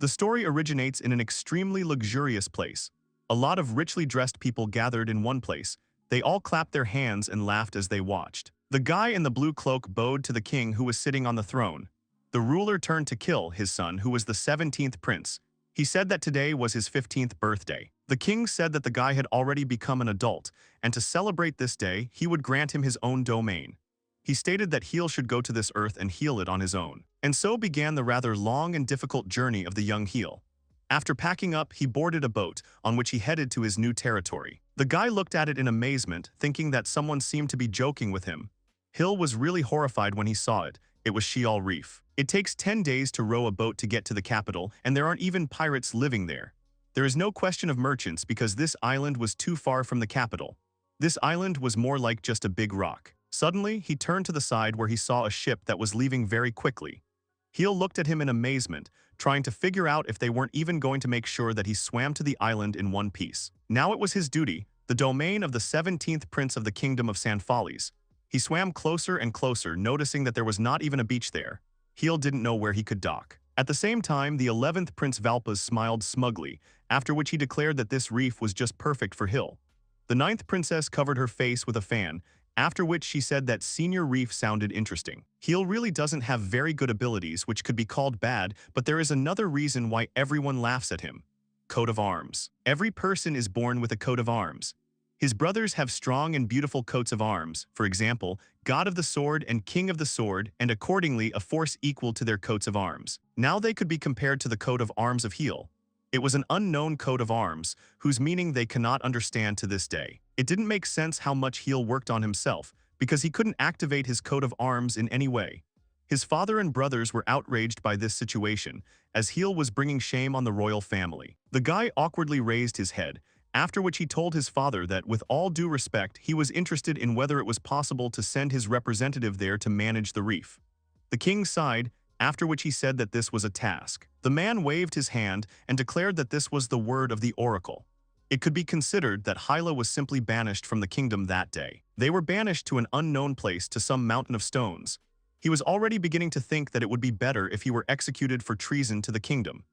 The story originates in an extremely luxurious place. A lot of richly dressed people gathered in one place. They all clapped their hands and laughed as they watched. The guy in the blue cloak bowed to the king who was sitting on the throne. The ruler turned to Khil, his son, who was the 17th prince. He said that today was his 15th birthday. The king said that the guy had already become an adult, and to celebrate this day, he would grant him his own domain. He stated that Khil should go to this earth and heal it on his own. And so began the rather long and difficult journey of the young Khil. After packing up, he boarded a boat, on which he headed to his new territory. The guy looked at it in amazement, thinking that someone seemed to be joking with him. Khil was really horrified when he saw it. It was Sheol Reef. It takes 10 days to row a boat to get to the capital, and there aren't even pirates living there. There is no question of merchants because this island was too far from the capital. This island was more like just a big rock. Suddenly, he turned to the side where he saw a ship that was leaving very quickly. Khil looked at him in amazement, trying to figure out if they weren't even going to make sure that he swam to the island in one piece. Now it was his duty, the domain of the 17th prince of the kingdom of Sanfaris. He swam closer and closer, noticing that there was not even a beach there. Khil didn't know where he could dock. At the same time, the 11th Prince Valpas smiled smugly, after which he declared that this reef was just perfect for Khil. The 9th princess covered her face with a fan, after which she said that Senior Reef sounded interesting. Khil really doesn't have very good abilities, which could be called bad, but there is another reason why everyone laughs at him. Coat of arms. Every person is born with a coat of arms. His brothers have strong and beautiful coats of arms, for example, God of the Sword and King of the Sword, and accordingly a force equal to their coats of arms. Now they could be compared to the coat of arms of Khil. It was an unknown coat of arms, whose meaning they cannot understand to this day. It didn't make sense how much Khil worked on himself, because he couldn't activate his coat of arms in any way. His father and brothers were outraged by this situation, as Khil was bringing shame on the royal family. The guy awkwardly raised his head, after which he told his father that with all due respect, he was interested in whether it was possible to send his representative there to manage the reef. The king sighed, after which he said that this was a task. The man waved his hand and declared that this was the word of the oracle. It could be considered that Hyla was simply banished from the kingdom that day. They were banished to an unknown place, to some mountain of stones. He was already beginning to think that it would be better if he were executed for treason to the kingdom.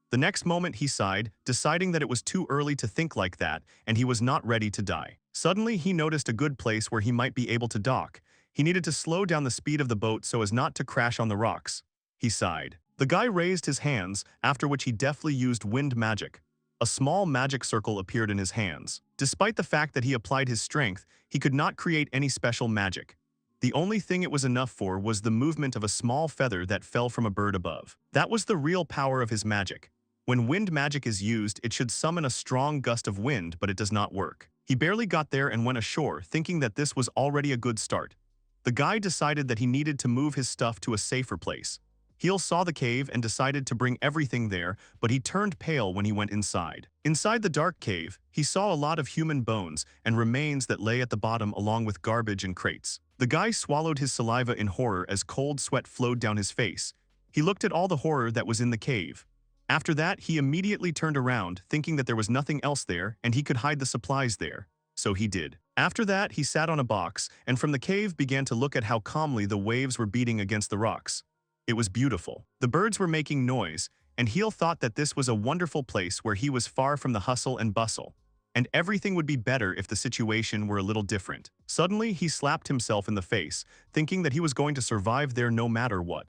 The next moment he sighed, deciding that it was too early to think like that, and he was not ready to die. Suddenly he noticed a good place where he might be able to dock. He needed to slow down the speed of the boat so as not to crash on the rocks. He sighed. The guy raised his hands, after which he deftly used wind magic. A small magic circle appeared in his hands. Despite the fact that he applied his strength, he could not create any special magic. The only thing it was enough for was the movement of a small feather that fell from a bird above. That was the real power of his magic. When wind magic is used, it should summon a strong gust of wind, but it does not work. He barely got there and went ashore, thinking that this was already a good start. The guy decided that he needed to move his stuff to a safer place. Khil saw the cave and decided to bring everything there, but he turned pale when he went inside. Inside the dark cave, he saw a lot of human bones and remains that lay at the bottom along with garbage and crates. The guy swallowed his saliva in horror as cold sweat flowed down his face. He looked at all the horror that was in the cave. After that, he immediately turned around, thinking that there was nothing else there and he could hide the supplies there. So he did. After that, he sat on a box and from the cave began to look at how calmly the waves were beating against the rocks. It was beautiful. The birds were making noise, and Khil thought that this was a wonderful place where he was far from the hustle and bustle. And everything would be better if the situation were a little different. Suddenly, he slapped himself in the face, thinking that he was going to survive there no matter what.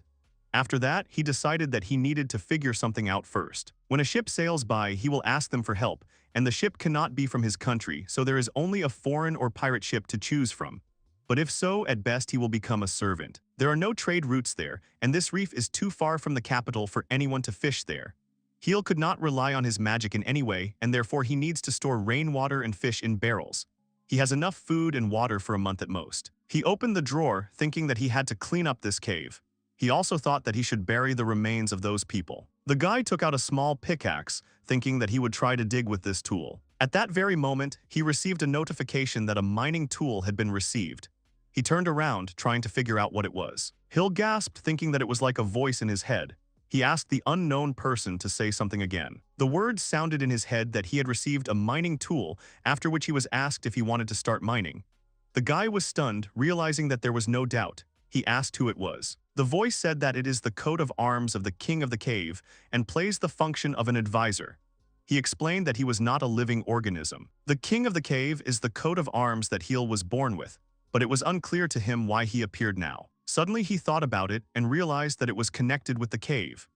After that, he decided that he needed to figure something out first. When a ship sails by, he will ask them for help, and the ship cannot be from his country, so there is only a foreign or pirate ship to choose from. But if so, at best he will become a servant. There are no trade routes there, and this reef is too far from the capital for anyone to fish there. Khil could not rely on his magic in any way, and therefore he needs to store rainwater and fish in barrels. He has enough food and water for a month at most. He opened the drawer, thinking that he had to clean up this cave. He also thought that he should bury the remains of those people. The guy took out a small pickaxe, thinking that he would try to dig with this tool. At that very moment, he received a notification that a mining tool had been received. He turned around, trying to figure out what it was. Khil gasped, thinking that it was like a voice in his head. He asked the unknown person to say something again. The words sounded in his head that he had received a mining tool, after which he was asked if he wanted to start mining. The guy was stunned, realizing that there was no doubt. he asked who it was. The voice said that it is the coat of arms of the king of the cave and plays the function of an advisor. He explained that he was not a living organism. The king of the cave is the coat of arms that Khil was born with, but it was unclear to him why he appeared now. Suddenly he thought about it and realized that it was connected with the cave.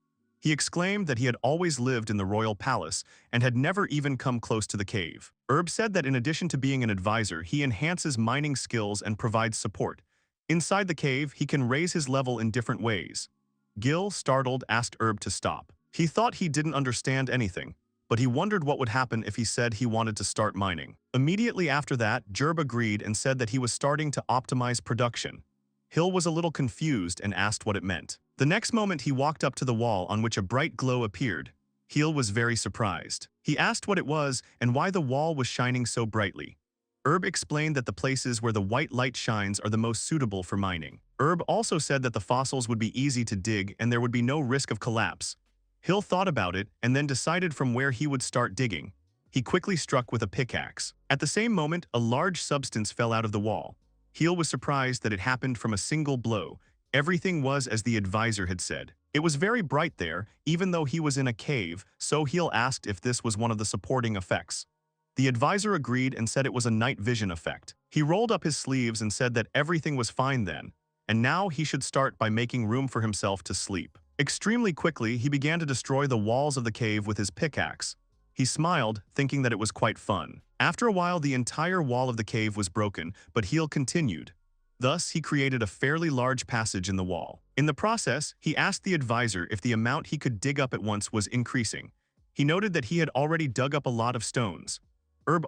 He exclaimed that he had always lived in the royal palace and had never even come close to the cave. Said that in addition to being an advisor, he enhances mining skills and provides support. Inside the cave, he can raise his level in different ways. Gil, startled, asked to stop. He thought he didn't understand anything, but he wondered what would happen if he said he wanted to start mining. Immediately after that, Jerb agreed and said that he was starting to optimize production. Khil was a little confused and asked what it meant. The next moment he walked up to the wall on which a bright glow appeared. Khil was very surprised. He asked what it was and why the wall was shining so brightly. Explained that the places where the white light shines are the most suitable for mining. Also said that the fossils would be easy to dig and there would be no risk of collapse. Khil thought about it and then decided from where he would start digging. He quickly struck with a pickaxe. At the same moment, a large substance fell out of the wall. Khil was surprised that it happened from a single blow. Everything was as the advisor had said. It was very bright there, even though he was in a cave, so Khil asked if this was one of the supporting effects. The advisor agreed and said it was a night vision effect. He rolled up his sleeves and said that everything was fine then, and now he should start by making room for himself to sleep. Extremely quickly, he began to destroy the walls of the cave with his pickaxe. He smiled, thinking that it was quite fun. After a while, the entire wall of the cave was broken, but Khil continued. Thus, he created a fairly large passage in the wall. In the process, he asked the advisor if the amount he could dig up at once was increasing. He noted that he had already dug up a lot of stones.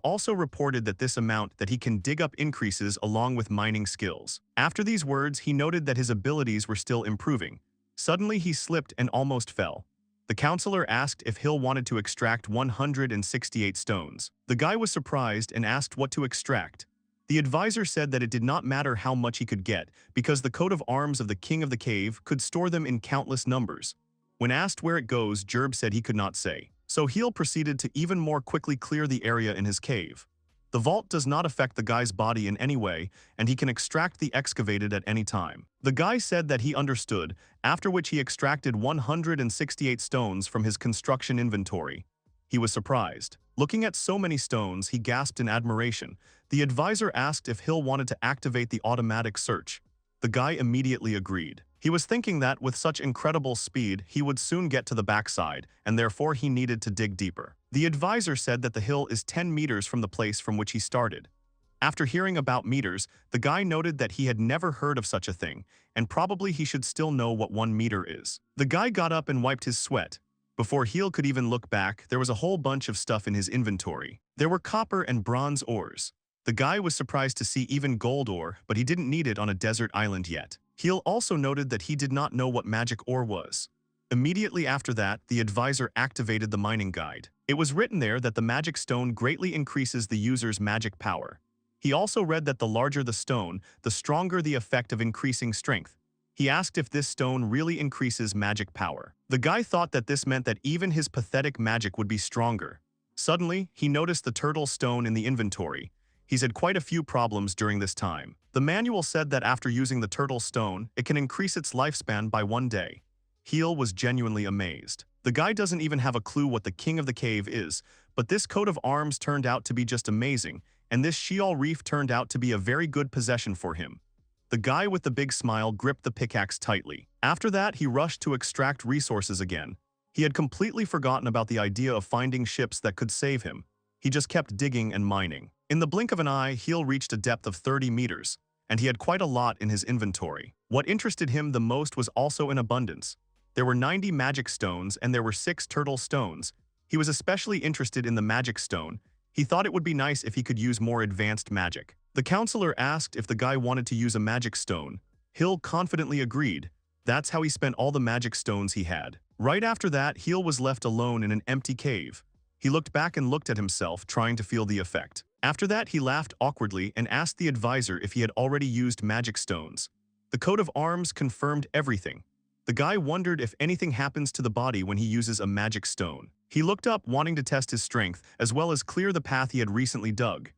Also reported that this amount that he can dig up increases along with mining skills. After these words, he noted that his abilities were still improving. Suddenly, he slipped and almost fell. The counselor asked if Khil wanted to extract 168 stones. The guy was surprised and asked what to extract. The advisor said that it did not matter how much he could get, because the coat of arms of the king of the cave could store them in countless numbers. When asked where it goes, Jerb said he could not say. So Khil proceeded to even more quickly clear the area in his cave. The vault does not affect the guy's body in any way, and he can extract the excavated at any time. The guy said that he understood, after which he extracted 168 stones from his construction inventory. He was surprised. Looking at so many stones, he gasped in admiration. The advisor asked if Khil wanted to activate the automatic search. The guy immediately agreed. He was thinking that with such incredible speed, he would soon get to the backside, and therefore he needed to dig deeper. The advisor said that the hill is 10 meters from the place from which he started. After hearing about meters, the guy noted that he had never heard of such a thing, and probably he should still know what 1 meter is. The guy got up and wiped his sweat. Before Khil could even look back, there was a whole bunch of stuff in his inventory. There were copper and bronze ores. The guy was surprised to see even gold ore, but he didn't need it on a desert island yet. Khil also noted that he did not know what magic ore was. Immediately after that, the advisor activated the mining guide. It was written there that the magic stone greatly increases the user's magic power. He also read that the larger the stone, the stronger the effect of increasing strength. He asked if this stone really increases magic power. The guy thought that this meant that even his pathetic magic would be stronger. Suddenly, he noticed the turtle stone in the inventory. He's had quite a few problems during this time. The manual said that after using the turtle stone, it can increase its lifespan by 1 day. Khil was genuinely amazed. The guy doesn't even have a clue what the king of the cave is, but this coat of arms turned out to be just amazing, and this Sheol reef turned out to be a very good possession for him. The guy with the big smile gripped the pickaxe tightly. After that, he rushed to extract resources again. He had completely forgotten about the idea of finding ships that could save him. He just kept digging and mining. In the blink of an eye, Khil reached a depth of 30 meters, and he had quite a lot in his inventory. What interested him the most was also in abundance. There were 90 magic stones and there were 6 turtle stones. He was especially interested in the magic stone. He thought it would be nice if he could use more advanced magic. The counselor asked if the guy wanted to use a magic stone. Khil confidently agreed. That's how he spent all the magic stones he had. Right after that, Khil was left alone in an empty cave. He looked back and looked at himself, trying to feel the effect. After that, he laughed awkwardly and asked the advisor if he had already used magic stones. The coat of arms confirmed everything. The guy wondered if anything happens to the body when he uses a magic stone. He looked up, wanting to test his strength, as well as clear the path he had recently dug.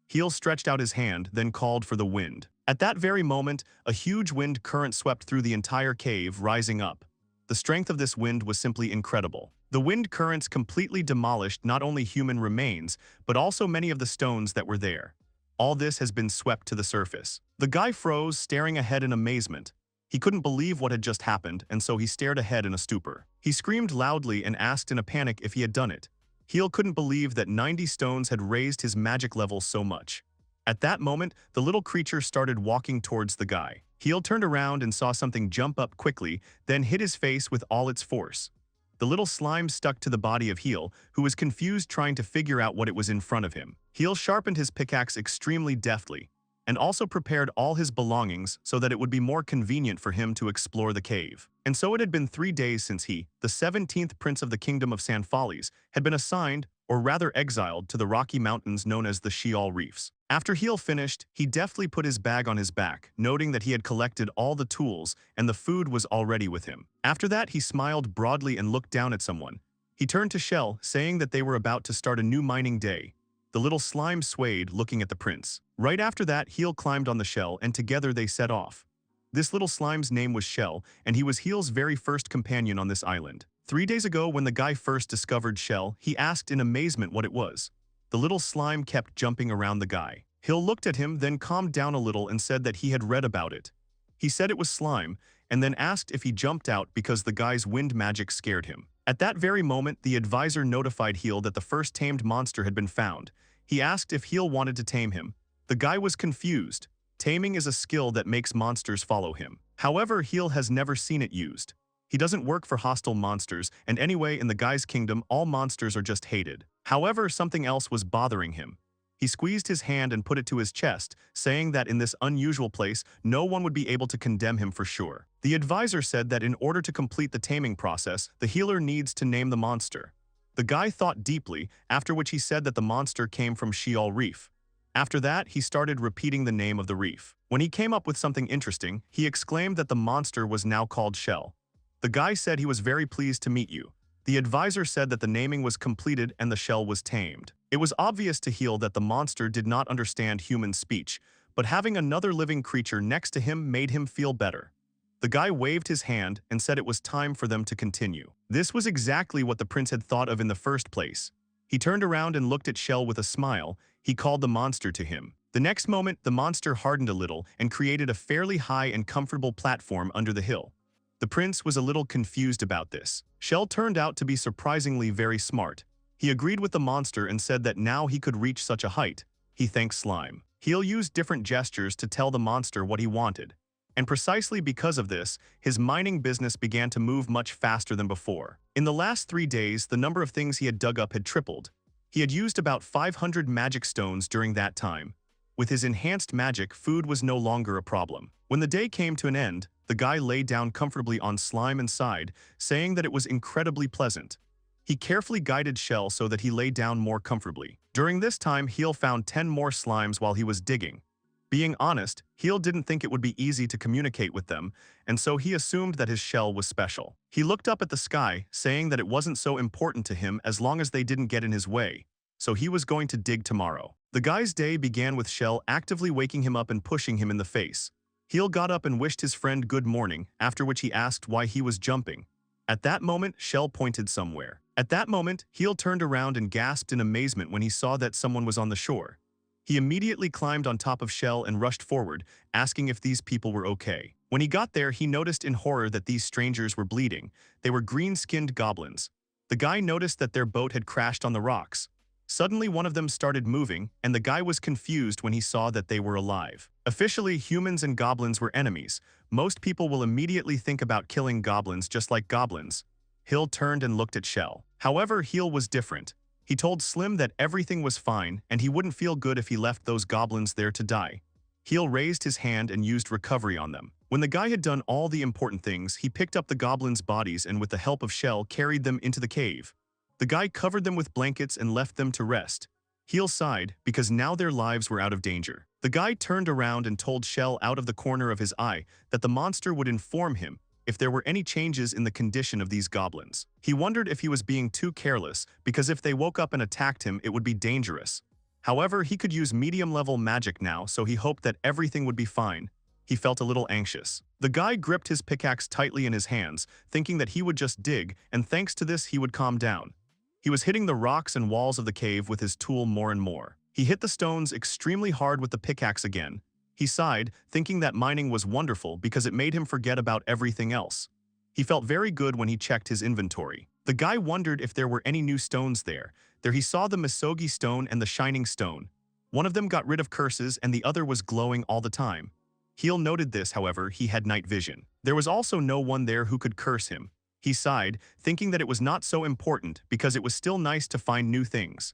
Khil stretched out his hand, then called for the wind. At that very moment, a huge wind current swept through the entire cave, rising up. The strength of this wind was simply incredible. The wind currents completely demolished not only human remains, but also many of the stones that were there. All this has been swept to the surface. The guy froze, staring ahead in amazement. He couldn't believe what had just happened, and so he stared ahead in a stupor. He screamed loudly and asked in a panic if he had done it. Khil couldn't believe that 90 stones had raised his magic level so much. At that moment, the little creature started walking towards the guy. Khil turned around and saw something jump up quickly, then hit his face with all its force. The little slime stuck to the body of Khil, who was confused trying to figure out what it was in front of him. Khil sharpened his pickaxe extremely deftly, and also prepared all his belongings so that it would be more convenient for him to explore the cave. And so it had been 3 days since he, the 17th prince of the kingdom of Sanfaris, had been assigned, or rather exiled, to the rocky mountains known as the Sheol Reefs. After Khil finished, he deftly put his bag on his back, noting that he had collected all the tools and the food was already with him. After that, he smiled broadly and looked down at someone. He turned to Shell, saying that they were about to start a new mining day. The little slime swayed, looking at the prince. Right after that, Khil climbed on the shell, and together they set off. This little slime's name was Shell, and he was Khil's very first companion on this island. 3 days ago, when the guy first discovered Shell, he asked in amazement what it was. The little slime kept jumping around the guy. Khil looked at him, then calmed down a little and said that he had read about it. He said it was slime, and then asked if he jumped out because the guy's wind magic scared him. At that very moment, the advisor notified Khil that the first tamed monster had been found. He asked if Khil wanted to tame him. The guy was confused. Taming is a skill that makes monsters follow him. However, Khil has never seen it used. He doesn't work for hostile monsters, and anyway, in the guy's kingdom, all monsters are just hated. However, something else was bothering him. He squeezed his hand and put it to his chest, saying that in this unusual place, no one would be able to condemn him for sure. The advisor said that in order to complete the taming process, the healer needs to name the monster. The guy thought deeply, after which he said that the monster came from Sheol Reef. After that, he started repeating the name of the reef. When he came up with something interesting, he exclaimed that the monster was now called Shell. The guy said he was very pleased to meet you. The advisor said that the naming was completed and the shell was tamed. It was obvious to Khil that the monster did not understand human speech, but having another living creature next to him made him feel better. The guy waved his hand and said it was time for them to continue. This was exactly what the prince had thought of in the first place. He turned around and looked at Shell with a smile. He called the monster to him. The next moment, the monster hardened a little and created a fairly high and comfortable platform under the hill. The prince was a little confused about this. Shell turned out to be surprisingly very smart. He agreed with the monster and said that now he could reach such a height. He thanked Slime. Khil used different gestures to tell the monster what he wanted. And precisely because of this, his mining business began to move much faster than before. In the last 3 days, the number of things he had dug up had tripled. He had used about 500 magic stones during that time. With his enhanced magic, food was no longer a problem. When the day came to an end, the guy lay down comfortably on Slime and sighed, saying that it was incredibly pleasant. He carefully guided Shell so that he lay down more comfortably. During this time, Khil found 10 more slimes while he was digging. Being honest, Khil didn't think it would be easy to communicate with them, and so he assumed that his shell was special. He looked up at the sky, saying that it wasn't so important to him as long as they didn't get in his way, so he was going to dig tomorrow. The guy's day began with Shell actively waking him up and pushing him in the face. Khil got up and wished his friend good morning, after which he asked why he was jumping. At that moment, Shell pointed somewhere. At that moment, Khil turned around and gasped in amazement when he saw that someone was on the shore. He immediately climbed on top of Shell and rushed forward, asking if these people were okay. When he got there, he noticed in horror that these strangers were bleeding. They were green-skinned goblins. The guy noticed that their boat had crashed on the rocks. Suddenly, one of them started moving, and the guy was confused when he saw that they were alive. Officially, humans and goblins were enemies. Most people will immediately think about killing goblins just like goblins. Khil turned and looked at Shell. However, Khil was different. He told Slim that everything was fine and he wouldn't feel good if he left those goblins there to die. Khil raised his hand and used recovery on them. When the guy had done all the important things, he picked up the goblins' bodies and with the help of Shell carried them into the cave. The guy covered them with blankets and left them to rest. Khil sighed because now their lives were out of danger. The guy turned around and told Shell out of the corner of his eye that the monster would inform him if there were any changes in the condition of these goblins. He wondered if he was being too careless because if they woke up and attacked him, it would be dangerous. However, he could use medium-level magic now, so he hoped that everything would be fine. He felt a little anxious. The guy gripped his pickaxe tightly in his hands, thinking that he would just dig, and thanks to this he would calm down. He was hitting the rocks and walls of the cave with his tool more and more. He hit the stones extremely hard with the pickaxe again. He sighed, thinking that mining was wonderful because it made him forget about everything else. He felt very good when he checked his inventory. The guy wondered if there were any new stones there. There he saw the Misogi stone and the shining stone. One of them got rid of curses and the other was glowing all the time. Khil noted this, however, he had night vision. There was also no one there who could curse him. He sighed, thinking that it was not so important because it was still nice to find new things.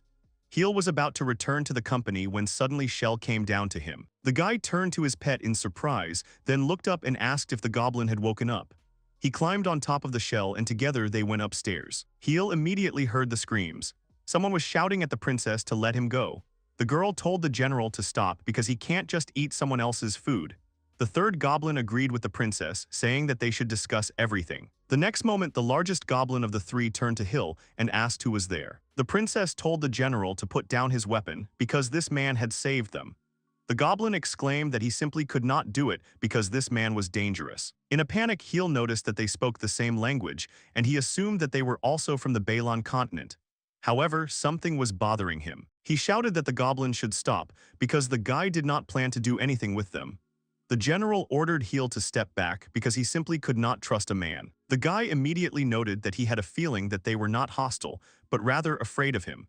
Khil was about to return to the company when suddenly Shell came down to him. The guy turned to his pet in surprise, then looked up and asked if the goblin had woken up. He climbed on top of the shell and together they went upstairs. Khil immediately heard the screams. Someone was shouting at the princess to let him go. The girl told the general to stop because he can't just eat someone else's food. The third goblin agreed with the princess, saying that they should discuss everything. The next moment, the largest goblin of the three turned to Khil and asked who was there. The princess told the general to put down his weapon because this man had saved them. The goblin exclaimed that he simply could not do it because this man was dangerous. In a panic, Khil noticed that they spoke the same language, and he assumed that they were also from the Balon continent. However, something was bothering him. He shouted that the goblin should stop because the guy did not plan to do anything with them. The general ordered Khil to step back because he simply could not trust a man. The guy immediately noted that he had a feeling that they were not hostile, but rather afraid of him.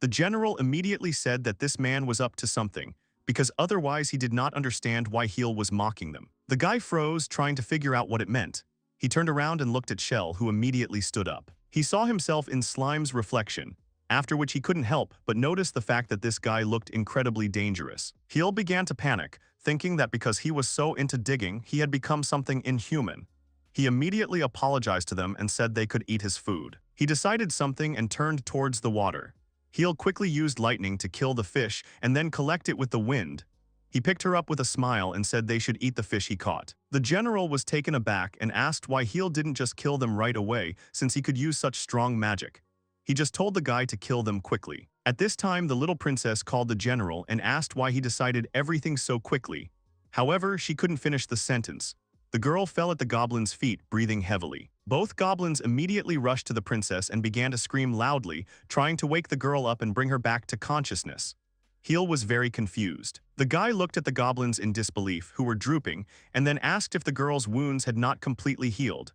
The general immediately said that this man was up to something, because otherwise he did not understand why Khil was mocking them. The guy froze, trying to figure out what it meant. He turned around and looked at Shell, who immediately stood up. He saw himself in Slime's reflection, after which he couldn't help but notice the fact that this guy looked incredibly dangerous. Khil began to panic, thinking that because he was so into digging, he had become something inhuman. He immediately apologized to them and said they could eat his food. He decided something and turned towards the water. Khil quickly used lightning to kill the fish and then collect it with the wind. He picked her up with a smile and said they should eat the fish he caught. The general was taken aback and asked why Khil didn't just kill them right away since he could use such strong magic. He just told the guy to kill them quickly. At this time, the little princess called the general and asked why he decided everything so quickly. However, she couldn't finish the sentence. The girl fell at the goblin's feet, breathing heavily. Both goblins immediately rushed to the princess and began to scream loudly, trying to wake the girl up and bring her back to consciousness. Khil was very confused. The guy looked at the goblins in disbelief, who were drooping, and then asked if the girl's wounds had not completely healed.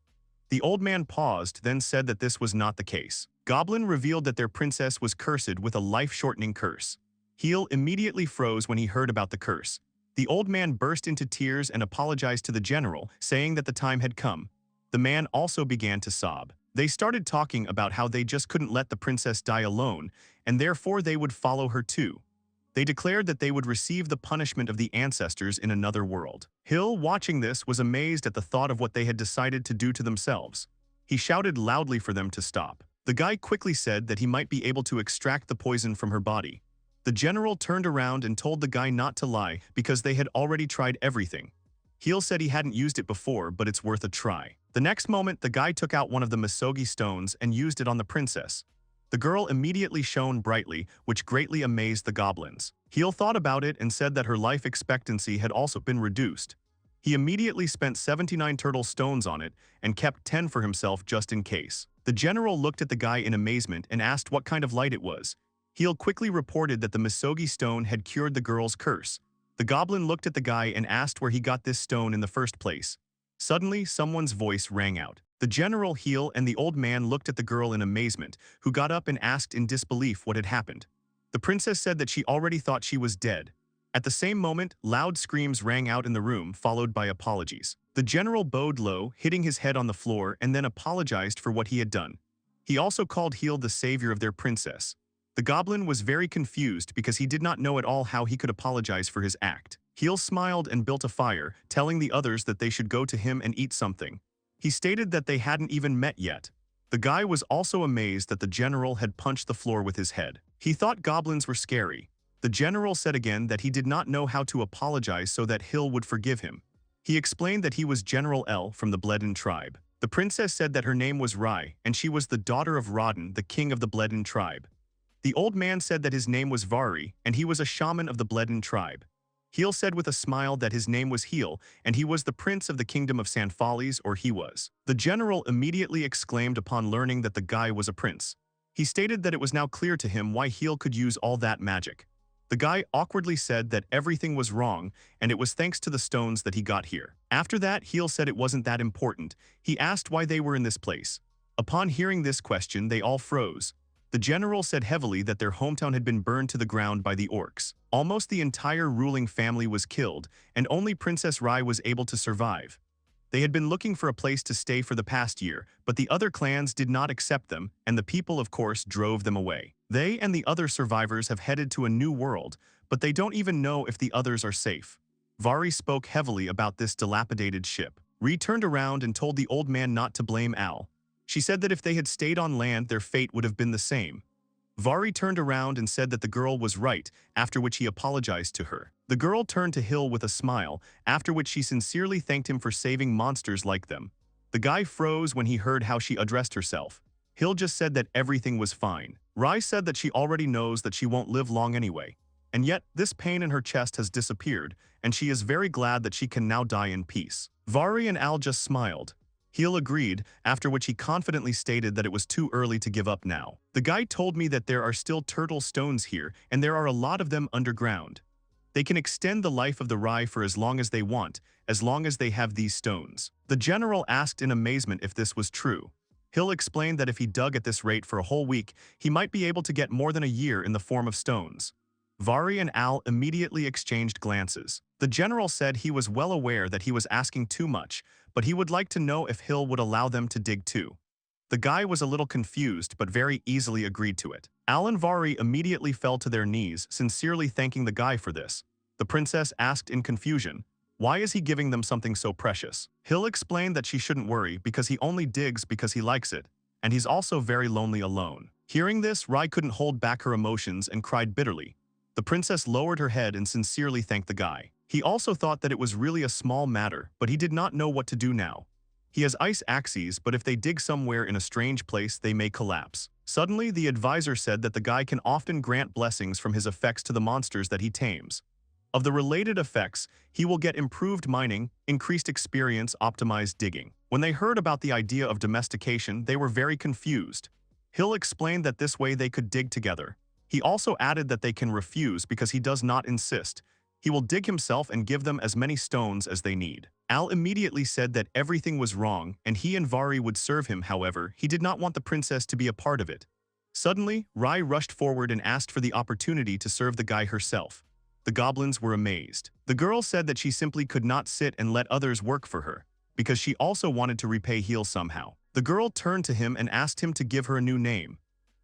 The old man paused, then said that this was not the case. Goblin revealed that their princess was cursed with a life-shortening curse. Khil immediately froze when he heard about the curse. The old man burst into tears and apologized to the general, saying that the time had come. The man also began to sob. They started talking about how they just couldn't let the princess die alone, and therefore they would follow her too. They declared that they would receive the punishment of the ancestors in another world. Khil, watching this, was amazed at the thought of what they had decided to do to themselves. He shouted loudly for them to stop. The guy quickly said that he might be able to extract the poison from her body. The general turned around and told the guy not to lie because they had already tried everything. Khil said he hadn't used it before, but it's worth a try. The next moment, the guy took out one of the Misogi stones and used it on the princess. The girl immediately shone brightly, which greatly amazed the goblins. Khil thought about it and said that her life expectancy had also been reduced. He immediately spent 79 turtle stones on it and kept 10 for himself just in case. The general looked at the guy in amazement and asked what kind of light it was. Khil quickly reported that the Misogi stone had cured the girl's curse. The goblin looked at the guy and asked where he got this stone in the first place. Suddenly, someone's voice rang out. The general, Khil, and the old man looked at the girl in amazement, who got up and asked in disbelief what had happened. The princess said that she already thought she was dead. At the same moment, loud screams rang out in the room, followed by apologies. The general bowed low, hitting his head on the floor, and then apologized for what he had done. He also called Khil the savior of their princess. The goblin was very confused because he did not know at all how he could apologize for his act. Khil smiled and built a fire, telling the others that they should go to him and eat something. He stated that they hadn't even met yet. The guy was also amazed that the general had punched the floor with his head. He thought goblins were scary. The general said again that he did not know how to apologize so that Khil would forgive him. He explained that he was General L from the Bledin tribe. The princess said that her name was Rai, and she was the daughter of Rodin, the king of the Bledin tribe. The old man said that his name was Vari, and he was a shaman of the Bledin tribe. Khil said with a smile that his name was Khil, and he was the prince of the kingdom of Sanfaris, or he was. The general immediately exclaimed upon learning that the guy was a prince. He stated that it was now clear to him why Khil could use all that magic. The guy awkwardly said that everything was wrong, and it was thanks to the stones that he got here. After that, Khil said it wasn't that important. He asked why they were in this place. Upon hearing this question, they all froze. The general said heavily that their hometown had been burned to the ground by the orcs. Almost the entire ruling family was killed, and only Princess Rai was able to survive. They had been looking for a place to stay for the past year, but the other clans did not accept them, and the people, of course, drove them away. They and the other survivors have headed to a new world, but they don't even know if the others are safe. Vari spoke heavily about this dilapidated ship. Ri turned around and told the old man not to blame Al. She said that if they had stayed on land, their fate would have been the same. Vari turned around and said that the girl was right, after which he apologized to her. The girl turned to Khil with a smile, after which she sincerely thanked him for saving monsters like them. The guy froze when he heard how she addressed herself. Khil just said that everything was fine. Rai said that she already knows that she won't live long anyway. And yet, this pain in her chest has disappeared, and she is very glad that she can now die in peace. Vari and Al just smiled. Khil agreed, after which he confidently stated that it was too early to give up now. The guy told me that there are still turtle stones here, and there are a lot of them underground. They can extend the life of the Rai for as long as they want, as long as they have these stones. The general asked in amazement if this was true. Khil explained that if he dug at this rate for a whole week, he might be able to get more than a year in the form of stones. Vari and Al immediately exchanged glances. The general said he was well aware that he was asking too much, but he would like to know if Khil would allow them to dig too. The guy was a little confused but very easily agreed to it. Al and Vari immediately fell to their knees, sincerely thanking the guy for this. The princess asked in confusion, why is he giving them something so precious? Khil explained that she shouldn't worry because he only digs because he likes it, and he's also very lonely alone. Hearing this, Rai couldn't hold back her emotions and cried bitterly. The princess lowered her head and sincerely thanked the guy. He also thought that it was really a small matter, but he did not know what to do now. He has ice axes, but if they dig somewhere in a strange place, they may collapse. Suddenly, the advisor said that the guy can often grant blessings from his effects to the monsters that he tames. Of the related effects, he will get improved mining, increased experience, optimized digging. When they heard about the idea of domestication, they were very confused. Khil explained that this way they could dig together. He also added that they can refuse because he does not insist. He will dig himself and give them as many stones as they need. Al immediately said that everything was wrong and he and Vari would serve him. However, he did not want the princess to be a part of it. Suddenly, Rai rushed forward and asked for the opportunity to serve the guy herself. The goblins were amazed. The girl said that she simply could not sit and let others work for her, because she also wanted to repay Khil somehow. The girl turned to him and asked him to give her a new name.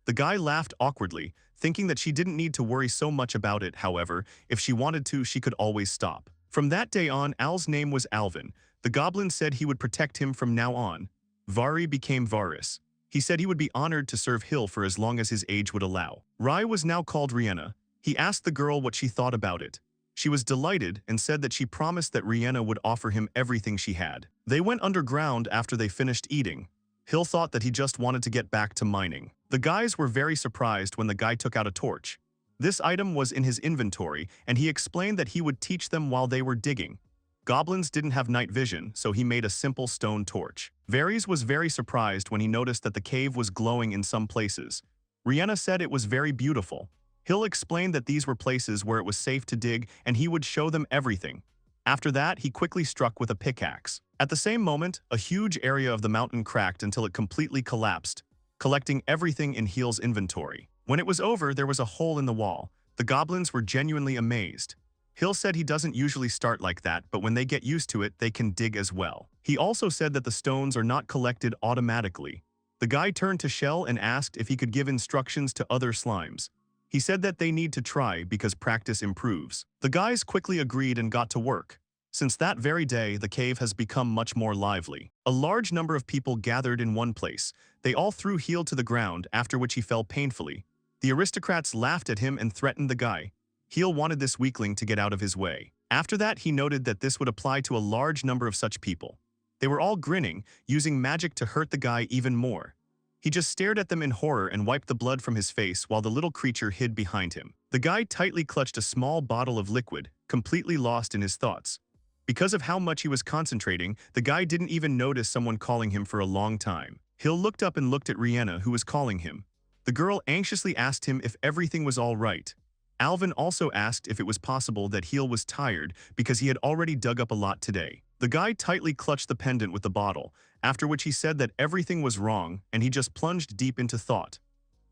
The guy laughed awkwardly, thinking that she didn't need to worry so much about it. However, if she wanted to, she could always stop. From that day on, Al's name was Alvin. The goblin said he would protect him from now on. Vari became Varus. He said he would be honored to serve Khil for as long as his age would allow. Rai was now called Rihanna. He asked the girl what she thought about it. She was delighted and said that she promised that Rihanna would offer him everything she had. They went underground after they finished eating. Khil thought that he just wanted to get back to mining. The guys were very surprised when the guy took out a torch. This item was in his inventory, and he explained that he would teach them while they were digging. Goblins didn't have night vision, so he made a simple stone torch. Varys was very surprised when he noticed that the cave was glowing in some places. Rihanna said it was very beautiful. Khil explained that these were places where it was safe to dig and he would show them everything. After that, he quickly struck with a pickaxe. At the same moment, a huge area of the mountain cracked until it completely collapsed, collecting everything in Khil's inventory. When it was over, there was a hole in the wall. The goblins were genuinely amazed. Khil said he doesn't usually start like that, but when they get used to it, they can dig as well. He also said that the stones are not collected automatically. The guy turned to Shell and asked if he could give instructions to other slimes. He said that they need to try because practice improves. The guys quickly agreed and got to work. Since that very day, the cave has become much more lively. A large number of people gathered in one place. They all threw Khil to the ground, after which he fell painfully. The aristocrats laughed at him and threatened the guy. Khil wanted this weakling to get out of his way. After that, he noted that this would apply to a large number of such people. They were all grinning, using magic to hurt the guy even more. He just stared at them in horror and wiped the blood from his face while the little creature hid behind him. The guy tightly clutched a small bottle of liquid, completely lost in his thoughts. Because of how much he was concentrating, the guy didn't even notice someone calling him for a long time. Khil looked up and looked at Rihanna, who was calling him. The girl anxiously asked him if everything was all right. Alvin also asked if it was possible that Khil was tired because he had already dug up a lot today. The guy tightly clutched the pendant with the bottle, after which he said that everything was wrong and he just plunged deep into thought.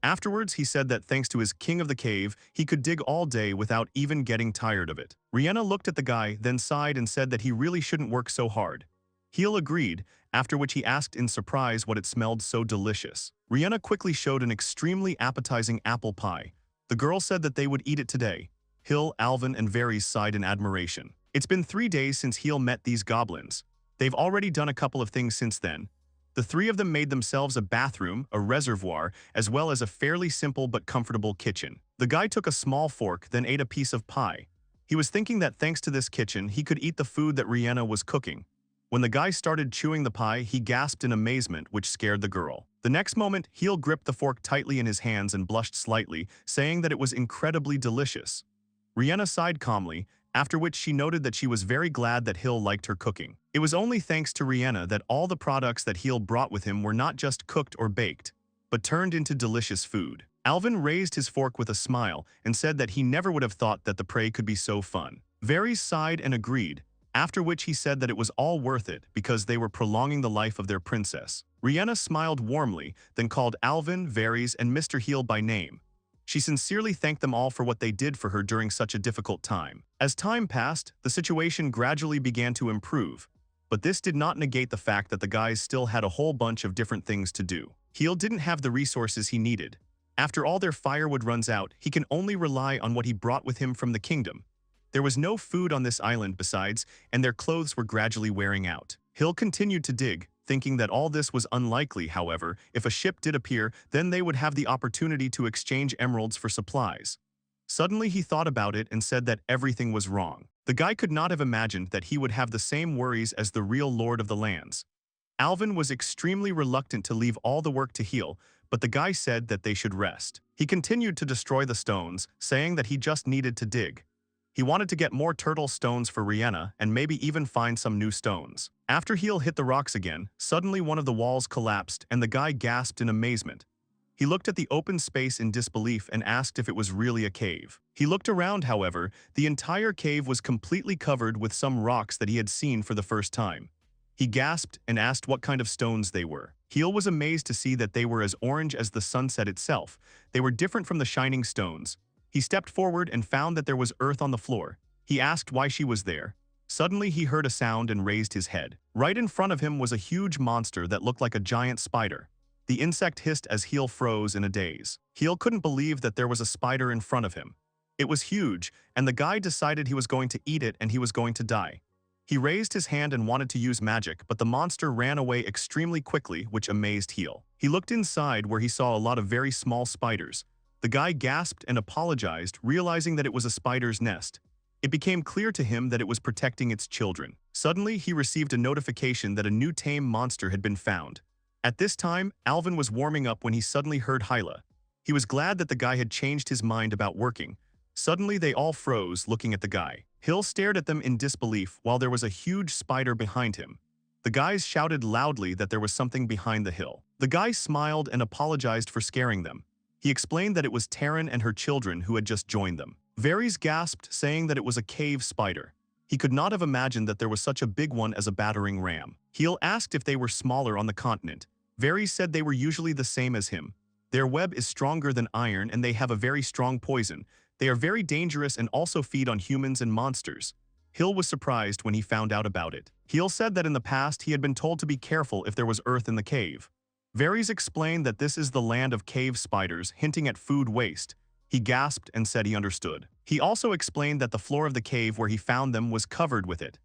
Afterwards, he said that thanks to his king of the cave, he could dig all day without even getting tired of it. Rihanna looked at the guy, then sighed and said that he really shouldn't work so hard. Khil agreed, after which he asked in surprise what it smelled so delicious. Rihanna quickly showed an extremely appetizing apple pie. The girl said that they would eat it today. Khil, Alvin, and Varys sighed in admiration. It's been 3 days since Khil met these goblins. They've already done a couple of things since then. The 3 of them made themselves a bathroom, a reservoir, as well as a fairly simple but comfortable kitchen. The guy took a small fork, then ate a piece of pie. He was thinking that thanks to this kitchen, he could eat the food that Rihanna was cooking. When the guy started chewing the pie, he gasped in amazement, which scared the girl. The next moment, Khil gripped the fork tightly in his hands and blushed slightly, saying that it was incredibly delicious. Rihanna sighed calmly, after which she noted that she was very glad that Khil liked her cooking. It was only thanks to Rihanna that all the products that Khil brought with him were not just cooked or baked, but turned into delicious food. Alvin raised his fork with a smile and said that he never would have thought that the prey could be so fun. Varys sighed and agreed, after which he said that it was all worth it because they were prolonging the life of their princess. Rihanna smiled warmly, then called Alvin, Varys, and Mr. Khil by name. She sincerely thanked them all for what they did for her during such a difficult time. As time passed, the situation gradually began to improve, but this did not negate the fact that the guys still had a whole bunch of different things to do. Khil didn't have the resources he needed. After all their firewood runs out, he can only rely on what he brought with him from the kingdom. There was no food on this island besides, and their clothes were gradually wearing out. Khil continued to dig, thinking that all this was unlikely. However, if a ship did appear, then they would have the opportunity to exchange emeralds for supplies. Suddenly he thought about it and said that everything was wrong. The guy could not have imagined that he would have the same worries as the real lord of the lands. Alvin was extremely reluctant to leave all the work to Khil, but the guy said that they should rest. He continued to destroy the stones, saying that he just needed to dig. He wanted to get more turtle stones for Rihanna and maybe even find some new stones. After Khil hit the rocks again, suddenly one of the walls collapsed and the guy gasped in amazement. He looked at the open space in disbelief and asked if it was really a cave. He looked around, however, the entire cave was completely covered with some rocks that he had seen for the first time. He gasped and asked what kind of stones they were. Khil was amazed to see that they were as orange as the sunset itself. They were different from the shining stones. He stepped forward and found that there was earth on the floor. He asked why she was there. Suddenly he heard a sound and raised his head. Right in front of him was a huge monster that looked like a giant spider. The insect hissed as Khil froze in a daze. Khil couldn't believe that there was a spider in front of him. It was huge, and the guy decided he was going to eat it and he was going to die. He raised his hand and wanted to use magic, but the monster ran away extremely quickly, which amazed Khil. He looked inside where he saw a lot of very small spiders. The guy gasped and apologized, realizing that it was a spider's nest. It became clear to him that it was protecting its children. Suddenly, he received a notification that a new tame monster had been found. At this time, Alvin was warming up when he suddenly heard Hyla. He was glad that the guy had changed his mind about working. Suddenly, they all froze, looking at the guy. Khil stared at them in disbelief while there was a huge spider behind him. The guys shouted loudly that there was something behind the hill. The guy smiled and apologized for scaring them. He explained that it was Taryn and her children who had just joined them. Varys gasped, saying that it was a cave spider. He could not have imagined that there was such a big one as a battering ram. Khil asked if they were smaller on the continent. Varys said they were usually the same as him. Their web is stronger than iron and they have a very strong poison. They are very dangerous and also feed on humans and monsters. Khil was surprised when he found out about it. Khil said that in the past he had been told to be careful if there was earth in the cave. Varys explained that this is the land of cave spiders, hinting at food waste. He gasped and said he understood. He also explained that the floor of the cave where he found them was covered with it.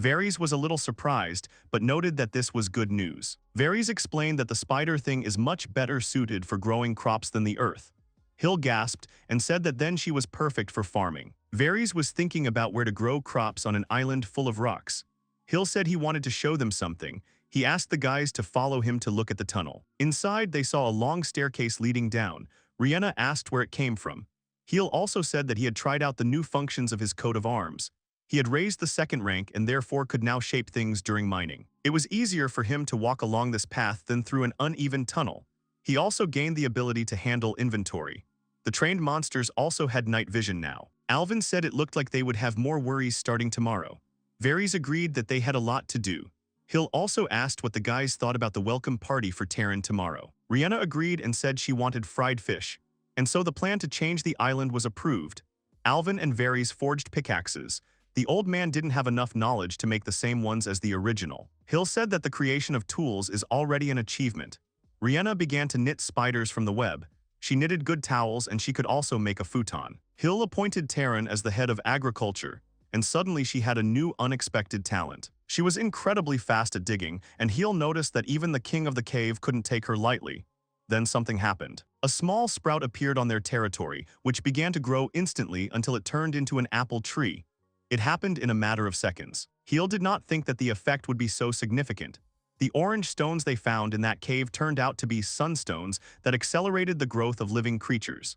Varys was a little surprised, but noted that this was good news. Varys explained that the spider thing is much better suited for growing crops than the earth. Khil gasped and said that then she was perfect for farming. Varys was thinking about where to grow crops on an island full of rocks. Khil said he wanted to show them something. He asked the guys to follow him to look at the tunnel. Inside, they saw a long staircase leading down. Rihanna asked where it came from. Khil also said that he had tried out the new functions of his coat of arms. He had raised the second rank and therefore could now shape things during mining. It was easier for him to walk along this path than through an uneven tunnel. He also gained the ability to handle inventory. The trained monsters also had night vision now. Alvin said it looked like they would have more worries starting tomorrow. Varys agreed that they had a lot to do. Khil also asked what the guys thought about the welcome party for Terran tomorrow. Rihanna agreed and said she wanted fried fish. And so the plan to change the island was approved. Alvin and Varys forged pickaxes. The old man didn't have enough knowledge to make the same ones as the original. Khil said that the creation of tools is already an achievement. Rihanna began to knit spiders from the web. She knitted good towels and she could also make a futon. Khil appointed Terran as the head of agriculture, and suddenly she had a new unexpected talent. She was incredibly fast at digging, and Khil noticed that even the king of the cave couldn't take her lightly. Then something happened. A small sprout appeared on their territory, which began to grow instantly until it turned into an apple tree. It happened in a matter of seconds. Khil did not think that the effect would be so significant. The orange stones they found in that cave turned out to be sunstones that accelerated the growth of living creatures.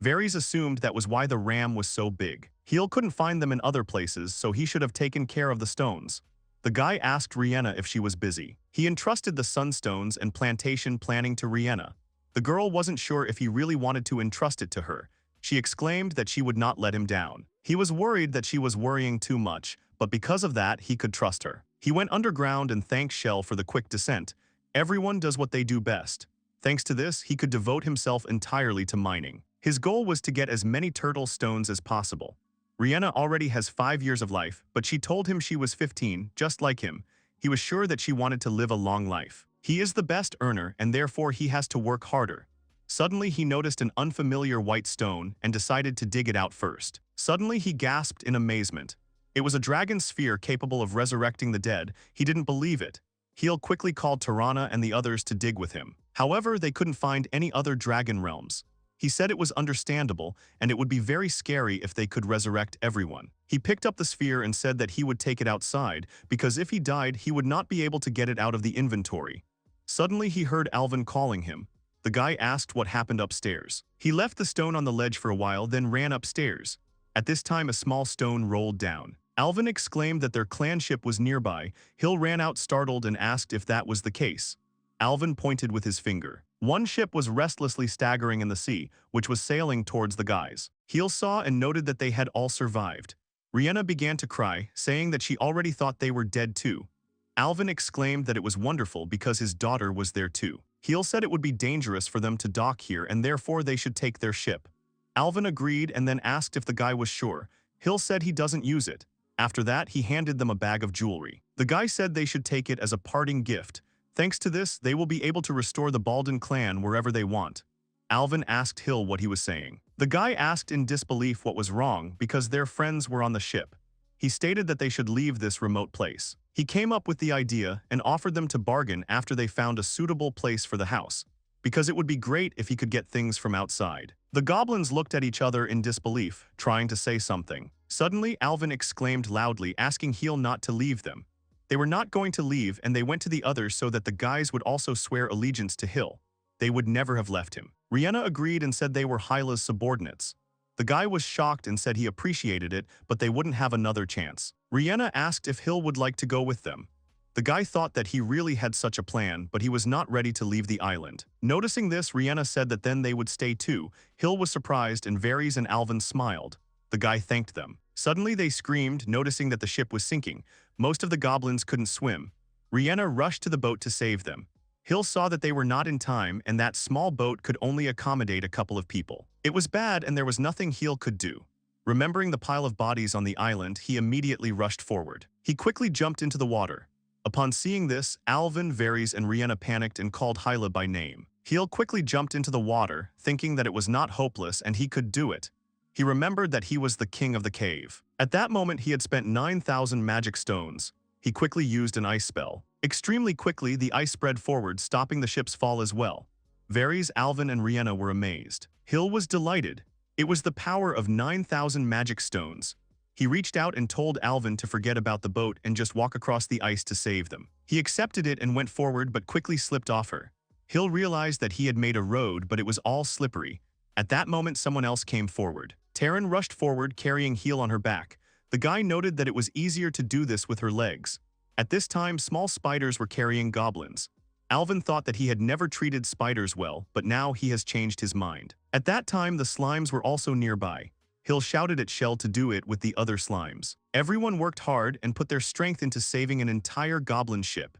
Varys assumed that was why the ram was so big. Khil couldn't find them in other places, so he should have taken care of the stones. The guy asked Rihanna if she was busy. He entrusted the sunstones and plantation planning to Rihanna. The girl wasn't sure if he really wanted to entrust it to her. She exclaimed that she would not let him down. He was worried that she was worrying too much, but because of that, he could trust her. He went underground and thanked Shell for the quick descent. Everyone does what they do best. Thanks to this, he could devote himself entirely to mining. His goal was to get as many turtle stones as possible. Rihanna already has 5 years of life, but she told him she was 15, just like him. He was sure that she wanted to live a long life. He is the best earner, and therefore he has to work harder. Suddenly, he noticed an unfamiliar white stone and decided to dig it out first. Suddenly, he gasped in amazement. It was a dragon sphere capable of resurrecting the dead. He didn't believe it. Khil quickly called Tirana and the others to dig with him. However, they couldn't find any other dragon realms. He said it was understandable, and it would be very scary if they could resurrect everyone. He picked up the sphere and said that he would take it outside, because if he died, he would not be able to get it out of the inventory. Suddenly, he heard Alvin calling him. The guy asked what happened upstairs. He left the stone on the ledge for a while, then ran upstairs. At this time, a small stone rolled down. Alvin exclaimed that their clan ship was nearby. Khil ran out startled and asked if that was the case. Alvin pointed with his finger. One ship was restlessly staggering in the sea, which was sailing towards the guys. Khil saw and noted that they had all survived. Rihanna began to cry, saying that she already thought they were dead too. Alvin exclaimed that it was wonderful because his daughter was there too. Khil said it would be dangerous for them to dock here and therefore they should take their ship. Alvin agreed and then asked if the guy was sure. Khil said he doesn't use it. After that, he handed them a bag of jewelry. The guy said they should take it as a parting gift. Thanks to this, they will be able to restore the Baldan clan wherever they want. Alvin asked Khil what he was saying. The guy asked in disbelief what was wrong because their friends were on the ship. He stated that they should leave this remote place. He came up with the idea and offered them to bargain after they found a suitable place for the house, because it would be great if he could get things from outside. The goblins looked at each other in disbelief, trying to say something. Suddenly, Alvin exclaimed loudly, asking Khil not to leave them. They were not going to leave, and they went to the others so that the guys would also swear allegiance to Khil. They would never have left him. Rihanna agreed and said they were Hyla's subordinates. The guy was shocked and said he appreciated it, but they wouldn't have another chance. Rihanna asked if Khil would like to go with them. The guy thought that he really had such a plan, but he was not ready to leave the island. Noticing this, Rihanna said that then they would stay too. Khil was surprised and Varys and Alvin smiled. The guy thanked them. Suddenly they screamed, noticing that the ship was sinking. Most of the goblins couldn't swim. Rihanna rushed to the boat to save them. Khil saw that they were not in time and that small boat could only accommodate a couple of people. It was bad and there was nothing Khil could do. Remembering the pile of bodies on the island, he immediately rushed forward. He quickly jumped into the water. Upon seeing this, Alvin, Varys, and Rihanna panicked and called Hyla by name. Khil quickly jumped into the water, thinking that it was not hopeless and he could do it. He remembered that he was the king of the cave. At that moment, he had spent 9,000 magic stones. He quickly used an ice spell. Extremely quickly, the ice spread forward, stopping the ship's fall as well. Varys, Alvin, and Rihanna were amazed. Khil was delighted. It was the power of 9,000 magic stones. He reached out and told Alvin to forget about the boat and just walk across the ice to save them. He accepted it and went forward but quickly slipped off her. Khil realized that he had made a road but it was all slippery. At that moment someone else came forward. Taryn rushed forward carrying Khil on her back. The guy noted that it was easier to do this with her legs. At this time small spiders were carrying goblins. Alvin thought that he had never treated spiders well, but now he has changed his mind. At that time the slimes were also nearby. Khil shouted at Shell to do it with the other slimes. Everyone worked hard and put their strength into saving an entire goblin ship.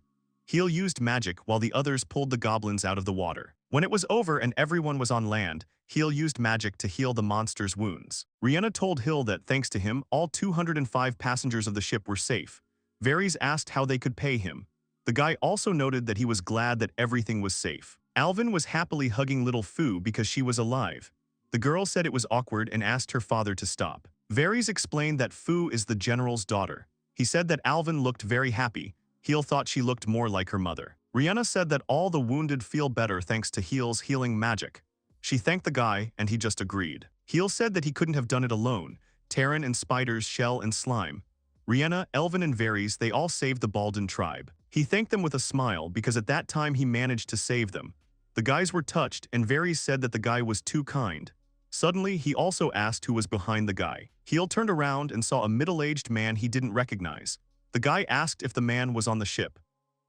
Khil used magic while the others pulled the goblins out of the water. When it was over and everyone was on land, Khil used magic to heal the monster's wounds. Rihanna told Khil that thanks to him, all 205 passengers of the ship were safe. Varys asked how they could pay him. The guy also noted that he was glad that everything was safe. Alvin was happily hugging little Fu because she was alive. The girl said it was awkward and asked her father to stop. Varys explained that Fu is the general's daughter. He said that Alvin looked very happy. Khil thought she looked more like her mother. Rihanna said that all the wounded feel better thanks to Khil's healing magic. She thanked the guy and he just agreed. Khil said that he couldn't have done it alone. Taryn and Spiders, Shell and Slime. Rihanna, Elvin and Varys, they all saved the Baldan tribe. He thanked them with a smile because at that time he managed to save them. The guys were touched and Varys said that the guy was too kind. Suddenly, he also asked who was behind the guy. Khil turned around and saw a middle-aged man he didn't recognize. The guy asked if the man was on the ship.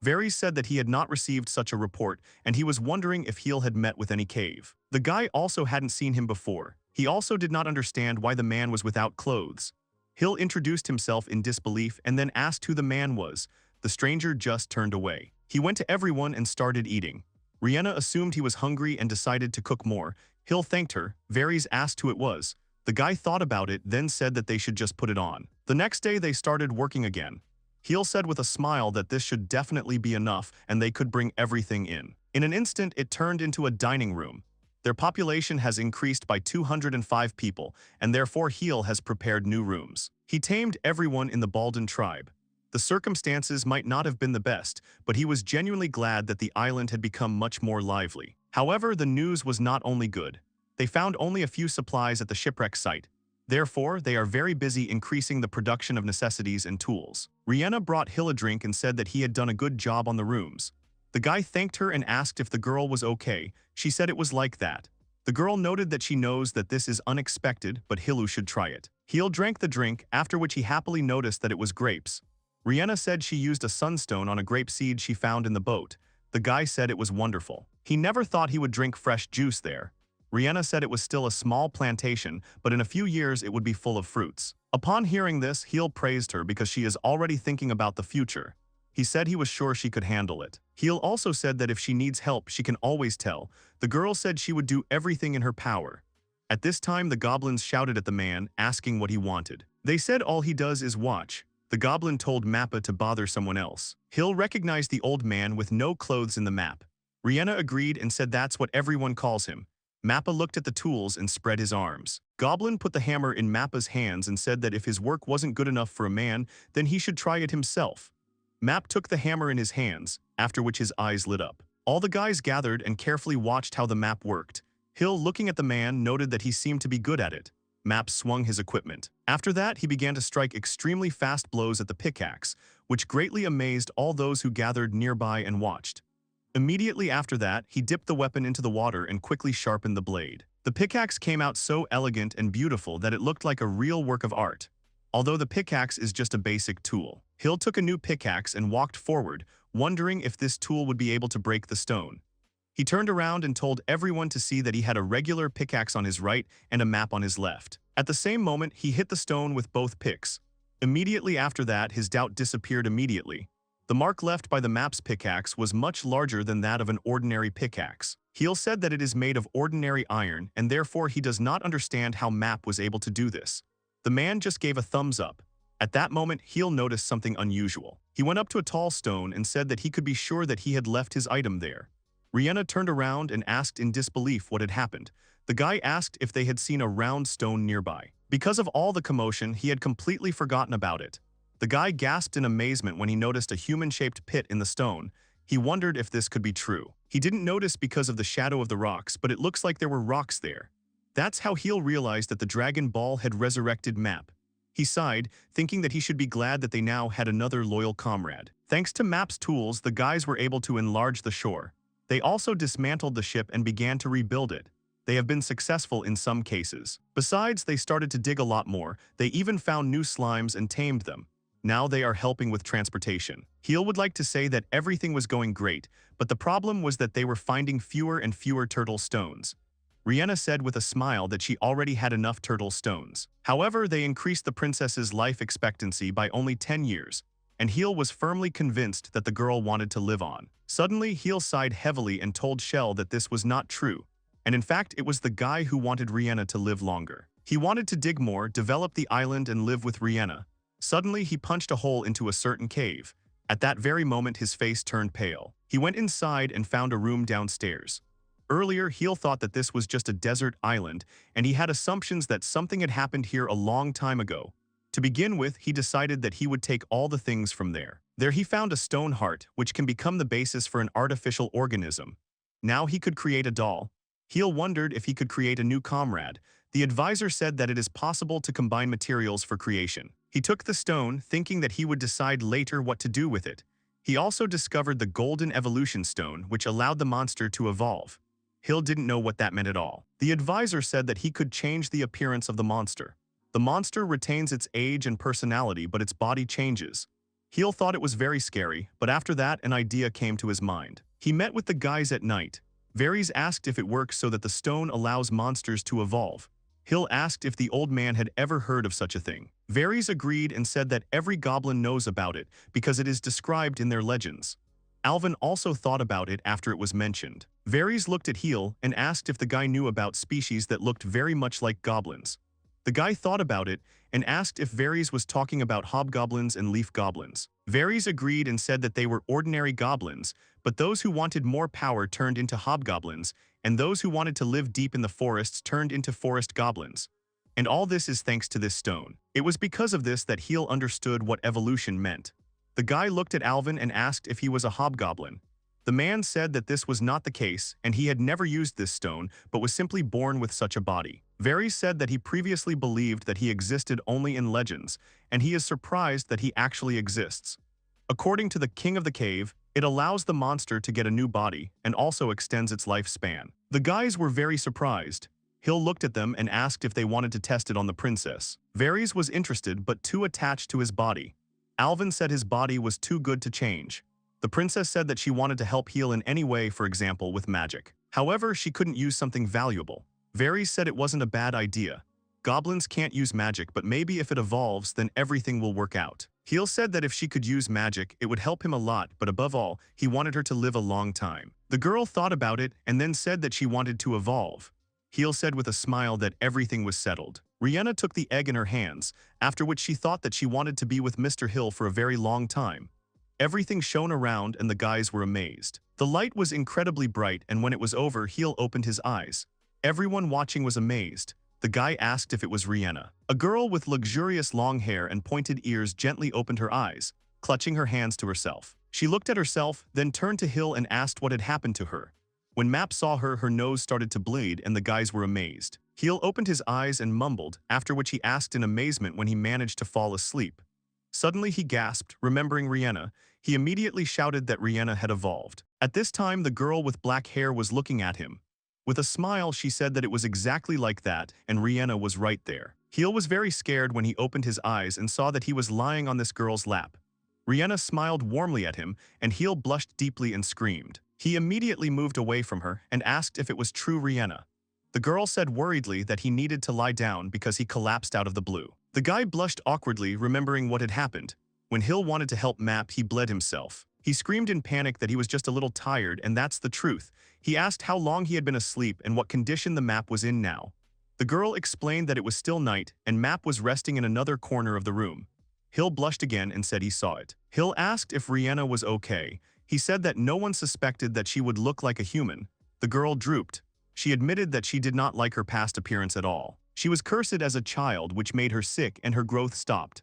Varys said that he had not received such a report and he was wondering if Khil had met with any cave. The guy also hadn't seen him before. He also did not understand why the man was without clothes. Khil introduced himself in disbelief and then asked who the man was. The stranger just turned away. He went to everyone and started eating. Rihanna assumed he was hungry and decided to cook more. Khil thanked her. Varys asked who it was. The guy thought about it, then said that they should just put it on. The next day they started working again. Khil said with a smile that this should definitely be enough and they could bring everything in. In an instant, it turned into a dining room. Their population has increased by 205 people, and therefore Khil has prepared new rooms. He tamed everyone in the Baldan tribe. The circumstances might not have been the best, but he was genuinely glad that the island had become much more lively. However, the news was not only good. They found only a few supplies at the shipwreck site. Therefore, they are very busy increasing the production of necessities and tools. Rihanna brought Khil a drink and said that he had done a good job on the rooms. The guy thanked her and asked if the girl was okay. She said it was like that. The girl noted that she knows that this is unexpected, but Khil should try it. Khil drank the drink, after which he happily noticed that it was grapes. Rihanna said she used a sunstone on a grape seed she found in the boat. The guy said it was wonderful. He never thought he would drink fresh juice there. Rihanna said it was still a small plantation, but in a few years it would be full of fruits. Upon hearing this, Khil praised her because she is already thinking about the future. He said he was sure she could handle it. Khil also said that if she needs help, she can always tell. The girl said she would do everything in her power. At this time, the goblins shouted at the man, asking what he wanted. They said all he does is watch. The goblin told Mappa to bother someone else. Khil recognized the old man with no clothes in the map. Rihanna agreed and said that's what everyone calls him. Mappa looked at the tools and spread his arms. Goblin put the hammer in Mappa's hands and said that if his work wasn't good enough for a man, then he should try it himself. Map took the hammer in his hands, after which his eyes lit up. All the guys gathered and carefully watched how the map worked. Khil, looking at the man, noted that he seemed to be good at it. Map swung his equipment. After that, he began to strike extremely fast blows at the pickaxe, which greatly amazed all those who gathered nearby and watched. Immediately after that, he dipped the weapon into the water and quickly sharpened the blade. The pickaxe came out so elegant and beautiful that it looked like a real work of art. Although the pickaxe is just a basic tool. Khil took a new pickaxe and walked forward, wondering if this tool would be able to break the stone. He turned around and told everyone to see that he had a regular pickaxe on his right and a map on his left. At the same moment, he hit the stone with both picks. Immediately after that, his doubt disappeared immediately. The mark left by the map's pickaxe was much larger than that of an ordinary pickaxe. Khil said that it is made of ordinary iron and therefore he does not understand how Map was able to do this. The man just gave a thumbs up. At that moment, Khil noticed something unusual. He went up to a tall stone and said that he could be sure that he had left his item there. Rihanna turned around and asked in disbelief what had happened. The guy asked if they had seen a round stone nearby. Because of all the commotion, he had completely forgotten about it. The guy gasped in amazement when he noticed a human-shaped pit in the stone. He wondered if this could be true. He didn't notice because of the shadow of the rocks, but it looks like there were rocks there. That's how Khil realized that the Dragon Ball had resurrected Map. He sighed, thinking that he should be glad that they now had another loyal comrade. Thanks to Map's tools, the guys were able to enlarge the shore. They also dismantled the ship and began to rebuild it. They have been successful in some cases. Besides, they started to dig a lot more. They even found new slimes and tamed them. Now they are helping with transportation. Khil would like to say that everything was going great, but the problem was that they were finding fewer and fewer turtle stones. Rihanna said with a smile that she already had enough turtle stones. However, they increased the princess's life expectancy by only 10 years, and Khil was firmly convinced that the girl wanted to live on. Suddenly, Khil sighed heavily and told Shell that this was not true, and in fact, it was the guy who wanted Rihanna to live longer. He wanted to dig more, develop the island, and live with Rihanna. Suddenly, he punched a hole into a certain cave. At that very moment, his face turned pale. He went inside and found a room downstairs. Earlier, Khil thought that this was just a desert island, and he had assumptions that something had happened here a long time ago. To begin with, he decided that he would take all the things from there. There he found a stone heart, which can become the basis for an artificial organism. Now he could create a doll. Khil wondered if he could create a new comrade. The advisor said that it is possible to combine materials for creation. He took the stone, thinking that he would decide later what to do with it. He also discovered the golden evolution stone, which allowed the monster to evolve. Khil didn't know what that meant at all. The advisor said that he could change the appearance of the monster. The monster retains its age and personality, but its body changes. Khil thought it was very scary, but after that, an idea came to his mind. He met with the guys at night. Varys asked if it works so that the stone allows monsters to evolve. Khil asked if the old man had ever heard of such a thing. Varys agreed and said that every goblin knows about it because it is described in their legends. Alvin also thought about it after it was mentioned. Varys looked at Khil and asked if the guy knew about species that looked very much like goblins. The guy thought about it and asked if Varys was talking about hobgoblins and leaf goblins. Varys agreed and said that they were ordinary goblins, but those who wanted more power turned into hobgoblins, and those who wanted to live deep in the forests turned into forest goblins. And all this is thanks to this stone. It was because of this that Khil understood what evolution meant. The guy looked at Alvin and asked if he was a hobgoblin. The man said that this was not the case, and he had never used this stone, but was simply born with such a body. Varys said that he previously believed that he existed only in legends, and he is surprised that he actually exists. According to the King of the Cave, it allows the monster to get a new body and also extends its lifespan. The guys were very surprised. Khil looked at them and asked if they wanted to test it on the princess. Varys was interested but too attached to his body. Alvin said his body was too good to change. The princess said that she wanted to help Khil in any way, for example, with magic. However, she couldn't use something valuable. Varys said it wasn't a bad idea. Goblins can't use magic, but maybe if it evolves, then everything will work out. Khil said that if she could use magic, it would help him a lot, but above all, he wanted her to live a long time. The girl thought about it and then said that she wanted to evolve. Khil said with a smile that everything was settled. Rihanna took the egg in her hands, after which she thought that she wanted to be with Mr. Hill for a very long time. Everything shone around and the guys were amazed. The light was incredibly bright, and when it was over, Khil opened his eyes. Everyone watching was amazed. The guy asked if it was Rihanna. A girl with luxurious long hair and pointed ears gently opened her eyes, clutching her hands to herself. She looked at herself, then turned to Khil and asked what had happened to her. When Map saw her, her nose started to bleed and the guys were amazed. Khil opened his eyes and mumbled, after which he asked in amazement when he managed to fall asleep. Suddenly he gasped, remembering Rihanna. He immediately shouted that Rihanna had evolved. At this time, the girl with black hair was looking at him. With a smile, she said that it was exactly like that, and Rihanna was right there. Khil was very scared when he opened his eyes and saw that he was lying on this girl's lap. Rihanna smiled warmly at him, and Khil blushed deeply and screamed. He immediately moved away from her and asked if it was true Rihanna. The girl said worriedly that he needed to lie down because he collapsed out of the blue. The guy blushed awkwardly, remembering what had happened. When Khil wanted to help Map, he bled himself. He screamed in panic that he was just a little tired, and that's the truth. He asked how long he had been asleep and what condition the Map was in now. The girl explained that it was still night, and Map was resting in another corner of the room. Khil blushed again and said he saw it. Khil asked if Rihanna was okay. He said that no one suspected that she would look like a human. The girl drooped. She admitted that she did not like her past appearance at all. She was cursed as a child, which made her sick and her growth stopped.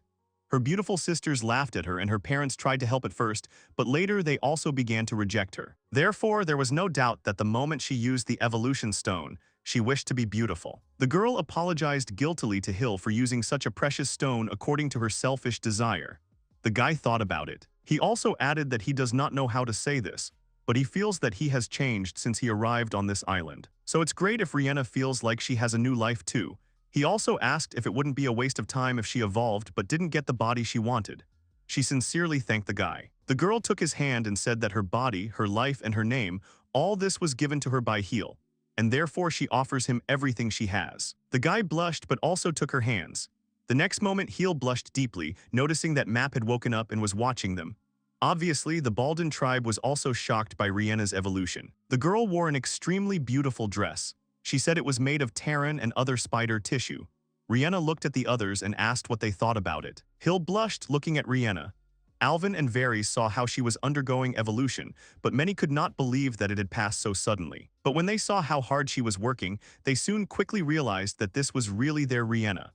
Her beautiful sisters laughed at her and her parents tried to help at first, but later they also began to reject her. Therefore, there was no doubt that the moment she used the evolution stone, She wished to be beautiful. The girl apologized guiltily to Khil for using such a precious stone according to her selfish desire. The guy thought about it. He also added that he does not know how to say this, but he feels that he has changed since he arrived on this island. So it's great if Rihanna feels like she has a new life too. He also asked if it wouldn't be a waste of time if she evolved but didn't get the body she wanted. She sincerely thanked the guy. The girl took his hand and said that her body, her life, and her name, all this was given to her by Khil, and therefore she offers him everything she has. The guy blushed but also took her hands. The next moment Khil blushed deeply, noticing that Map had woken up and was watching them. Obviously, the Baldan tribe was also shocked by Rihanna's evolution. The girl wore an extremely beautiful dress. She said it was made of taran and other spider tissue. Rihanna looked at the others and asked what they thought about it. Khil blushed looking at Rihanna. Alvin and Varys saw how she was undergoing evolution, but many could not believe that it had passed so suddenly. But when they saw how hard she was working, they soon quickly realized that this was really their Rihanna.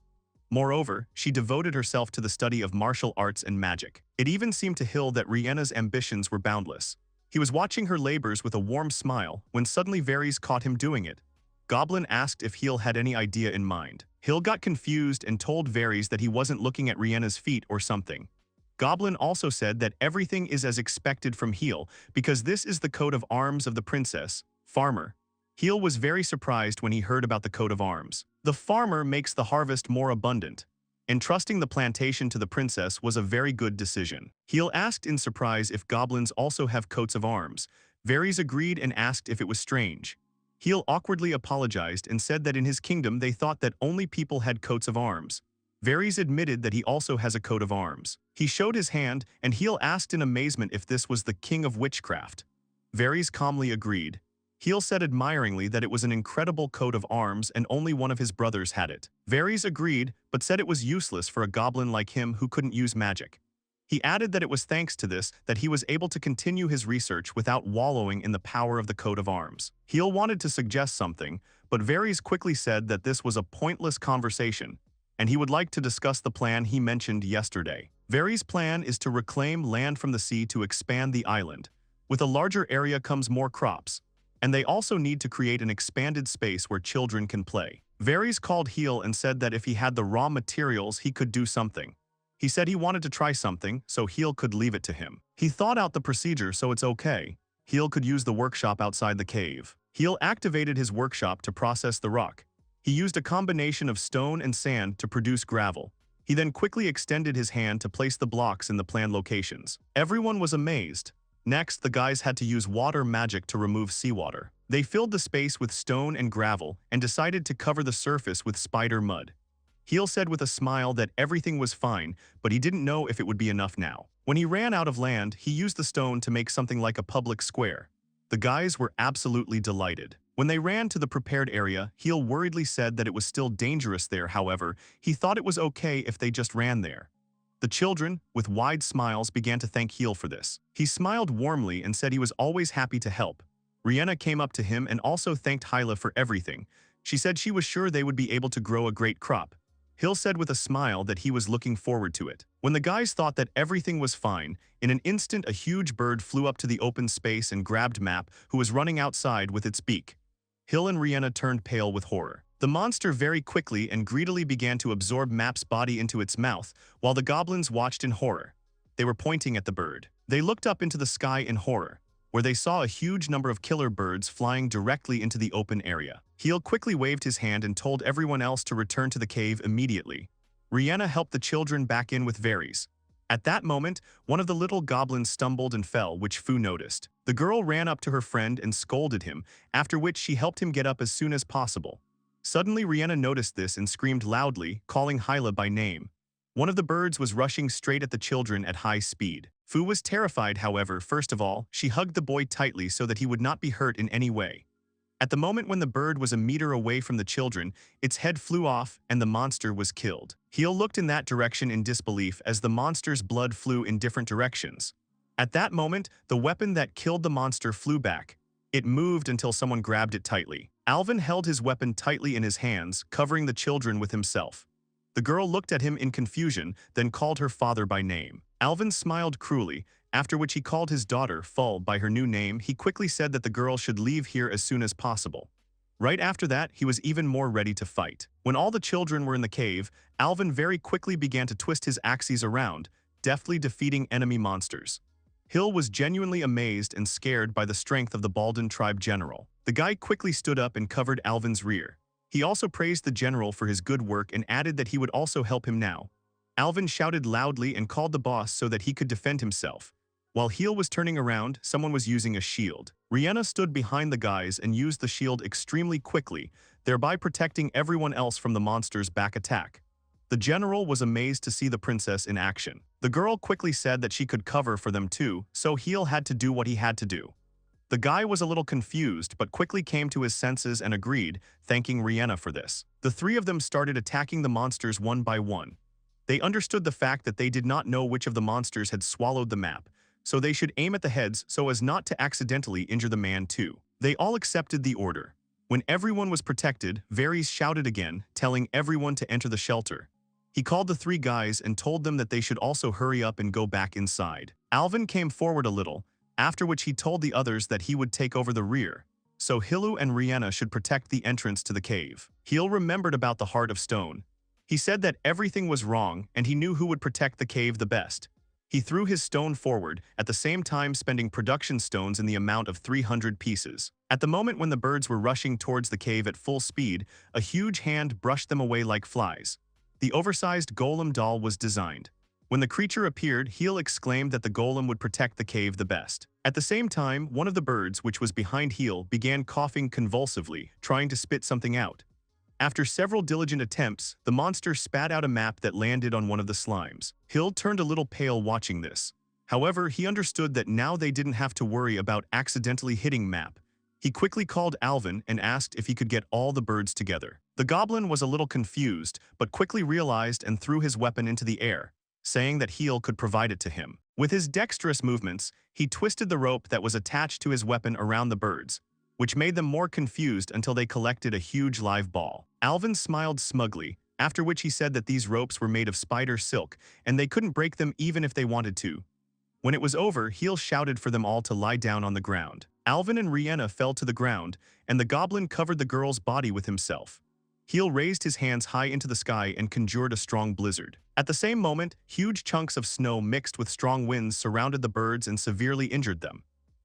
Moreover, she devoted herself to the study of martial arts and magic. It even seemed to Khil that Rihanna's ambitions were boundless. He was watching her labors with a warm smile when suddenly Varys caught him doing it. Goblin asked if Khil had any idea in mind. Khil got confused and told Varys that he wasn't looking at Rihanna's feet or something. Goblin also said that everything is as expected from Khil because this is the coat of arms of the princess, Farmer. Khil was very surprised when he heard about the coat of arms. The farmer makes the harvest more abundant. Entrusting the plantation to the princess was a very good decision. Khil asked in surprise if goblins also have coats of arms. Varys agreed and asked if it was strange. Khil awkwardly apologized and said that in his kingdom they thought that only people had coats of arms. Varys admitted that he also has a coat of arms. He showed his hand, and Khil asked in amazement if this was the king of witchcraft. Varys calmly agreed. Khil said admiringly that it was an incredible coat of arms and only one of his brothers had it. Varys agreed, but said it was useless for a goblin like him who couldn't use magic. He added that it was thanks to this that he was able to continue his research without wallowing in the power of the coat of arms. Khil wanted to suggest something, but Varys quickly said that this was a pointless conversation, and he would like to discuss the plan he mentioned yesterday. Varys' plan is to reclaim land from the sea to expand the island. With a larger area comes more crops, and they also need to create an expanded space where children can play. Varys called Khil and said that if he had the raw materials he could do something. He said he wanted to try something, so Khil could leave it to him. He thought out the procedure, so it's okay. Khil could use the workshop outside the cave. Khil activated his workshop to process the rock. He used a combination of stone and sand to produce gravel. He then quickly extended his hand to place the blocks in the planned locations. Everyone was amazed. Next, the guys had to use water magic to remove seawater. They filled the space with stone and gravel and decided to cover the surface with spider mud. Khil said with a smile that everything was fine, but he didn't know if it would be enough now. When he ran out of land, he used the stone to make something like a public square. The guys were absolutely delighted. When they ran to the prepared area, Khil worriedly said that it was still dangerous there. However, he thought it was okay if they just ran there. The children, with wide smiles, began to thank Khil for this. He smiled warmly and said he was always happy to help. Rihanna came up to him and also thanked Hyla for everything. She said she was sure they would be able to grow a great crop. Khil said with a smile that he was looking forward to it. When the guys thought that everything was fine, in an instant a huge bird flew up to the open space and grabbed Map, who was running outside with its beak. Khil and Rihanna turned pale with horror. The monster very quickly and greedily began to absorb Map's body into its mouth, while the goblins watched in horror. They were pointing at the bird. They looked up into the sky in horror, where they saw a huge number of killer birds flying directly into the open area. Khil quickly waved his hand and told everyone else to return to the cave immediately. Rihanna helped the children back in with Varys. At that moment, one of the little goblins stumbled and fell, which Fu noticed. The girl ran up to her friend and scolded him, after which she helped him get up as soon as possible. Suddenly, Rihanna noticed this and screamed loudly, calling Hyla by name. One of the birds was rushing straight at the children at high speed. Fu was terrified, however. First of all, she hugged the boy tightly so that he would not be hurt in any way. At the moment when the bird was a meter away from the children, its head flew off and the monster was killed. Khil looked in that direction in disbelief as the monster's blood flew in different directions. At that moment, the weapon that killed the monster flew back. It moved until someone grabbed it tightly. Alvin held his weapon tightly in his hands, covering the children with himself. The girl looked at him in confusion, then called her father by name. Alvin smiled cruelly, after which he called his daughter, Full, by her new name. He quickly said that the girl should leave here as soon as possible. Right after that, he was even more ready to fight. When all the children were in the cave, Alvin very quickly began to twist his axes around, deftly defeating enemy monsters. Khil was genuinely amazed and scared by the strength of the Baldan tribe general. The guy quickly stood up and covered Alvin's rear. He also praised the general for his good work and added that he would also help him now. Alvin shouted loudly and called the boss so that he could defend himself. While Khil was turning around, someone was using a shield. Rihanna stood behind the guys and used the shield extremely quickly, thereby protecting everyone else from the monster's back attack. The general was amazed to see the princess in action. The girl quickly said that she could cover for them too, so Khil had to do what he had to do. The guy was a little confused but quickly came to his senses and agreed, thanking Rihanna for this. The three of them started attacking the monsters one by one. They understood the fact that they did not know which of the monsters had swallowed the map, so they should aim at the heads so as not to accidentally injure the man too. They all accepted the order. When everyone was protected, Varys shouted again, telling everyone to enter the shelter. He called the three guys and told them that they should also hurry up and go back inside. Alvin came forward a little, after which he told the others that he would take over the rear, so Hilu and Rihanna should protect the entrance to the cave. Khil remembered about the Heart of Stone. He said that everything was wrong and he knew who would protect the cave the best. He threw his stone forward, at the same time spending production stones in the amount of 300 pieces. At the moment when the birds were rushing towards the cave at full speed, a huge hand brushed them away like flies. The oversized golem doll was designed. When the creature appeared, Khil exclaimed that the golem would protect the cave the best. At the same time, one of the birds, which was behind Khil, began coughing convulsively, trying to spit something out. After several diligent attempts, the monster spat out a map that landed on one of the slimes. Khil turned a little pale watching this. However, he understood that now they didn't have to worry about accidentally hitting map. He quickly called Alvin and asked if he could get all the birds together. The goblin was a little confused, but quickly realized and threw his weapon into the air, saying that Khil could provide it to him. With his dexterous movements, he twisted the rope that was attached to his weapon around the birds, which made them more confused until they collected a huge live ball. Alvin smiled smugly, after which he said that these ropes were made of spider silk and they couldn't break them even if they wanted to. When it was over, Khil shouted for them all to lie down on the ground. Alvin and Rihanna fell to the ground, and the goblin covered the girl's body with himself. Khil raised his hands high into the sky and conjured a strong blizzard. At the same moment, huge chunks of snow mixed with strong winds surrounded the birds and severely injured them.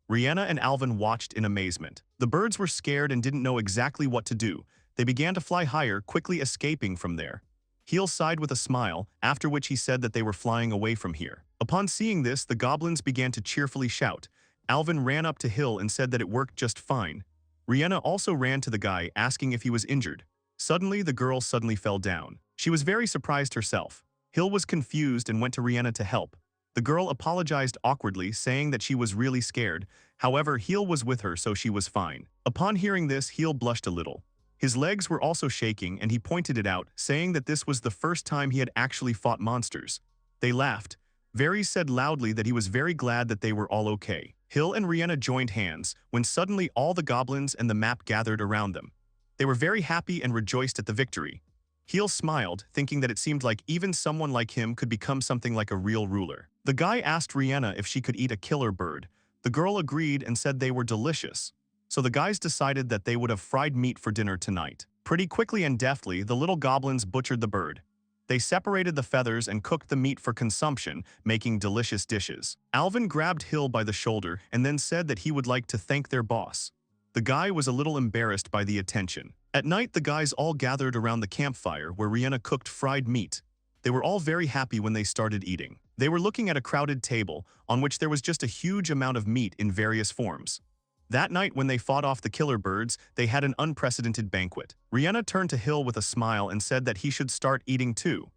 Rihanna and Alvin watched in amazement. The birds were scared and didn't know exactly what to do. They began to fly higher, quickly escaping from there. Khil sighed with a smile, after which he said that they were flying away from here. Upon seeing this, the goblins began to cheerfully shout. Alvin ran up to Khil and said that it worked just fine. Rihanna also ran to the guy, asking if he was injured. Suddenly, the girl suddenly fell down. She was very surprised herself. Khil was confused and went to Rihanna to help. The girl apologized awkwardly, saying that she was really scared. However, Khil was with her, so she was fine. Upon hearing this, Khil blushed a little. His legs were also shaking, and he pointed it out, saying that this was the first time he had actually fought monsters. They laughed. Varys said loudly that he was very glad that they were all okay. Khil and Rihanna joined hands, when suddenly all the goblins and the map gathered around them. They were very happy and rejoiced at the victory. Khil smiled, thinking that it seemed like even someone like him could become something like a real ruler. The guy asked Rihanna if she could eat a killer bird. The girl agreed and said they were delicious. So the guys decided that they would have fried meat for dinner tonight. Pretty quickly and deftly, the little goblins butchered the bird. They separated the feathers and cooked the meat for consumption, making delicious dishes. Alvin grabbed Khil by the shoulder and then said that he would like to thank their boss. The guy was a little embarrassed by the attention. At night, the guys all gathered around the campfire where Rihanna cooked fried meat. They were all very happy when they started eating. They were looking at a crowded table on which there was just a huge amount of meat in various forms. That night, when they fought off the killer birds, they had an unprecedented banquet. Rihanna turned to Khil with a smile and said that he should start eating too.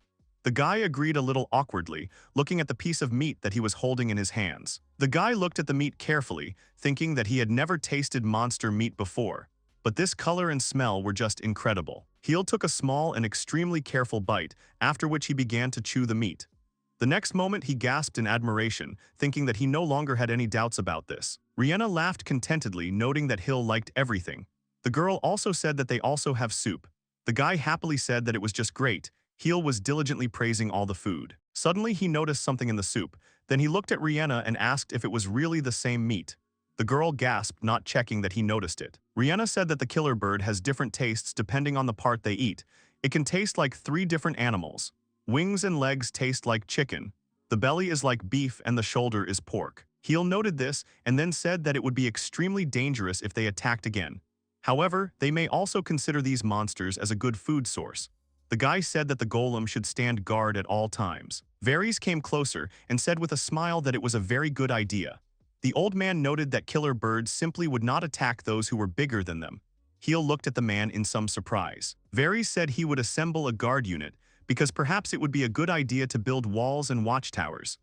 The guy agreed a little awkwardly, looking at the piece of meat that he was holding in his hands. The guy looked at the meat carefully, thinking that he had never tasted monster meat before. But this color and smell were just incredible. Khil took a small and extremely careful bite, after which he began to chew the meat. The next moment he gasped in admiration, thinking that he no longer had any doubts about this. Rihanna laughed contentedly, noting that Khil liked everything. The girl also said that they also have soup. The guy happily said that it was just great. Khil was diligently praising all the food. Suddenly he noticed something in the soup. Then he looked at Rihanna and asked if it was really the same meat. The girl gasped, not checking that he noticed it. Rihanna said that the killer bird has different tastes depending on the part they eat. It can taste like 3 different animals. Wings and legs taste like chicken. The belly is like beef and the shoulder is pork. Khil noted this and then said that it would be extremely dangerous if they attacked again. However, they may also consider these monsters as a good food source. The guy said that the golem should stand guard at all times. Varys came closer and said with a smile that it was a very good idea. The old man noted that killer birds simply would not attack those who were bigger than them. Khil looked at the man in some surprise. Varys said he would assemble a guard unit because perhaps it would be a good idea to build walls and watchtowers.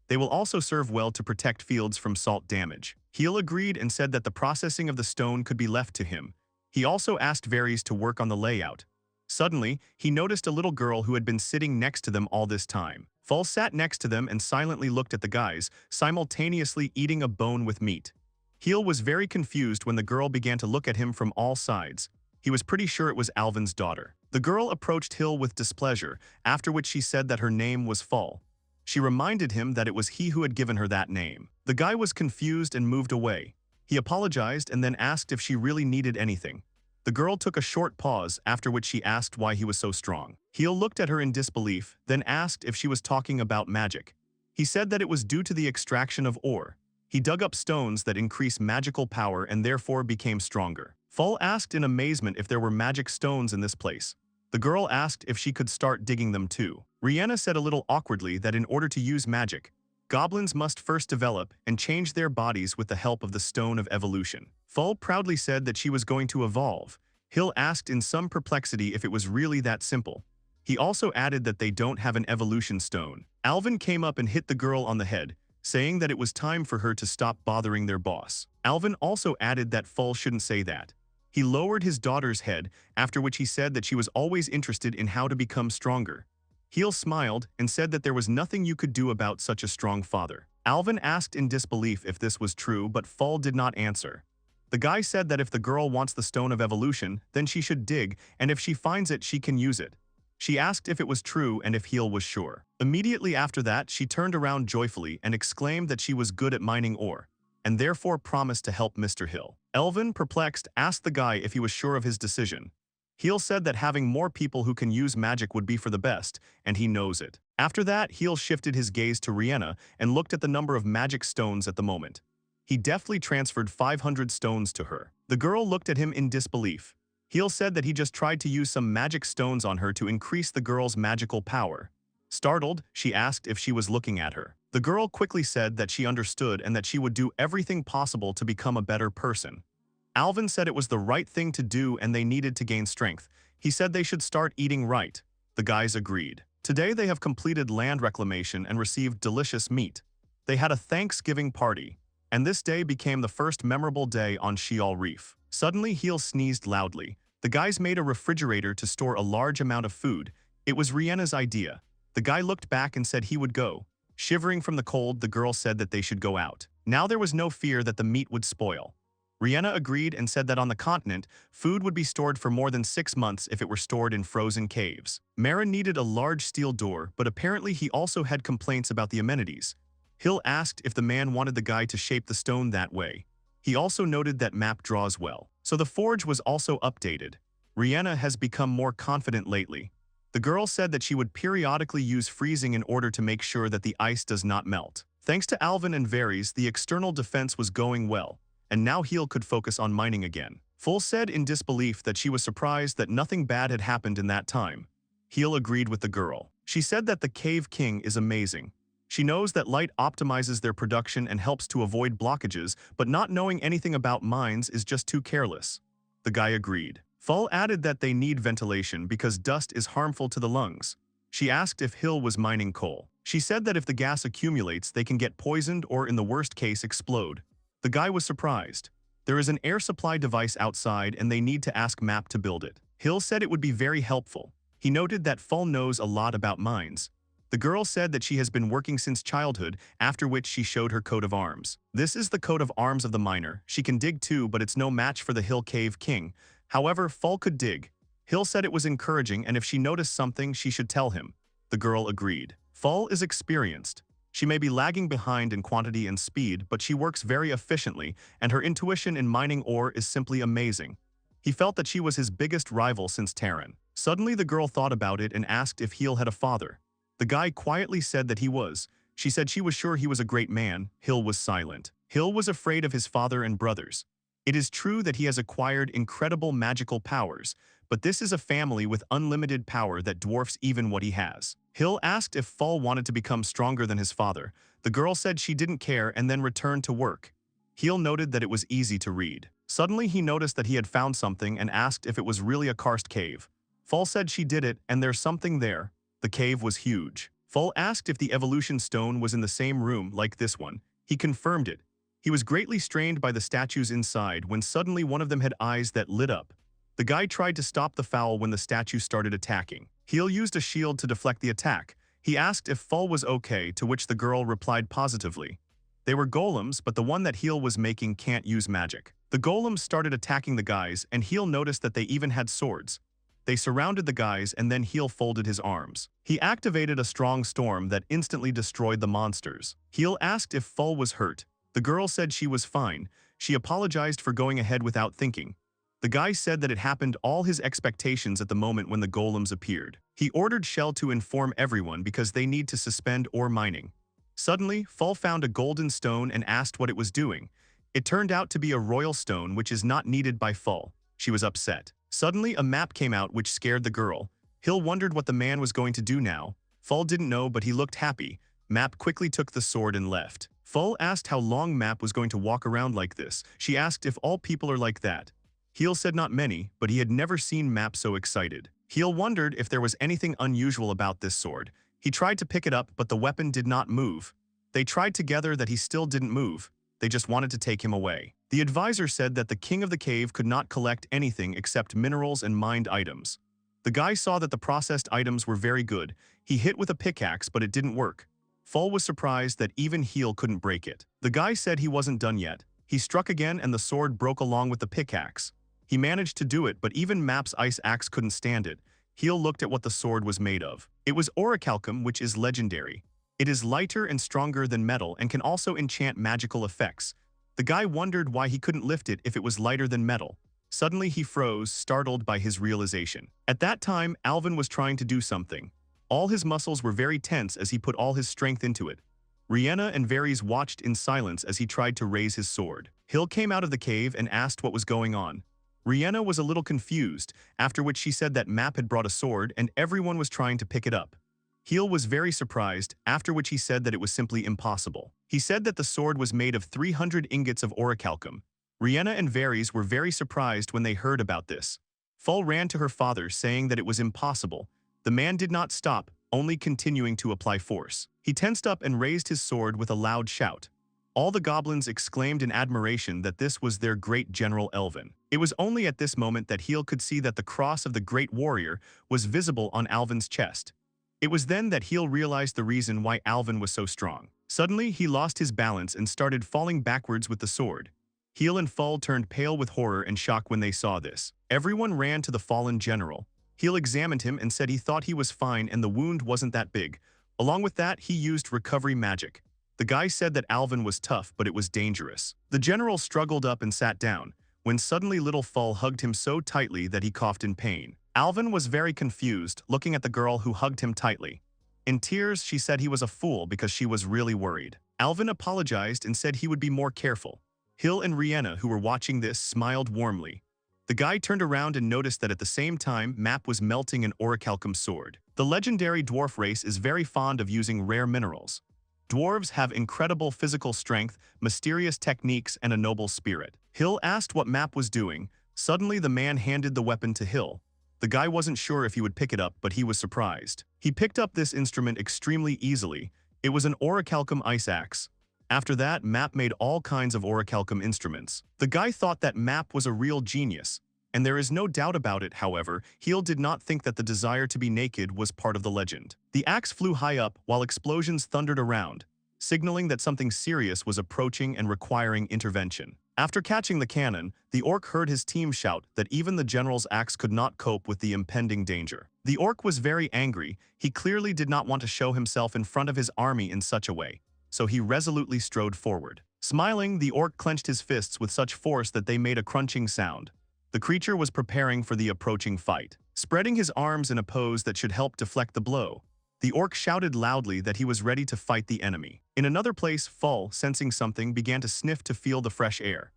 They will also serve well to protect fields from salt damage. Khil agreed and said that the processing of the stone could be left to him. He also asked Varys to work on the layout. Suddenly, he noticed a little girl who had been sitting next to them all this time. Khil sat next to them and silently looked at the guys, simultaneously eating a bone with meat. Khil was very confused when the girl began to look at him from all sides. He was pretty sure it was Alvin's daughter. The girl approached Khil with displeasure, after which she said that her name was Khil. She reminded him that it was he who had given her that name. The guy was confused and moved away. He apologized and then asked if she really needed anything. The girl took a short pause, after which she asked why he was so strong. Khil looked at her in disbelief, then asked if she was talking about magic. He said that it was due to the extraction of ore. He dug up stones that increase magical power and therefore became stronger. Khil asked in amazement if there were magic stones in this place. The girl asked if she could start digging them too. Rihanna said a little awkwardly that in order to use magic, goblins must first develop and change their bodies with the help of the Stone of Evolution. Khil proudly said that she was going to evolve. Khil asked in some perplexity if it was really that simple. He also added that they don't have an evolution stone. Alvin came up and hit the girl on the head, saying that it was time for her to stop bothering their boss. Alvin also added that Khil shouldn't say that. He lowered his daughter's head, after which he said that she was always interested in how to become stronger. Khil smiled and said that there was nothing you could do about such a strong father. Alvin asked in disbelief if this was true, but Khil did not answer. The guy said that if the girl wants the Stone of Evolution, then she should dig, and if she finds it, she can use it. She asked if it was true and if Khil was sure. Immediately after that, she turned around joyfully and exclaimed that she was good at mining ore, and therefore promised to help Mr. Khil. Elvin, perplexed, asked the guy if he was sure of his decision. Khil said that having more people who can use magic would be for the best, and he knows it. After that, Khil shifted his gaze to Rihanna and looked at the number of magic stones at the moment. He deftly transferred 500 stones to her. The girl looked at him in disbelief. Khil said that he just tried to use some magic stones on her to increase the girl's magical power. Startled, she asked if she was looking at her. The girl quickly said that she understood and that she would do everything possible to become a better person. Alvin said it was the right thing to do and they needed to gain strength. He said they should start eating right. The guys agreed. Today they have completed land reclamation and received delicious meat. They had a Thanksgiving party, and this day became the first memorable day on Sheol Reef. Suddenly, Khil sneezed loudly. The guys made a refrigerator to store a large amount of food. It was Rihanna's idea. The guy looked back and said he would go. Shivering from the cold, the girl said that they should go out. Now there was no fear that the meat would spoil. Rihanna agreed and said that on the continent, food would be stored for more than 6 months if it were stored in frozen caves. Mara needed a large steel door, but apparently he also had complaints about the amenities. Khil asked if the man wanted the guy to shape the stone that way. He also noted that map draws well. So the forge was also updated. Rihanna has become more confident lately. The girl said that she would periodically use freezing in order to make sure that the ice does not melt. Thanks to Alvin and Varys, the external defense was going well, and now Khil could focus on mining again. Khil said in disbelief that she was surprised that nothing bad had happened in that time. Khil agreed with the girl. She said that the Cave King is amazing. She knows that light optimizes their production and helps to avoid blockages, but not knowing anything about mines is just too careless. The guy agreed. Khil added that they need ventilation because dust is harmful to the lungs. She asked if Khil was mining coal. She said that if the gas accumulates, they can get poisoned or in the worst case explode. The guy was surprised. There is an air supply device outside and they need to ask Map to build it. Khil said it would be very helpful. He noted that Khil knows a lot about mines. The girl said that she has been working since childhood, after which she showed her coat of arms. This is the coat of arms of the miner. She can dig too, but it's no match for the Hill Cave King. However, Khil could dig. Khil said it was encouraging and if she noticed something, she should tell him. The girl agreed. Khil is experienced. She may be lagging behind in quantity and speed, but she works very efficiently, and her intuition in mining ore is simply amazing. He felt that she was his biggest rival since Terran. Suddenly the girl thought about it and asked if Khil had a father. The guy quietly said that he was. She said she was sure he was a great man. Khil was silent. Khil was afraid of his father and brothers. It is true that he has acquired incredible magical powers, but this is a family with unlimited power that dwarfs even what he has. Khil asked if Fall wanted to become stronger than his father. The girl said she didn't care and then returned to work. Khil noted that it was easy to read. Suddenly he noticed that he had found something and asked if it was really a karst cave. Fall said she did it and there's something there. The cave was huge. Fall asked if the evolution stone was in the same room like this one. He confirmed it. He was greatly strained by the statues inside when suddenly one of them had eyes that lit up. The guy tried to stop the fowl when the statue started attacking. Khil used a shield to deflect the attack. He asked if Fall was okay, to which the girl replied positively. They were golems, but the one that Khil was making can't use magic. The golems started attacking the guys, and Khil noticed that they even had swords. They surrounded the guys, and then Khil folded his arms. He activated a strong storm that instantly destroyed the monsters. Khil asked if Fall was hurt. The girl said she was fine. She apologized for going ahead without thinking. The guy said that it happened all his expectations at the moment when the golems appeared. He ordered Shell to inform everyone because they need to suspend ore mining. Suddenly, Fall found a golden stone and asked what it was doing. It turned out to be a royal stone which is not needed by Fall. She was upset. Suddenly, a map came out which scared the girl. Khil wondered what the man was going to do now. Fall didn't know, but he looked happy. Map quickly took the sword and left. Fall asked how long Map was going to walk around like this. She asked if all people are like that. Khil said not many, but he had never seen Map so excited. Khil wondered if there was anything unusual about this sword. He tried to pick it up, but the weapon did not move. They tried together that he still didn't move. They just wanted to take him away. The advisor said that the king of the cave could not collect anything except minerals and mined items. The guy saw that the processed items were very good. He hit with a pickaxe, but it didn't work. Fall was surprised that even Khil couldn't break it. The guy said he wasn't done yet. He struck again and the sword broke along with the pickaxe. He managed to do it, but even Map's ice axe couldn't stand it. Khil looked at what the sword was made of. It was orichalcum, which is legendary. It is lighter and stronger than metal and can also enchant magical effects. The guy wondered why he couldn't lift it if it was lighter than metal. Suddenly he froze, startled by his realization. At that time, Alvin was trying to do something. All his muscles were very tense as he put all his strength into it. Rihanna and Varys watched in silence as he tried to raise his sword. Khil came out of the cave and asked what was going on. Rihanna was a little confused, after which she said that Map had brought a sword and everyone was trying to pick it up. Khil was very surprised, after which he said that it was simply impossible. He said that the sword was made of 300 ingots of orichalcum. Rihanna and Varys were very surprised when they heard about this. Fall ran to her father saying that it was impossible. The man did not stop, only continuing to apply force. He tensed up and raised his sword with a loud shout. All the goblins exclaimed in admiration that this was their great General Elvin. It was only at this moment that Khil could see that the cross of the great warrior was visible on Alvin's chest. It was then that Khil realized the reason why Alvin was so strong. Suddenly, he lost his balance and started falling backwards with the sword. Khil and Fall turned pale with horror and shock when they saw this. Everyone ran to the fallen general. Khil examined him and said he thought he was fine and the wound wasn't that big. Along with that, he used recovery magic. The guy said that Alvin was tough, but it was dangerous. The general struggled up and sat down, when suddenly little Fall hugged him so tightly that he coughed in pain. Alvin was very confused, looking at the girl who hugged him tightly. In tears, she said he was a fool because she was really worried. Alvin apologized and said he would be more careful. Khil and Rihanna, who were watching this, smiled warmly. The guy turned around and noticed that at the same time, Map was melting an orichalcum sword. The legendary dwarf race is very fond of using rare minerals. Dwarves have incredible physical strength, mysterious techniques, and a noble spirit. Khil asked what Map was doing. Suddenly, the man handed the weapon to Khil. The guy wasn't sure if he would pick it up, but he was surprised. He picked up this instrument extremely easily. It was an orichalcum ice axe. After that, Map made all kinds of orichalcum instruments. The guy thought that Map was a real genius. And there is no doubt about it, however, Khil did not think that the desire to be naked was part of the legend. The axe flew high up while explosions thundered around, signaling that something serious was approaching and requiring intervention. After catching the cannon, the orc heard his team shout that even the general's axe could not cope with the impending danger. The orc was very angry. He clearly did not want to show himself in front of his army in such a way, so he resolutely strode forward. Smiling, the orc clenched his fists with such force that they made a crunching sound. The creature was preparing for the approaching fight. Spreading his arms in a pose that should help deflect the blow, the orc shouted loudly that he was ready to fight the enemy. In another place, Full, sensing something, began to sniff to feel the fresh air.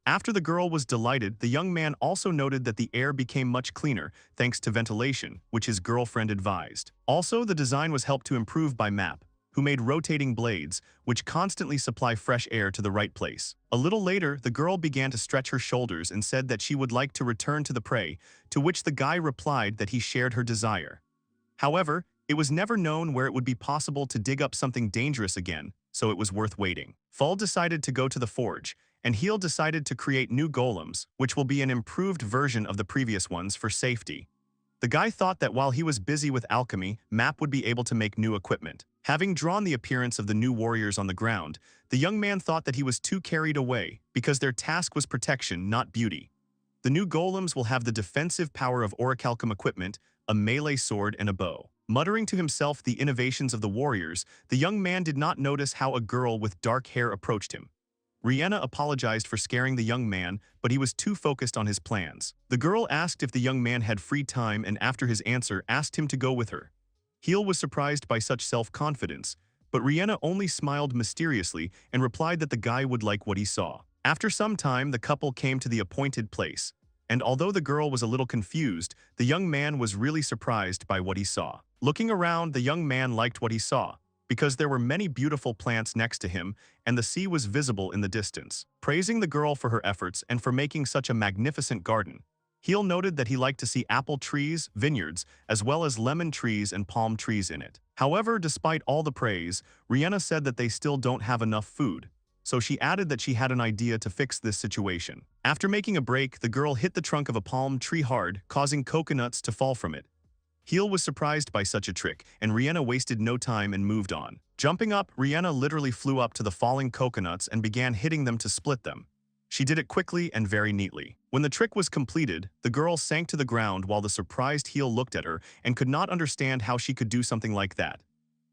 After the girl was delighted, the young man also noted that the air became much cleaner thanks to ventilation, which his girlfriend advised. Also, the design was helped to improve by Map, who made rotating blades, which constantly supply fresh air to the right place. A little later, the girl began to stretch her shoulders and said that she would like to return to the prey, to which the guy replied that he shared her desire. However, it was never known where it would be possible to dig up something dangerous again, so it was worth waiting. Full decided to go to the forge, and Khil decided to create new golems, which will be an improved version of the previous ones for safety. The guy thought that while he was busy with alchemy, Map would be able to make new equipment. Having drawn the appearance of the new warriors on the ground, the young man thought that he was too carried away because their task was protection, not beauty. The new golems will have the defensive power of orichalcum equipment, a melee sword and a bow. Muttering to himself the innovations of the warriors, the young man did not notice how a girl with dark hair approached him. Rihanna apologized for scaring the young man, but he was too focused on his plans. The girl asked if the young man had free time and after his answer asked him to go with her. Khil was surprised by such self-confidence, but Rihanna only smiled mysteriously and replied that the guy would like what he saw. After some time, the couple came to the appointed place, and although the girl was a little confused, the young man was really surprised by what he saw. Looking around, the young man liked what he saw, because there were many beautiful plants next to him and the sea was visible in the distance. Praising the girl for her efforts and for making such a magnificent garden, Khil noted that he liked to see apple trees, vineyards, as well as lemon trees and palm trees in it. However, despite all the praise, Rihanna said that they still don't have enough food, so she added that she had an idea to fix this situation. After making a break, the girl hit the trunk of a palm tree hard, causing coconuts to fall from it. Khil was surprised by such a trick, and Rihanna wasted no time and moved on. Jumping up, Rihanna literally flew up to the falling coconuts and began hitting them to split them. She did it quickly and very neatly. When the trick was completed, the girl sank to the ground while the surprised Khil looked at her and could not understand how she could do something like that.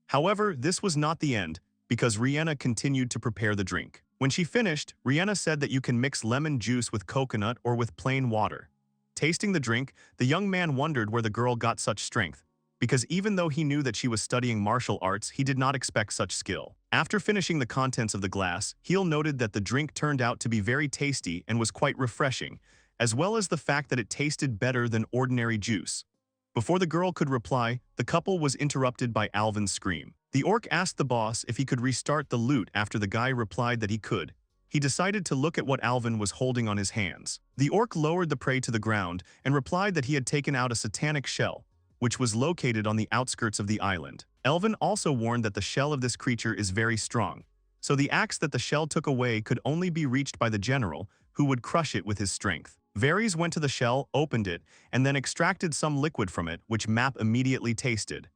However, this was not the end, because Rihanna continued to prepare the drink. When she finished, Rihanna said that you can mix lemon juice with coconut or with plain water. Tasting the drink, the young man wondered where the girl got such strength, because even though he knew that she was studying martial arts, he did not expect such skill. After finishing the contents of the glass, Khil noted that the drink turned out to be very tasty and was quite refreshing, as well as the fact that it tasted better than ordinary juice. Before the girl could reply, the couple was interrupted by Alvin's scream. The orc asked the boss if he could restart the loot after the guy replied that he could. He decided to look at what Alvin was holding on his hands. The orc lowered the prey to the ground and replied that he had taken out a satanic shell, which was located on the outskirts of the island. Alvin also warned that the shell of this creature is very strong, so the axe that the shell took away could only be reached by the general, who would crush it with his strength. Varys went to the shell, opened it, and then extracted some liquid from it, which Map immediately tasted.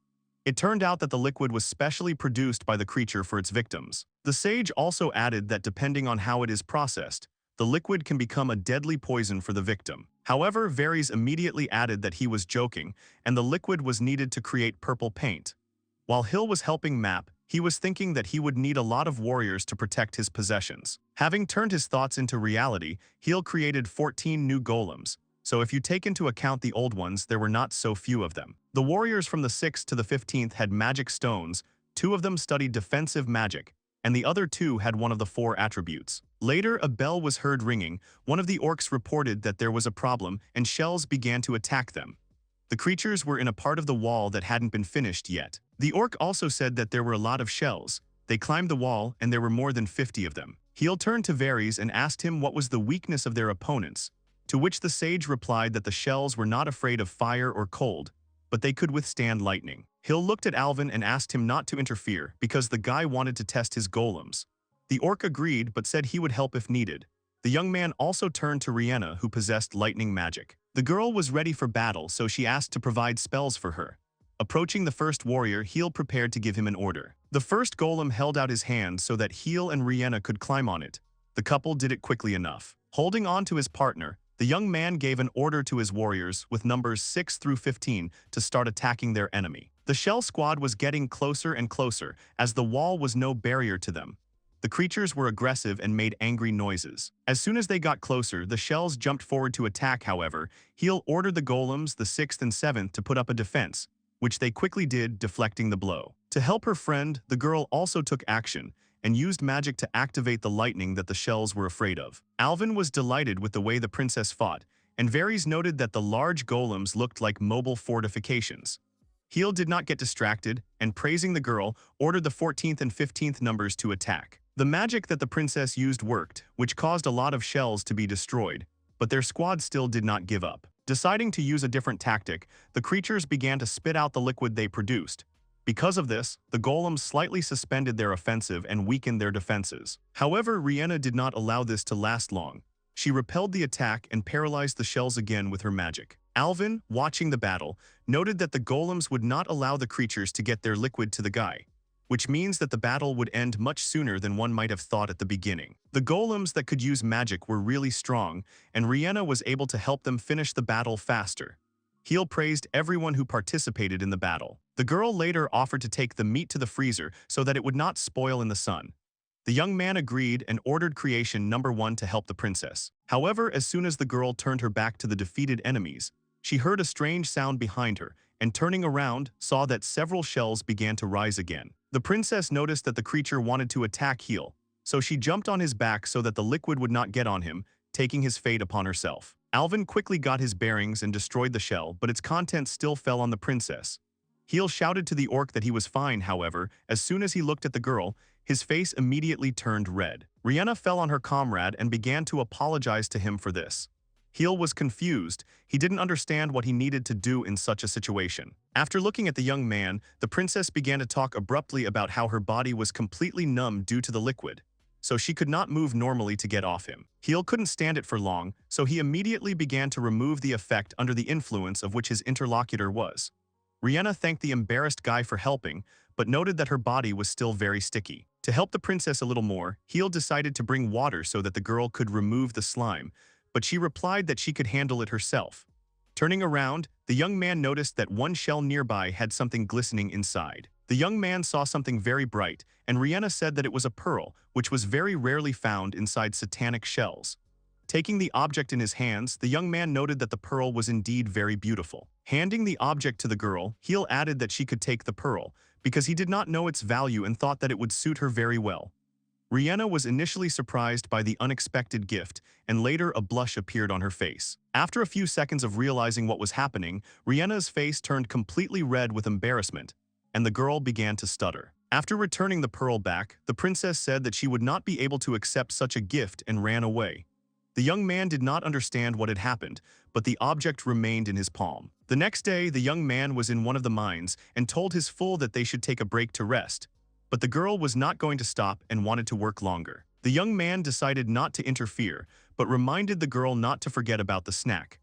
It turned out that the liquid was specially produced by the creature for its victims. The sage also added that depending on how it is processed, the liquid can become a deadly poison for the victim. However, Varys immediately added that he was joking, and the liquid was needed to create purple paint. While Khil was helping Map, he was thinking that he would need a lot of warriors to protect his possessions. Having turned his thoughts into reality, Khil created 14 new golems, so if you take into account the old ones, there were not so few of them. The warriors from the 6th to the 15th had magic stones, 2 of them studied defensive magic, and the other 2 had one of the 4 attributes. Later, a bell was heard ringing. One of the orcs reported that there was a problem, and shells began to attack them. The creatures were in a part of the wall that hadn't been finished yet. The orc also said that there were a lot of shells. They climbed the wall, and there were more than 50 of them. Khil turned to Varys and asked him what was the weakness of their opponents, to which the sage replied that the shells were not afraid of fire or cold, but they could withstand lightning. Khil looked at Alvin and asked him not to interfere because the guy wanted to test his golems. The orc agreed but said he would help if needed. The young man also turned to Rihanna, who possessed lightning magic. The girl was ready for battle, so she asked to provide spells for her. Approaching the first warrior, Khil prepared to give him an order. The first golem held out his hand so that Khil and Rihanna could climb on it. The couple did it quickly enough. Holding on to his partner, the young man gave an order to his warriors with numbers 6 through 15 to start attacking their enemy. The shell squad was getting closer and closer as the wall was no barrier to them. The creatures were aggressive and made angry noises. As soon as they got closer, the shells jumped forward to attack, however. Khil ordered the golems, the 6th and 7th, to put up a defense, which they quickly did, deflecting the blow. To help her friend, the girl also took action and used magic to activate the lightning that the shells were afraid of. Alvin was delighted with the way the princess fought, and Varys noted that the large golems looked like mobile fortifications. Khil did not get distracted, and praising the girl, ordered the 14th and 15th numbers to attack. The magic that the princess used worked, which caused a lot of shells to be destroyed, but their squad still did not give up. Deciding to use a different tactic, the creatures began to spit out the liquid they produced. Because of this, the golems slightly suspended their offensive and weakened their defenses. However, Rhianna did not allow this to last long. She repelled the attack and paralyzed the shells again with her magic. Alvin, watching the battle, noted that the golems would not allow the creatures to get their liquid to the guy, which means that the battle would end much sooner than one might have thought at the beginning. The golems that could use magic were really strong, and Rhianna was able to help them finish the battle faster. Khil praised everyone who participated in the battle. The girl later offered to take the meat to the freezer so that it would not spoil in the sun. The young man agreed and ordered Creation number 1 to help the princess. However, as soon as the girl turned her back to the defeated enemies, she heard a strange sound behind her, and turning around, saw that several shells began to rise again. The princess noticed that the creature wanted to attack Khil, so she jumped on his back so that the liquid would not get on him, taking his fate upon herself. Alvin quickly got his bearings and destroyed the shell, but its contents still fell on the princess. Khil shouted to the orc that he was fine, however, as soon as he looked at the girl, his face immediately turned red. Rhianna fell on her comrade and began to apologize to him for this. Khil was confused. He didn't understand what he needed to do in such a situation. After looking at the young man, the princess began to talk abruptly about how her body was completely numb due to the liquid, so she could not move normally to get off him. Khil couldn't stand it for long, so he immediately began to remove the effect under the influence of which his interlocutor was. Rhianna thanked the embarrassed guy for helping, but noted that her body was still very sticky. To help the princess a little more, Khil decided to bring water so that the girl could remove the slime, but she replied that she could handle it herself. Turning around, the young man noticed that one shell nearby had something glistening inside. The young man saw something very bright, and Rhianna said that it was a pearl, which was very rarely found inside satanic shells. Taking the object in his hands, the young man noted that the pearl was indeed very beautiful. Handing the object to the girl, Khil added that she could take the pearl, because he did not know its value and thought that it would suit her very well. Rhianna was initially surprised by the unexpected gift, and later a blush appeared on her face. After a few seconds of realizing what was happening, Rhianna's face turned completely red with embarrassment, and the girl began to stutter. After returning the pearl back, the princess said that she would not be able to accept such a gift and ran away. The young man did not understand what had happened, but the object remained in his palm. The next day, the young man was in one of the mines and told his fool that they should take a break to rest. But the girl was not going to stop and wanted to work longer. The young man decided not to interfere, but reminded the girl not to forget about the snack.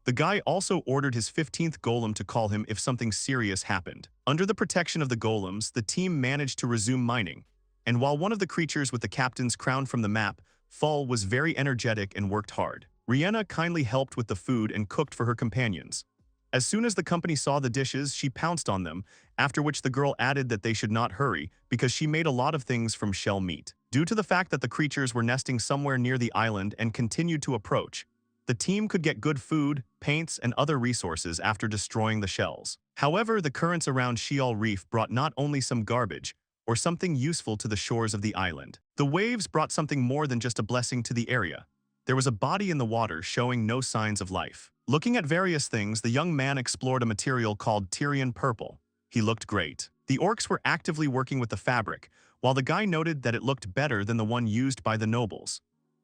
The guy also ordered his 15th golem to call him if something serious happened. Under the protection of the golems, the team managed to resume mining, and while one of the creatures with the captain's crown from the map, Fall, was very energetic and worked hard. Rhianna kindly helped with the food and cooked for her companions. As soon as the company saw the dishes, she pounced on them, after which the girl added that they should not hurry because she made a lot of things from shell meat. Due to the fact that the creatures were nesting somewhere near the island and continued to approach, the team could get good food, paints, and other resources after destroying the shells. However, the currents around Sheol Reef brought not only some garbage, or something useful to the shores of the island. The waves brought something more than just a blessing to the area. There was a body in the water showing no signs of life. Looking at various things, the young man explored a material called Tyrian purple. He looked great. The orcs were actively working with the fabric, while the guy noted that it looked better than the one used by the nobles.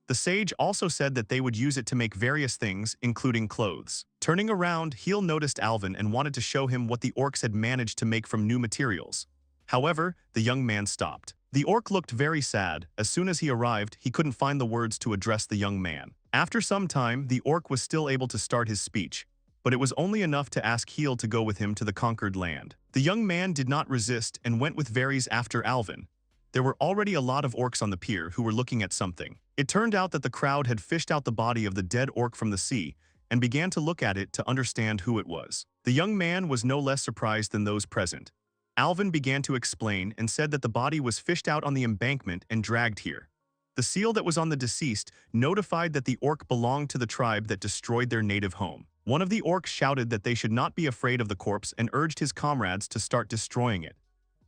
The sage also said that they would use it to make various things, including clothes. Turning around, Khil noticed Alvin and wanted to show him what the orcs had managed to make from new materials. However, the young man stopped. The orc looked very sad. As soon as he arrived, he couldn't find the words to address the young man. After some time, the orc was still able to start his speech, but it was only enough to ask Khil to go with him to the conquered land. The young man did not resist and went with Varys after Alvin. there were already a lot of orcs on the pier who were looking at something. It turned out that the crowd had fished out the body of the dead orc from the sea and began to look at it to understand who it was. The young man was no less surprised than those present. Alvin began to explain and said that the body was fished out on the embankment and dragged here. The seal that was on the deceased notified that the orc belonged to the tribe that destroyed their native home. One of the orcs shouted that they should not be afraid of the corpse and urged his comrades to start destroying it.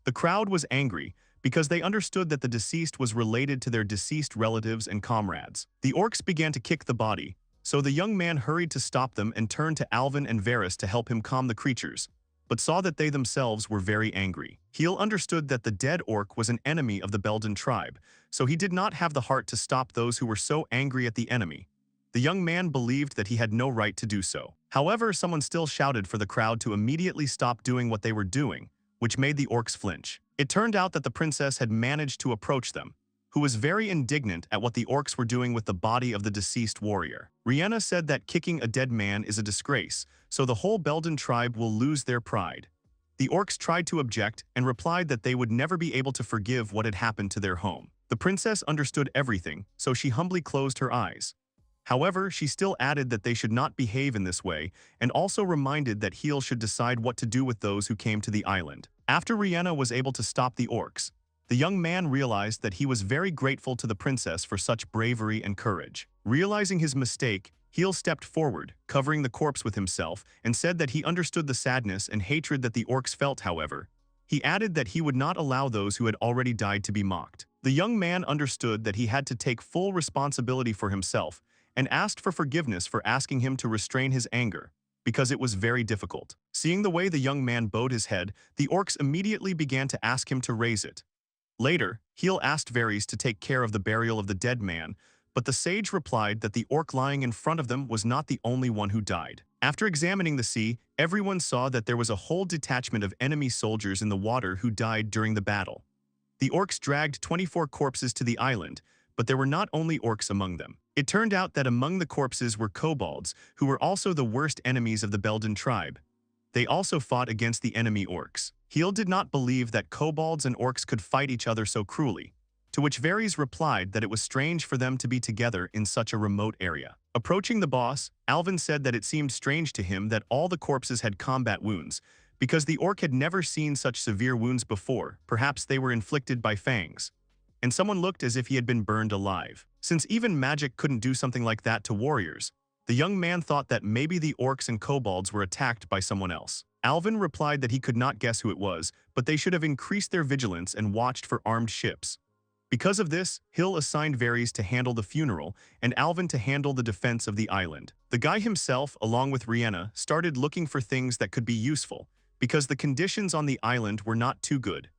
The crowd was angry because they understood that the deceased was related to their deceased relatives and comrades. The orcs began to kick the body, so the young man hurried to stop them and turned to Alvin and Varys to help him calm the creatures, but saw that they themselves were very angry. Khil understood that the dead orc was an enemy of the Belden tribe, so he did not have the heart to stop those who were so angry at the enemy. The young man believed that he had no right to do so. However, someone still shouted for the crowd to immediately stop doing what they were doing, which made the orcs flinch. It turned out that the princess had managed to approach them, who was very indignant at what the orcs were doing with the body of the deceased warrior. Rhianna said that kicking a dead man is a disgrace, so the whole Belden tribe will lose their pride. The orcs tried to object and replied that they would never be able to forgive what had happened to their home. The princess understood everything, so she humbly closed her eyes. However, she still added that they should not behave in this way and also reminded that Khil should decide what to do with those who came to the island. After Rhianna was able to stop the orcs, the young man realized that he was very grateful to the princess for such bravery and courage. Realizing his mistake, Khil stepped forward, covering the corpse with himself, and said that he understood the sadness and hatred that the orcs felt. However, he added that he would not allow those who had already died to be mocked. The young man understood that he had to take full responsibility for himself and asked for forgiveness for asking him to restrain his anger, because it was very difficult. Seeing the way the young man bowed his head, the orcs immediately began to ask him to raise it. Later, Khil asked Varys to take care of the burial of the dead man, but the sage replied that the orc lying in front of them was not the only one who died. After examining the sea, everyone saw that there was a whole detachment of enemy soldiers in the water who died during the battle. The orcs dragged 24 corpses to the island, but there were not only orcs among them. It turned out that among the corpses were kobolds, who were also the worst enemies of the Belden tribe. They also fought against the enemy orcs. Khil did not believe that kobolds and orcs could fight each other so cruelly, to which Varys replied that it was strange for them to be together in such a remote area. Approaching the boss, Alvin said that it seemed strange to him that all the corpses had combat wounds, because the orc had never seen such severe wounds before. Perhaps they were inflicted by fangs, and someone looked as if he had been burned alive. Since even magic couldn't do something like that to warriors, the young man thought that maybe the orcs and kobolds were attacked by someone else. Alvin replied that he could not guess who it was, but they should have increased their vigilance and watched for armed ships. Because of this, Khil assigned Varys to handle the funeral and Alvin to handle the defense of the island. The guy himself, along with Rhianna, started looking for things that could be useful, because the conditions on the island were not too good.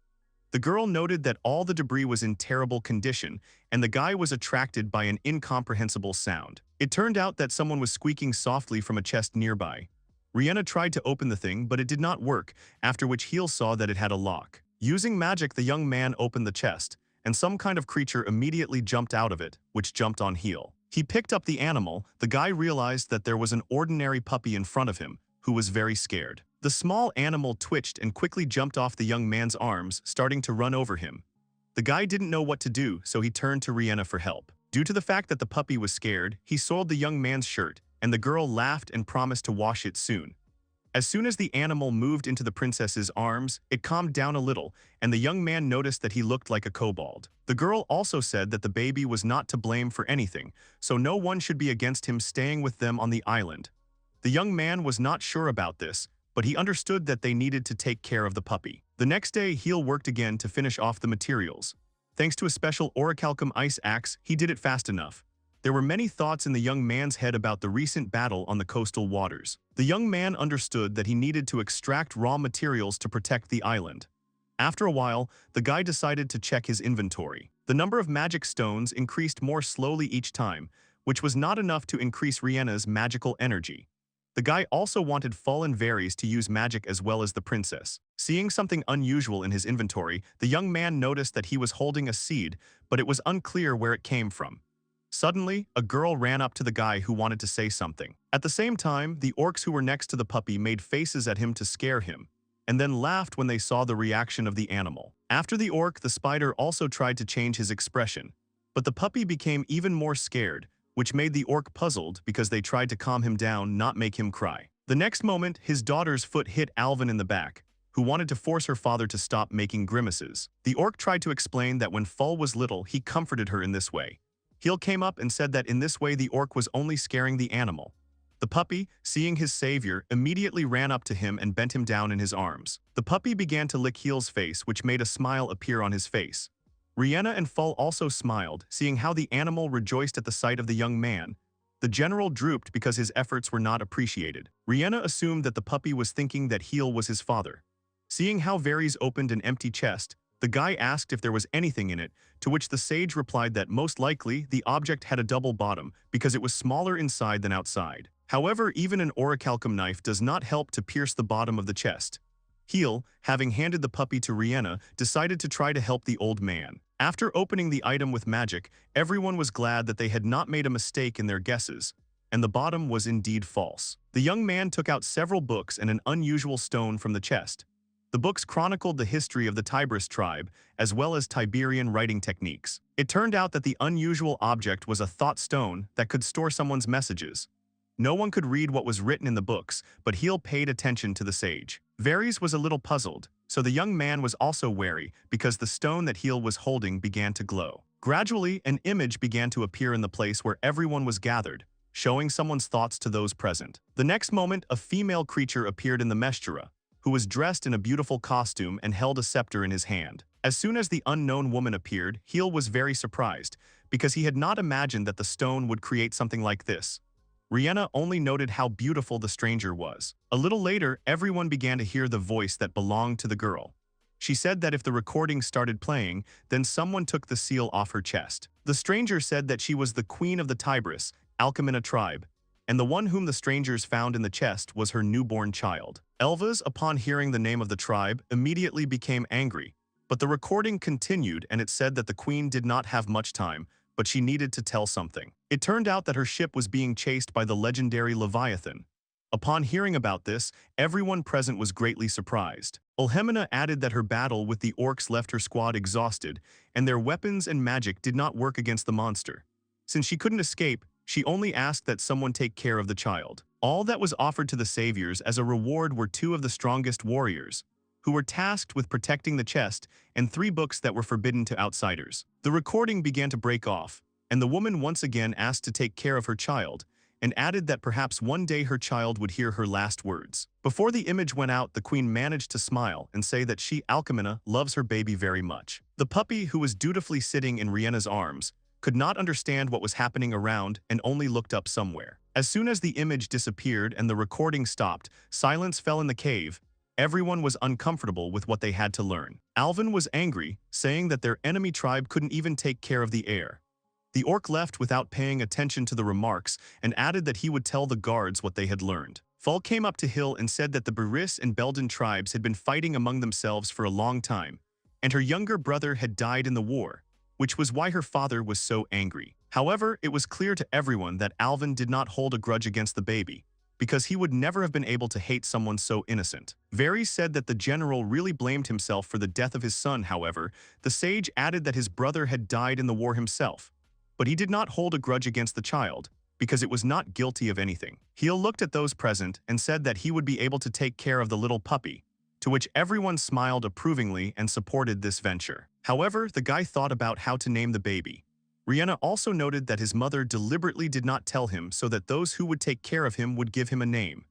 The girl noted that all the debris was in terrible condition, and the guy was attracted by an incomprehensible sound. It turned out that someone was squeaking softly from a chest nearby. Rhianna tried to open the thing, but it did not work, after which Khil saw that it had a lock. Using magic, the young man opened the chest, and some kind of creature immediately jumped out of it, which jumped on Khil. He picked up the animal. The guy realized that there was an ordinary puppy in front of him, who was very scared. The small animal twitched and quickly jumped off the young man's arms, starting to run over him. The guy didn't know what to do, so he turned to Rhianna for help. Due to the fact that the puppy was scared, he soiled the young man's shirt, and the girl laughed and promised to wash it soon. As soon as the animal moved into the princess's arms, it calmed down a little, and the young man noticed that he looked like a kobold. The girl also said that the baby was not to blame for anything, so no one should be against him staying with them on the island. The young man was not sure about this, but he understood that they needed to take care of the puppy. The next day, Khil worked again to finish off the materials. Thanks to a special orichalcum ice axe, he did it fast enough. There were many thoughts in the young man's head about the recent battle on the coastal waters. The young man understood that he needed to extract raw materials to protect the island. After a while, the guy decided to check his inventory. The number of magic stones increased more slowly each time, which was not enough to increase Rhianna's magical energy. The guy also wanted fallen Varys to use magic as well as the princess. Seeing something unusual in his inventory, the young man noticed that he was holding a seed, but it was unclear where it came from. Suddenly, a girl ran up to the guy who wanted to say something. At the same time, the orcs who were next to the puppy made faces at him to scare him. and then laughed when they saw the reaction of the animal. After the orc, the spider also tried to change his expression, but the puppy became even more scared, which made the orc puzzled because they tried to calm him down, not make him cry. The next moment, his daughter's foot hit Alvin in the back, who wanted to force her father to stop making grimaces. The orc tried to explain that when Phul was little, he comforted her in this way. Khil came up and said that in this way the orc was only scaring the animal. The puppy, seeing his savior, immediately ran up to him and bent him down in his arms. The puppy began to lick Khil's face, which made a smile appear on his face. Rihanna and Phul also smiled, seeing how the animal rejoiced at the sight of the young man. The general drooped because his efforts were not appreciated. Rihanna assumed that the puppy was thinking that Khil was his father. Seeing how Varys opened an empty chest, the guy asked if there was anything in it, to which the sage replied that most likely the object had a double bottom because it was smaller inside than outside. However, even an orichalcum knife does not help to pierce the bottom of the chest. Khil, having handed the puppy to Rihanna, decided to try to help the old man. After opening the item with magic, everyone was glad that they had not made a mistake in their guesses, and the bottom was indeed false. The young man took out several books and an unusual stone from the chest. The books chronicled the history of the Tibris tribe, as well as Tiberian writing techniques. It turned out that the unusual object was a thought stone that could store someone's messages. No one could read what was written in the books, but Khil paid attention to the sage. Varys was a little puzzled, so the young man was also wary because the stone that Khil was holding began to glow. Gradually, an image began to appear in the place where everyone was gathered, showing someone's thoughts to those present. The next moment, a female creature appeared in the Meshchura, who was dressed in a beautiful costume and held a scepter in his hand. As soon as the unknown woman appeared, Khil was very surprised, because he had not imagined that the stone would create something like this. Rihanna only noted how beautiful the stranger was. A little later, everyone began to hear the voice that belonged to the girl. She said that if the recording started playing, then someone took the seal off her chest. The stranger said that she was the queen of the Tibris, Alchemina tribe, and the one whom the strangers found in the chest was her newborn child. Elvas, upon hearing the name of the tribe, immediately became angry, but the recording continued and it said that the queen did not have much time, but she needed to tell something. It turned out that her ship was being chased by the legendary Leviathan. Upon hearing about this, everyone present was greatly surprised. Ulhemina added that her battle with the orcs left her squad exhausted, and their weapons and magic did not work against the monster. Since she couldn't escape, she only asked that someone take care of the child. All that was offered to the saviors as a reward were 2 of the strongest warriors, who were tasked with protecting the chest, and 3 books that were forbidden to outsiders. The recording began to break off, and the woman once again asked to take care of her child, and added that perhaps one day her child would hear her last words. Before the image went out, the queen managed to smile and say that she, Alchemina, loves her baby very much. The puppy, who was dutifully sitting in Rihanna's arms, could not understand what was happening around and only looked up somewhere. As soon as the image disappeared and the recording stopped, silence fell in the cave. Everyone was uncomfortable with what they had to learn. Alvin was angry, saying that their enemy tribe couldn't even take care of the heir. The orc left without paying attention to the remarks and added that he would tell the guards what they had learned. Phul came up to Khil and said that the Baris and Belden tribes had been fighting among themselves for a long time, and her younger brother had died in the war, which was why her father was so angry. However, it was clear to everyone that Alvin did not hold a grudge against the baby, because he would never have been able to hate someone so innocent. Varys said that the general really blamed himself for the death of his son. However, the sage added that his brother had died in the war himself, but he did not hold a grudge against the child, because it was not guilty of anything. Khil looked at those present and said that he would be able to take care of the little puppy, to which everyone smiled approvingly and supported this venture. However, the guy thought about how to name the baby. Rihanna also noted that his mother deliberately did not tell him so that those who would take care of him would give him a name.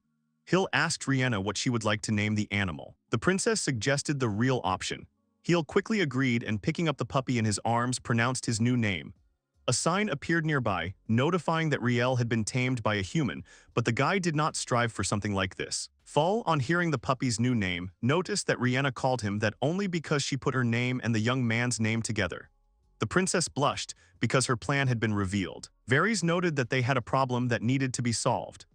Khil asked Rihanna what she would like to name the animal. The princess suggested the real option. Khil quickly agreed and, picking up the puppy in his arms, pronounced his new name. A sign appeared nearby, notifying that Riel had been tamed by a human, but the guy did not strive for something like this. Phul, on hearing the puppy's new name, noticed that Rihanna called him that only because she put her name and the young man's name together. The princess blushed because her plan had been revealed. Varys noted that they had a problem that needed to be solved.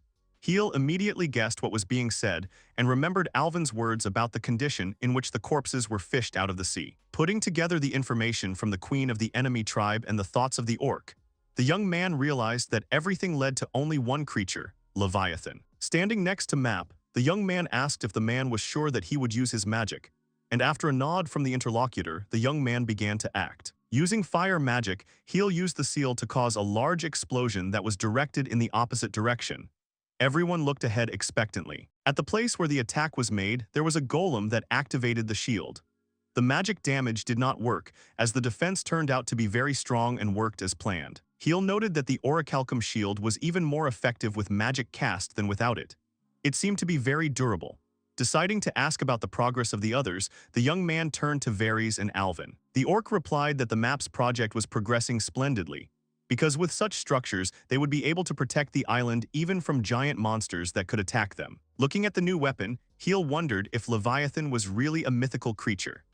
Khil immediately guessed what was being said and remembered Alvin's words about the condition in which the corpses were fished out of the sea. Putting together the information from the queen of the enemy tribe and the thoughts of the orc, the young man realized that everything led to only one creature, Leviathan. Standing next to map, The young man asked if the man was sure that he would use his magic, and after a nod from the interlocutor, the young man began to act. Using fire magic, Khil used the seal to cause a large explosion that was directed in the opposite direction. Everyone looked ahead expectantly. At the place where the attack was made, there was a golem that activated the shield. The magic damage did not work, as the defense turned out to be very strong and worked as planned. Khil noted that the orichalcum shield was even more effective with magic cast than without it. It seemed to be very durable. Deciding to ask about the progress of the others, the young man turned to Varys and Alvin. The orc replied that the map's project was progressing splendidly, because with such structures, they would be able to protect the island even from giant monsters that could attack them. Looking at the new weapon, Khil wondered if Leviathan was really a mythical creature.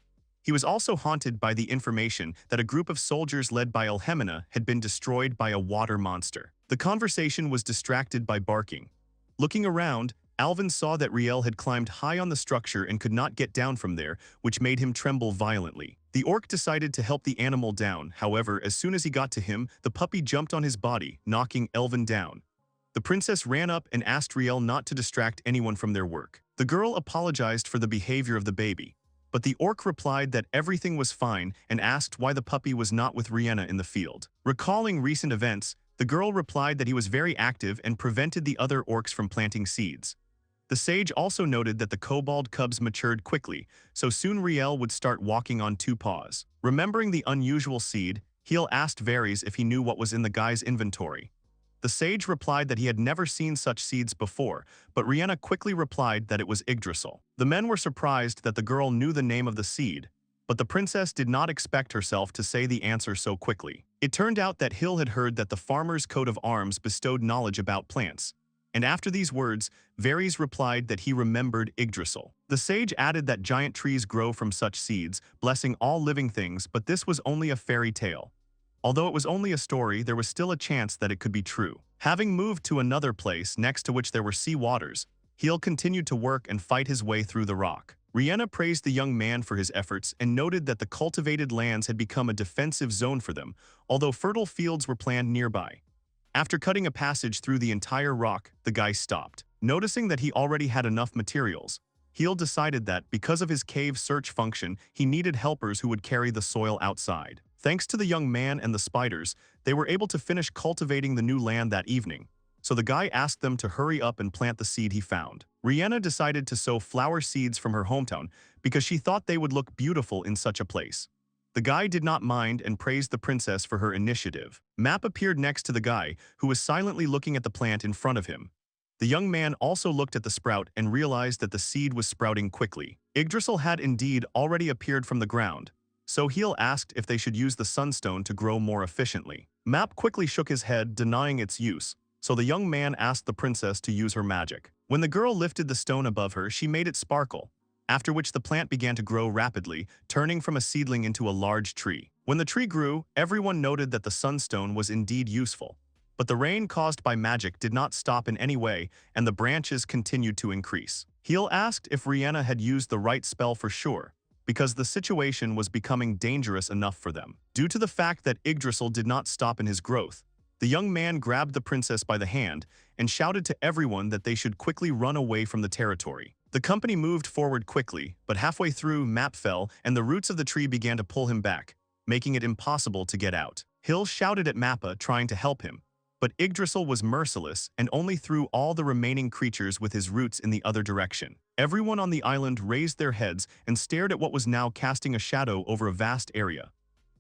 He was also haunted by the information that a group of soldiers led by Elhemina had been destroyed by a water monster. The conversation was distracted by barking. Looking around, Alvin saw that Riel had climbed high on the structure and could not get down from there, which made him tremble violently. The orc decided to help the animal down, however, as soon as he got to him, the puppy jumped on his body, knocking Elvin down. The princess ran up and asked Riel not to distract anyone from their work. The girl apologized for the behavior of the baby, but the orc replied that everything was fine and asked why the puppy was not with Rihanna in the field. Recalling recent events, the girl replied that he was very active and prevented the other orcs from planting seeds. The sage also noted that the kobold cubs matured quickly, so soon Riel would start walking on two paws. Remembering the unusual seed, Khil asked Varys if he knew what was in the guy's inventory. The sage replied that he had never seen such seeds before, but Rihanna quickly replied that it was Yggdrasil. The men were surprised that the girl knew the name of the seed, but the princess did not expect herself to say the answer so quickly. It turned out that Khil had heard that the farmer's coat of arms bestowed knowledge about plants. And after these words, Varys replied that he remembered Yggdrasil. The sage added that giant trees grow from such seeds, blessing all living things, but this was only a fairy tale. Although it was only a story, there was still a chance that it could be true. Having moved to another place next to which there were sea waters, Khil continued to work and fight his way through the rock. Rihanna praised the young man for his efforts and noted that the cultivated lands had become a defensive zone for them, although fertile fields were planned nearby. After cutting a passage through the entire rock, the guy stopped. Noticing that he already had enough materials, Khil decided that, because of his cave search function, he needed helpers who would carry the soil outside. Thanks to the young man and the spiders, they were able to finish cultivating the new land that evening, so the guy asked them to hurry up and plant the seed he found. Rihanna decided to sow flower seeds from her hometown because she thought they would look beautiful in such a place. The guy did not mind and praised the princess for her initiative. Map appeared next to the guy, who was silently looking at the plant in front of him. The young man also looked at the sprout and realized that the seed was sprouting quickly. Yggdrasil had indeed already appeared from the ground, so Khil asked if they should use the sunstone to grow more efficiently. Map quickly shook his head, denying its use, so the young man asked the princess to use her magic. When the girl lifted the stone above her, she made it sparkle, after which the plant began to grow rapidly, turning from a seedling into a large tree. When the tree grew, everyone noted that the sunstone was indeed useful. But the rain caused by magic did not stop in any way, and the branches continued to increase. Khil asked if Rihanna had used the right spell for sure, because the situation was becoming dangerous enough for them. Due to the fact that Yggdrasil did not stop in his growth, the young man grabbed the princess by the hand and shouted to everyone that they should quickly run away from the territory. The company moved forward quickly, but halfway through, Map fell, and the roots of the tree began to pull him back, making it impossible to get out. Khil shouted at Mappa, trying to help him, but Yggdrasil was merciless and only threw all the remaining creatures with his roots in the other direction. Everyone on the island raised their heads and stared at what was now casting a shadow over a vast area.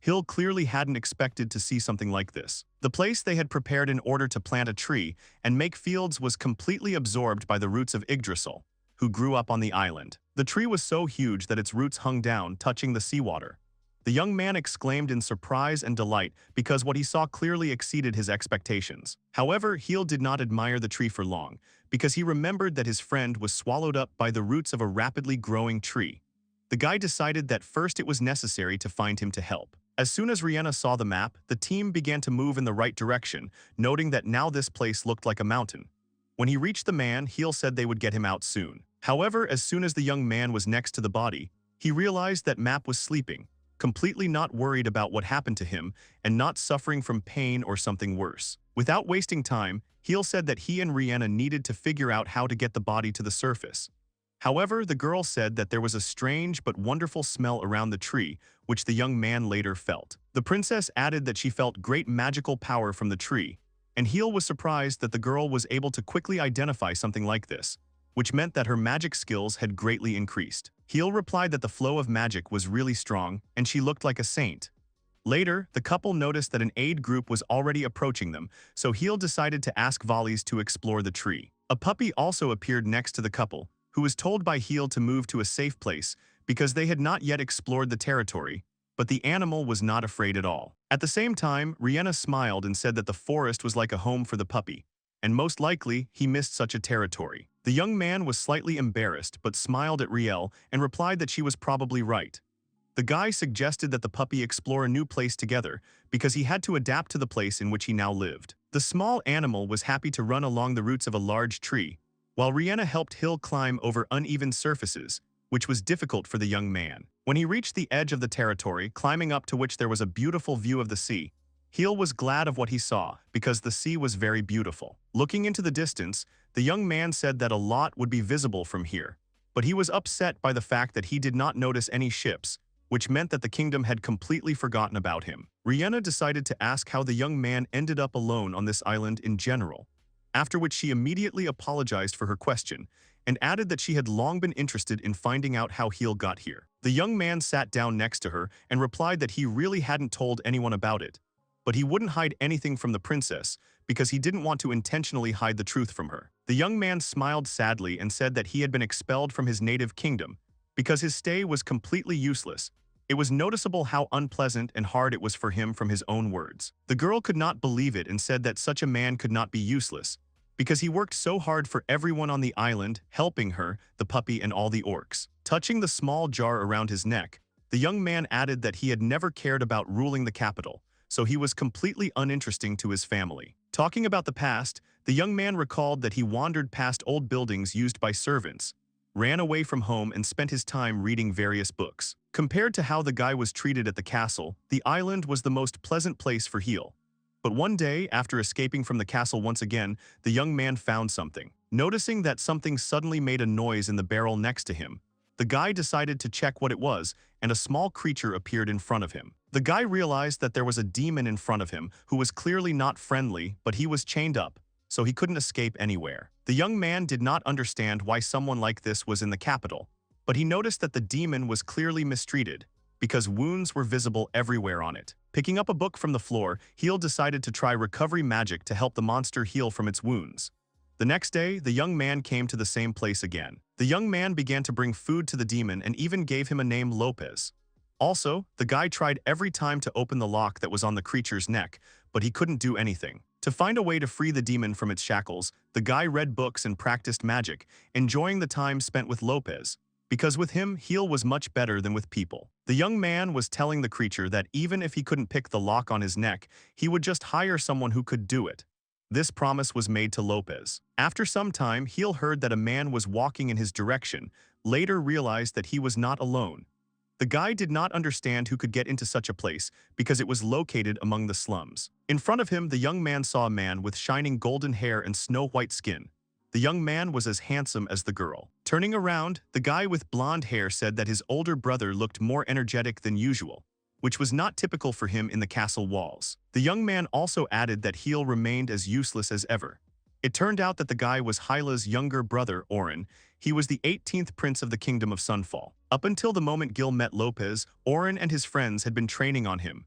Khil clearly hadn't expected to see something like this. The place they had prepared in order to plant a tree and make fields was completely absorbed by the roots of Yggdrasil, who grew up on the island. The tree was so huge that its roots hung down, touching the seawater. The young man exclaimed in surprise and delight because what he saw clearly exceeded his expectations. However, Khil did not admire the tree for long, because he remembered that his friend was swallowed up by the roots of a rapidly growing tree. The guy decided that first it was necessary to find him to help. As soon as Rihanna saw the map, the team began to move in the right direction, noting that now this place looked like a mountain. When he reached the man, Khil said they would get him out soon. However, as soon as the young man was next to the body, he realized that Map was sleeping, completely not worried about what happened to him and not suffering from pain or something worse. Without wasting time, Khil said that he and Rihanna needed to figure out how to get the body to the surface. However, the girl said that there was a strange but wonderful smell around the tree, which the young man later felt. The princess added that she felt great magical power from the tree, and Khil was surprised that the girl was able to quickly identify something like this, which meant that her magic skills had greatly increased. Khil replied that the flow of magic was really strong, and she looked like a saint. Later, the couple noticed that an aid group was already approaching them, so Khil decided to ask Volleys to explore the tree. A puppy also appeared next to the couple, who was told by Khil to move to a safe place because they had not yet explored the territory, but the animal was not afraid at all. At the same time, Rihanna smiled and said that the forest was like a home for the puppy, and most likely, he missed such a territory. The young man was slightly embarrassed but smiled at Riel and replied that she was probably right. The guy suggested that the puppy explore a new place together because he had to adapt to the place in which he now lived. The small animal was happy to run along the roots of a large tree, while Rihanna helped Khil climb over uneven surfaces, which was difficult for the young man. When he reached the edge of the territory, climbing up to which there was a beautiful view of the sea, Khil was glad of what he saw because the sea was very beautiful. Looking into the distance, the young man said that a lot would be visible from here, but he was upset by the fact that he did not notice any ships, which meant that the kingdom had completely forgotten about him. Rihanna decided to ask how the young man ended up alone on this island in general, after which she immediately apologized for her question and added that she had long been interested in finding out how Khil got here. The young man sat down next to her and replied that he really hadn't told anyone about it, but he wouldn't hide anything from the princess because he didn't want to intentionally hide the truth from her. The young man smiled sadly and said that he had been expelled from his native kingdom because his stay was completely useless. It was noticeable how unpleasant and hard it was for him from his own words. The girl could not believe it and said that such a man could not be useless, because he worked so hard for everyone on the island, helping her, the puppy, and all the orcs. Touching the small jar around his neck, the young man added that he had never cared about ruling the capital, so he was completely uninteresting to his family. Talking about the past, the young man recalled that he wandered past old buildings used by servants, ran away from home, and spent his time reading various books. Compared to how the guy was treated at the castle, the island was the most pleasant place for Khil. But one day, after escaping from the castle once again, the young man found something. Noticing that something suddenly made a noise in the barrel next to him, the guy decided to check what it was, and a small creature appeared in front of him. The guy realized that there was a demon in front of him who was clearly not friendly, but he was chained up, so he couldn't escape anywhere. The young man did not understand why someone like this was in the capital, but he noticed that the demon was clearly mistreated because wounds were visible everywhere on it. Picking up a book from the floor, Khil decided to try recovery magic to help the monster heal from its wounds. The next day, the young man came to the same place again. The young man began to bring food to the demon and even gave him a name, Lopez. Also, the guy tried every time to open the lock that was on the creature's neck, but he couldn't do anything. To find a way to free the demon from its shackles, the guy read books and practiced magic, enjoying the time spent with Lopez, because with him, Khil was much better than with people. The young man was telling the creature that even if he couldn't pick the lock on his neck, he would just hire someone who could do it. This promise was made to Lopez. After some time, Khil heard that a man was walking in his direction, later realized that he was not alone. The guy did not understand who could get into such a place because it was located among the slums. In front of him, the young man saw a man with shining golden hair and snow-white skin. The young man was as handsome as the girl. Turning around, the guy with blonde hair said that his older brother looked more energetic than usual, which was not typical for him in the castle walls. The young man also added that Khil remained as useless as ever. It turned out that the guy was Hyla's younger brother, Oren. He was the 18th prince of the kingdom of Sunfall. Up until the moment Gil met Lopez, Oren and his friends had been training on him.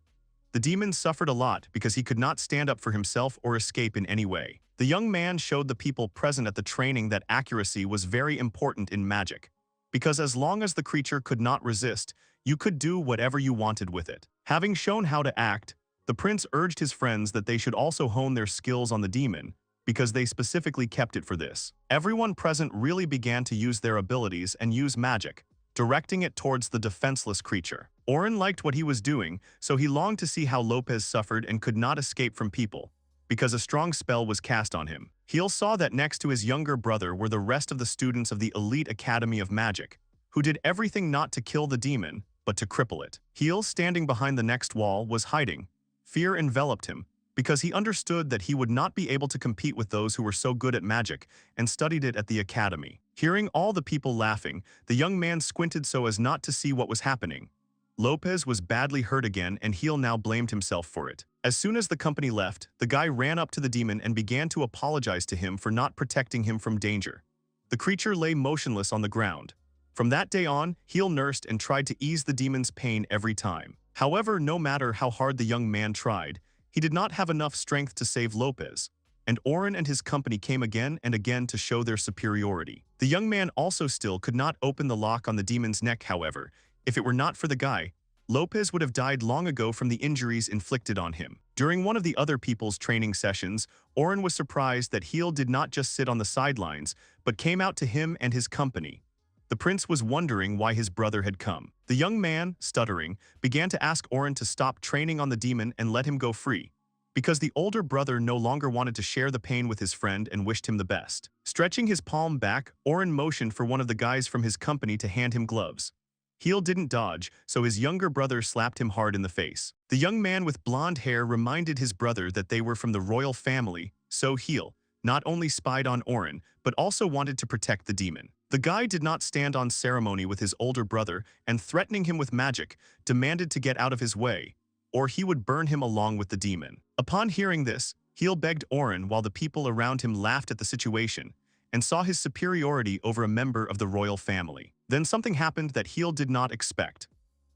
The demon suffered a lot because he could not stand up for himself or escape in any way. The young man showed the people present at the training that accuracy was very important in magic, because as long as the creature could not resist, you could do whatever you wanted with it. Having shown how to act, the prince urged his friends that they should also hone their skills on the demon, because they specifically kept it for this. Everyone present really began to use their abilities and use magic, directing it towards the defenseless creature. Oren liked what he was doing, so he longed to see how Lopez suffered and could not escape from people, because a strong spell was cast on him. Khil saw that next to his younger brother were the rest of the students of the elite Academy of Magic, who did everything not to kill the demon, but to cripple it. Khil, standing behind the next wall, was hiding. Fear enveloped him, because he understood that he would not be able to compete with those who were so good at magic and studied it at the academy. Hearing all the people laughing, the young man squinted so as not to see what was happening. Lopez was badly hurt again, and Khil now blamed himself for it. As soon as the company left, the guy ran up to the demon and began to apologize to him for not protecting him from danger. The creature lay motionless on the ground. From that day on, Khil nursed and tried to ease the demon's pain every time. However, no matter how hard the young man tried, he did not have enough strength to save Lopez, and Oren and his company came again and again to show their superiority. The young man also still could not open the lock on the demon's neck. However, if it were not for the guy, Lopez would have died long ago from the injuries inflicted on him. During one of the other people's training sessions, Oren was surprised that Khil did not just sit on the sidelines, but came out to him and his company. The prince was wondering why his brother had come. The young man, stuttering, began to ask Oren to stop training on the demon and let him go free, because the older brother no longer wanted to share the pain with his friend and wished him the best. Stretching his palm back, Oren motioned for one of the guys from his company to hand him gloves. Khil didn't dodge, so his younger brother slapped him hard in the face. The young man with blonde hair reminded his brother that they were from the royal family, so Khil not only spied on Oren, but also wanted to protect the demon. The guy did not stand on ceremony with his older brother and, threatening him with magic, demanded to get out of his way, or he would burn him along with the demon. Upon hearing this, Khil begged Oren while the people around him laughed at the situation and saw his superiority over a member of the royal family. Then something happened that Khil did not expect.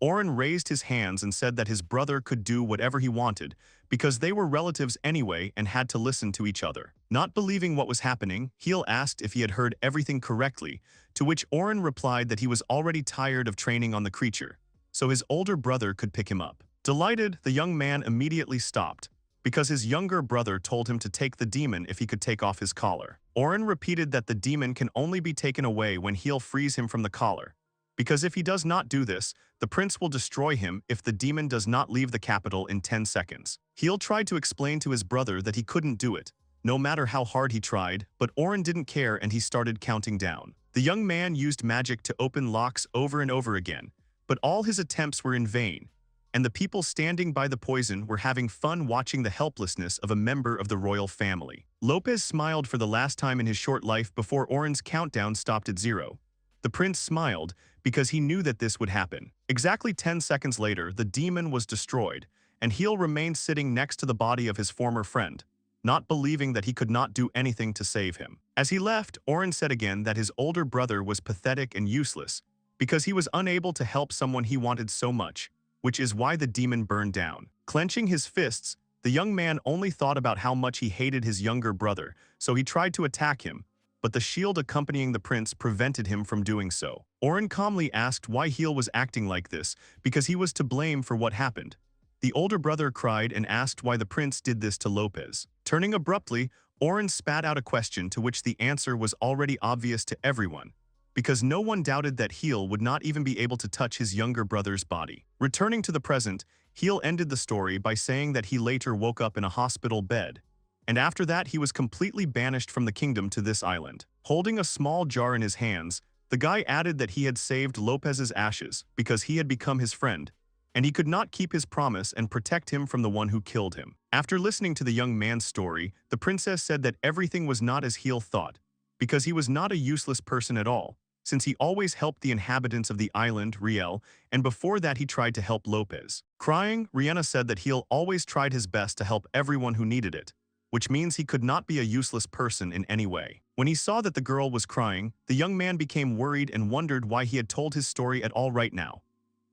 Oren raised his hands and said that his brother could do whatever he wanted because they were relatives anyway and had to listen to each other. Not believing what was happening, Khil asked if he had heard everything correctly, to which Oren replied that he was already tired of training on the creature, so his older brother could pick him up. Delighted, the young man immediately stopped, because his younger brother told him to take the demon if he could take off his collar. Oren repeated that the demon can only be taken away when Khil frees him from the collar, because if he does not do this, the prince will destroy him if the demon does not leave the capital in 10 seconds. Khil tried to explain to his brother that he couldn't do it, no matter how hard he tried, but Oren didn't care and he started counting down. The young man used magic to open locks over and over again, but all his attempts were in vain, and the people standing by the poison were having fun watching the helplessness of a member of the royal family. Lopez smiled for the last time in his short life before Oren's countdown stopped at 0. The prince smiled because he knew that this would happen. Exactly 10 seconds later, the demon was destroyed, and Khil remained sitting next to the body of his former friend, not believing that he could not do anything to save him. As he left, Oren said again that his older brother was pathetic and useless because he was unable to help someone he wanted so much, which is why the demon burned down. Clenching his fists, the young man only thought about how much he hated his younger brother, so he tried to attack him, but the shield accompanying the prince prevented him from doing so. Oren calmly asked why Khil was acting like this, because he was to blame for what happened. The older brother cried and asked why the prince did this to Lopez. Turning abruptly, Oren spat out a question to which the answer was already obvious to everyone, because no one doubted that Khil would not even be able to touch his younger brother's body. Returning to the present, Khil ended the story by saying that he later woke up in a hospital bed, and after that he was completely banished from the kingdom to this island. Holding a small jar in his hands, the guy added that he had saved Lopez's ashes because he had become his friend, and he could not keep his promise and protect him from the one who killed him. After listening to the young man's story, the princess said that everything was not as Khil thought, because he was not a useless person at all, since he always helped the inhabitants of the island, Riel, and before that he tried to help Lopez. Crying, Rihanna said that Khil always tried his best to help everyone who needed it, which means he could not be a useless person in any way. When he saw that the girl was crying, the young man became worried and wondered why he had told his story at all right now.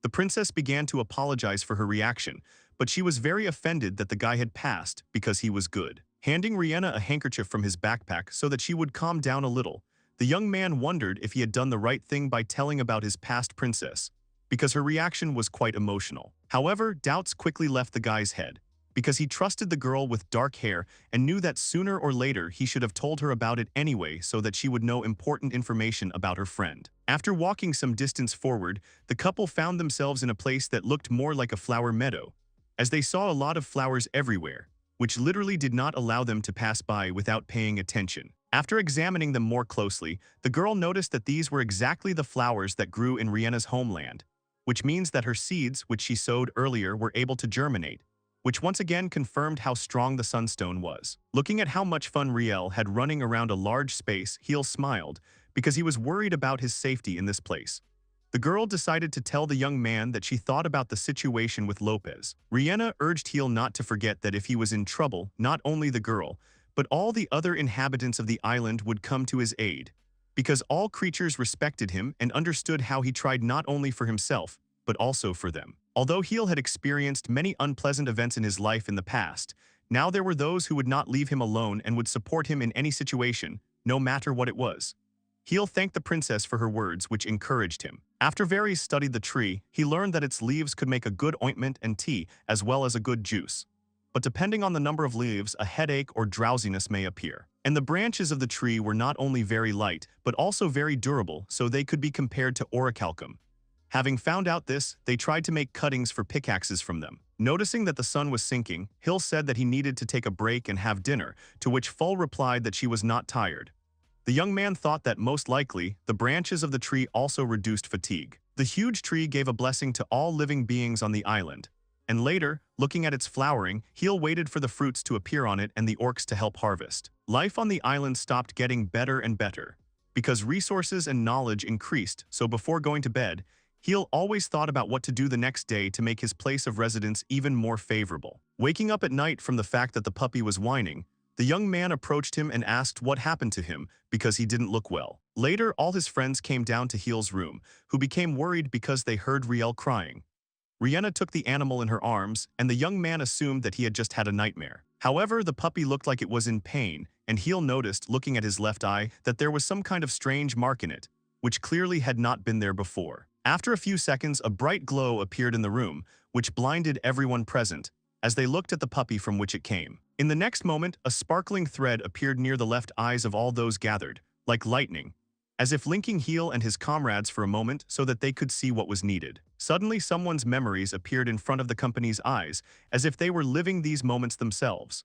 The princess began to apologize for her reaction, but she was very offended that the guy had passed because he was good. Handing Rihanna a handkerchief from his backpack so that she would calm down a little, the young man wondered if he had done the right thing by telling about his past princess, because her reaction was quite emotional. However, doubts quickly left the guy's head, because he trusted the girl with dark hair and knew that sooner or later he should have told her about it anyway so that she would know important information about her friend. After walking some distance forward, the couple found themselves in a place that looked more like a flower meadow, as they saw a lot of flowers everywhere, which literally did not allow them to pass by without paying attention. After examining them more closely, the girl noticed that these were exactly the flowers that grew in Rihanna's homeland, which means that her seeds, which she sowed earlier, were able to germinate, which once again confirmed how strong the Sunstone was. Looking at how much fun Riel had running around a large space, Khil smiled, because he was worried about his safety in this place. The girl decided to tell the young man that she thought about the situation with Lopez. Rihanna urged Khil not to forget that if he was in trouble, not only the girl, but all the other inhabitants of the island would come to his aid, because all creatures respected him and understood how he tried not only for himself, but also for them. Although Khil had experienced many unpleasant events in his life in the past, now there were those who would not leave him alone and would support him in any situation, no matter what it was. Khil thanked the princess for her words, which encouraged him. After Varys studied the tree, he learned that its leaves could make a good ointment and tea, as well as a good juice. But depending on the number of leaves, a headache or drowsiness may appear. And the branches of the tree were not only very light, but also very durable, so they could be compared to orichalcum. Having found out this, they tried to make cuttings for pickaxes from them. Noticing that the sun was sinking, Khil said that he needed to take a break and have dinner, to which Full replied that she was not tired. The young man thought that most likely, the branches of the tree also reduced fatigue. The huge tree gave a blessing to all living beings on the island. And later, looking at its flowering, Khil waited for the fruits to appear on it and the orcs to help harvest. Life on the island stopped getting better and better, because resources and knowledge increased, so before going to bed, Khil always thought about what to do the next day to make his place of residence even more favorable. Waking up at night from the fact that the puppy was whining, the young man approached him and asked what happened to him because he didn't look well. Later, all his friends came down to Khil's room, who became worried because they heard Riel crying. Rihanna took the animal in her arms, and the young man assumed that he had just had a nightmare. However, the puppy looked like it was in pain, and Khil noticed, looking at his left eye, that there was some kind of strange mark in it, which clearly had not been there before. After a few seconds, a bright glow appeared in the room, which blinded everyone present, as they looked at the puppy from which it came. In the next moment, a sparkling thread appeared near the left eyes of all those gathered, like lightning, as if linking Khil and his comrades for a moment so that they could see what was needed. Suddenly, someone's memories appeared in front of the company's eyes, as if they were living these moments themselves.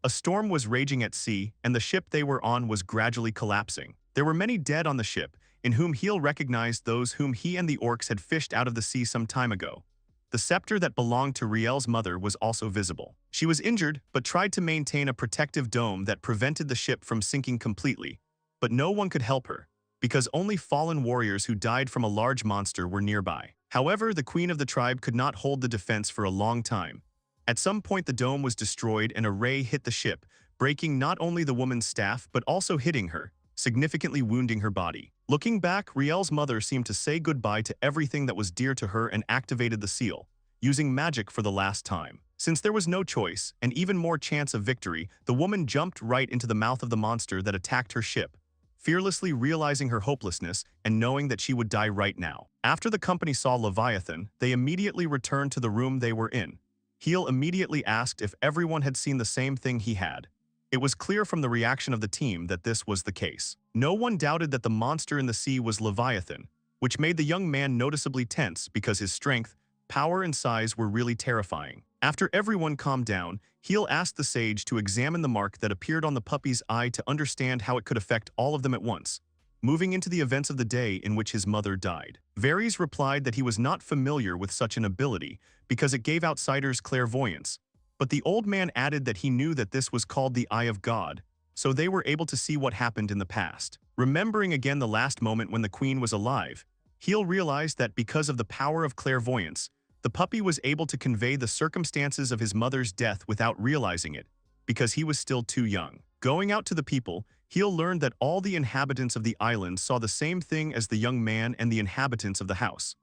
A storm was raging at sea, and the ship they were on was gradually collapsing. There were many dead on the ship, in whom Khil recognized those whom he and the orcs had fished out of the sea some time ago. The scepter that belonged to Riel's mother was also visible. She was injured, but tried to maintain a protective dome that prevented the ship from sinking completely. But no one could help her, because only fallen warriors who died from a large monster were nearby. However, the queen of the tribe could not hold the defense for a long time. At some point, the dome was destroyed and a ray hit the ship, breaking not only the woman's staff but also hitting her, significantly wounding her body. Looking back, Riel's mother seemed to say goodbye to everything that was dear to her and activated the seal, using magic for the last time. Since there was no choice, and even more chance of victory, the woman jumped right into the mouth of the monster that attacked her ship, fearlessly realizing her hopelessness and knowing that she would die right now. After the company saw Leviathan, they immediately returned to the room they were in. Khil immediately asked if everyone had seen the same thing he had. It was clear from the reaction of the team that this was the case. No one doubted that the monster in the sea was Leviathan, which made the young man noticeably tense because his strength, power, and size were really terrifying. After everyone calmed down, Khil asked the sage to examine the mark that appeared on the puppy's eye to understand how it could affect all of them at once, moving into the events of the day in which his mother died. Varys replied that he was not familiar with such an ability because it gave outsiders clairvoyance, but the old man added that he knew that this was called the Eye of God, so they were able to see what happened in the past. Remembering again the last moment when the queen was alive, Khil realized that because of the power of clairvoyance, the puppy was able to convey the circumstances of his mother's death without realizing it, because he was still too young. Going out to the people, Khil learned that all the inhabitants of the island saw the same thing as the young man and the inhabitants of the house.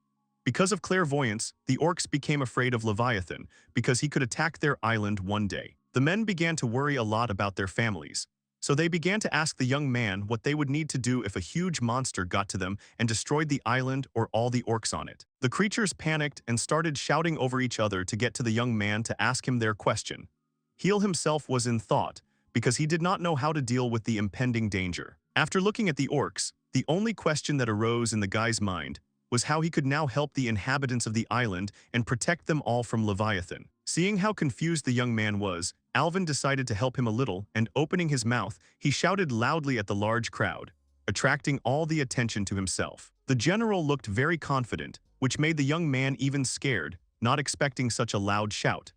Because of clairvoyance, the orcs became afraid of Leviathan because he could attack their island one day. The men began to worry a lot about their families, so they began to ask the young man what they would need to do if a huge monster got to them and destroyed the island or all the orcs on it. The creatures panicked and started shouting over each other to get to the young man to ask him their question. Khil himself was in thought because he did not know how to deal with the impending danger. After looking at the orcs, the only question that arose in the guy's mind was how he could now help the inhabitants of the island and protect them all from Leviathan. Seeing how confused the young man was, Alvin decided to help him a little, and opening his mouth, he shouted loudly at the large crowd, attracting all the attention to himself. The general looked very confident, which made the young man even scared, not expecting such a loud shout.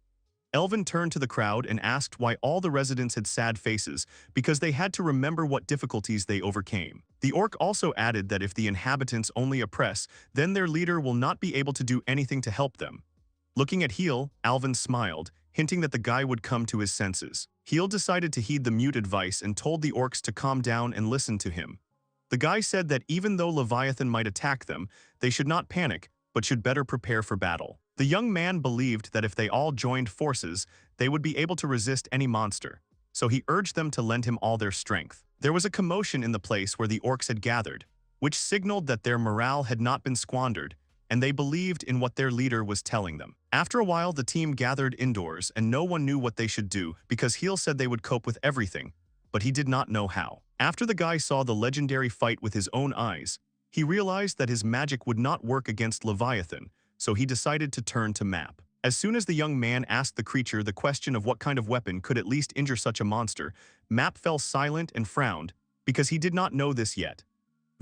Elvin turned to the crowd and asked why all the residents had sad faces, because they had to remember what difficulties they overcame. The orc also added that if the inhabitants only oppress, then their leader will not be able to do anything to help them. Looking at Khil, Alvin smiled, hinting that the guy would come to his senses. Khil decided to heed the mute advice and told the orcs to calm down and listen to him. The guy said that even though Leviathan might attack them, they should not panic, but should better prepare for battle. The young man believed that if they all joined forces, they would be able to resist any monster, so he urged them to lend him all their strength. There was a commotion in the place where the orcs had gathered, which signaled that their morale had not been squandered, and they believed in what their leader was telling them. After a while, the team gathered indoors, and no one knew what they should do because Khil said they would cope with everything, but he did not know how. After the guy saw the legendary fight with his own eyes, he realized that his magic would not work against Leviathan, so he decided to turn to Map. As soon as the young man asked the creature the question of what kind of weapon could at least injure such a monster, Map fell silent and frowned, because he did not know this yet.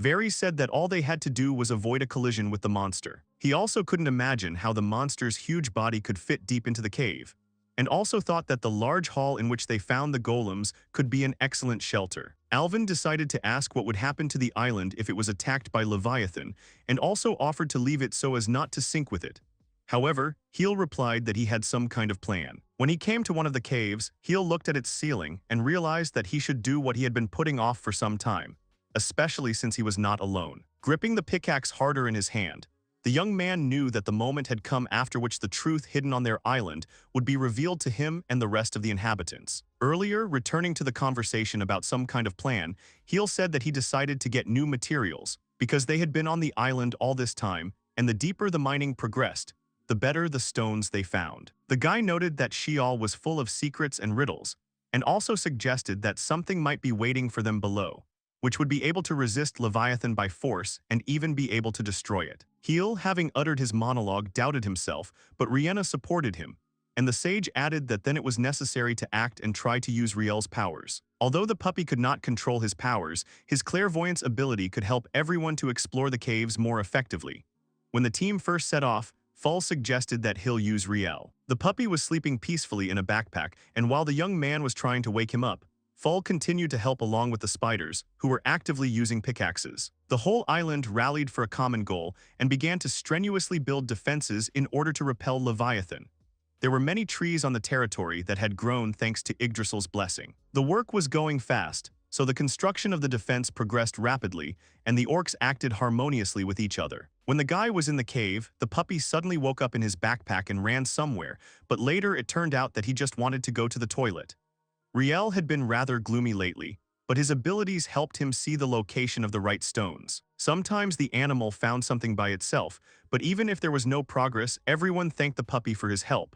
Varys said that all they had to do was avoid a collision with the monster. He also couldn't imagine how the monster's huge body could fit deep into the cave, and also thought that the large hall in which they found the golems could be an excellent shelter. Alvin decided to ask what would happen to the island if it was attacked by Leviathan, and also offered to leave it so as not to sink with it. However, Khil replied that he had some kind of plan. When he came to one of the caves, Khil looked at its ceiling and realized that he should do what he had been putting off for some time, especially since he was not alone. Gripping the pickaxe harder in his hand, the young man knew that the moment had come after which the truth hidden on their island would be revealed to him and the rest of the inhabitants. Earlier, returning to the conversation about some kind of plan, Khil said that he decided to get new materials because they had been on the island all this time, and the deeper the mining progressed, the better the stones they found. The guy noted that Sheol was full of secrets and riddles, and also suggested that something might be waiting for them below, which would be able to resist Leviathan by force and even be able to destroy it. Khil, having uttered his monologue, doubted himself, but Rihanna supported him, and the sage added that then it was necessary to act and try to use Riel's powers. Although the puppy could not control his powers, his clairvoyance ability could help everyone to explore the caves more effectively. When the team first set off, Fall suggested that he'll use Riel. The puppy was sleeping peacefully in a backpack, and while the young man was trying to wake him up, Fall continued to help along with the spiders, who were actively using pickaxes. The whole island rallied for a common goal and began to strenuously build defenses in order to repel Leviathan. There were many trees on the territory that had grown thanks to Yggdrasil's blessing. The work was going fast, so the construction of the defense progressed rapidly, and the orcs acted harmoniously with each other. When the guy was in the cave, the puppy suddenly woke up in his backpack and ran somewhere, but later it turned out that he just wanted to go to the toilet. Riel had been rather gloomy lately, but his abilities helped him see the location of the right stones. Sometimes the animal found something by itself, but even if there was no progress, everyone thanked the puppy for his help.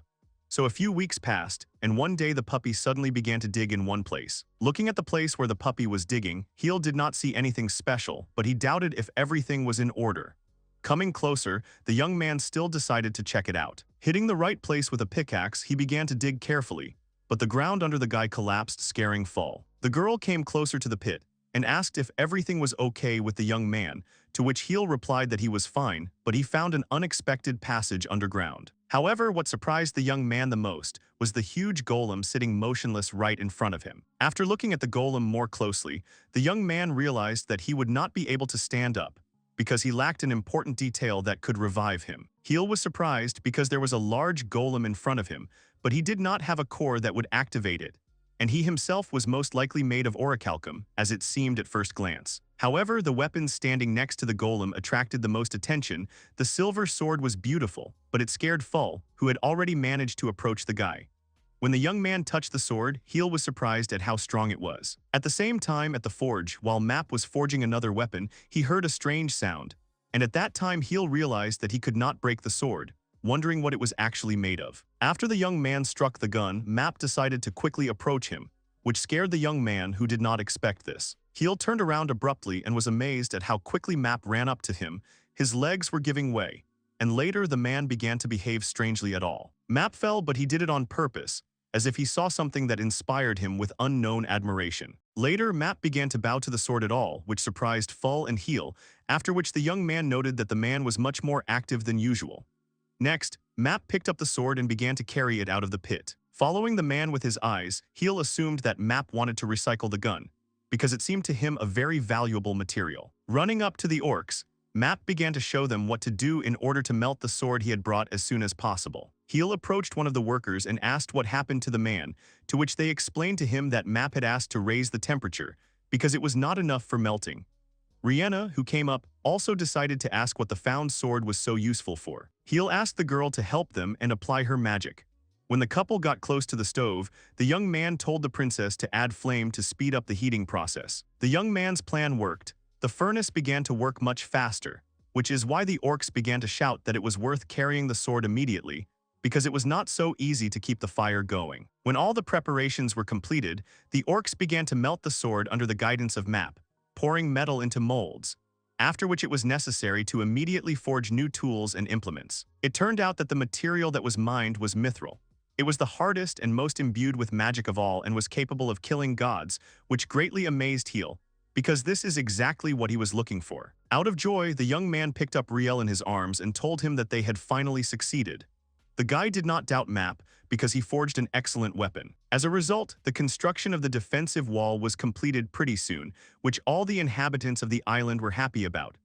So a few weeks passed, and one day the puppy suddenly began to dig in one place. Looking at the place where the puppy was digging, Khil did not see anything special, but he doubted if everything was in order. Coming closer, the young man still decided to check it out. Hitting the right place with a pickaxe, he began to dig carefully, but the ground under the guy collapsed, scaring Fall. The girl came closer to the pit and asked if everything was okay with the young man, to which Khil replied that he was fine, but he found an unexpected passage underground. However, what surprised the young man the most was the huge golem sitting motionless right in front of him. After looking at the golem more closely, the young man realized that he would not be able to stand up, because he lacked an important detail that could revive him. Khil was surprised because there was a large golem in front of him, but he did not have a core that would activate it, and he himself was most likely made of orichalcum, as it seemed at first glance. However, the weapon standing next to the golem attracted the most attention. The silver sword was beautiful, but it scared Fall, who had already managed to approach the guy. When the young man touched the sword, Khil was surprised at how strong it was. At the same time, at the forge, while Map was forging another weapon, he heard a strange sound, and at that time Khil realized that he could not break the sword, wondering what it was actually made of. After the young man struck the gun, Map decided to quickly approach him, which scared the young man, who did not expect this. Khil turned around abruptly and was amazed at how quickly Map ran up to him. His legs were giving way, and later the man began to behave strangely at all. Map fell, but he did it on purpose, as if he saw something that inspired him with unknown admiration. Later, Map began to bow to the sword at all, which surprised Fall and Khil, after which the young man noted that the man was much more active than usual. Next, Map picked up the sword and began to carry it out of the pit. Following the man with his eyes, Khil assumed that Map wanted to recycle the gun, because it seemed to him a very valuable material. Running up to the orcs, Map began to show them what to do in order to melt the sword he had brought as soon as possible. Khil approached one of the workers and asked what happened to the man, to which they explained to him that Map had asked to raise the temperature, because it was not enough for melting. Rihanna, who came up, also decided to ask what the found sword was so useful for. Khil asked the girl to help them and apply her magic. When the couple got close to the stove, the young man told the princess to add flame to speed up the heating process. The young man's plan worked. The furnace began to work much faster, which is why the orcs began to shout that it was worth carrying the sword immediately, because it was not so easy to keep the fire going. When all the preparations were completed, the orcs began to melt the sword under the guidance of Map, pouring metal into molds, after which it was necessary to immediately forge new tools and implements. It turned out that the material that was mined was mithril. It was the hardest and most imbued with magic of all and was capable of killing gods, which greatly amazed Khil, because this is exactly what he was looking for. Out of joy, the young man picked up Riel in his arms and told him that they had finally succeeded. The guy did not doubt Map, because he forged an excellent weapon. As a result, the construction of the defensive wall was completed pretty soon, which all the inhabitants of the island were happy about.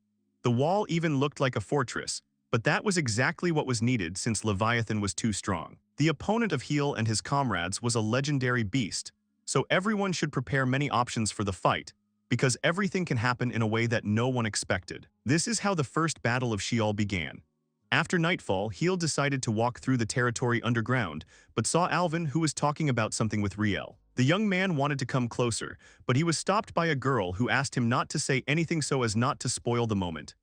The wall even looked like a fortress, but that was exactly what was needed since Leviathan was too strong. The opponent of Khil and his comrades was a legendary beast, so everyone should prepare many options for the fight, because everything can happen in a way that no one expected. This is how the first battle of Sheol began. After nightfall, Khil decided to walk through the territory underground, but saw Alvin, who was talking about something with Riel. The young man wanted to come closer, but he was stopped by a girl who asked him not to say anything so as not to spoil the moment.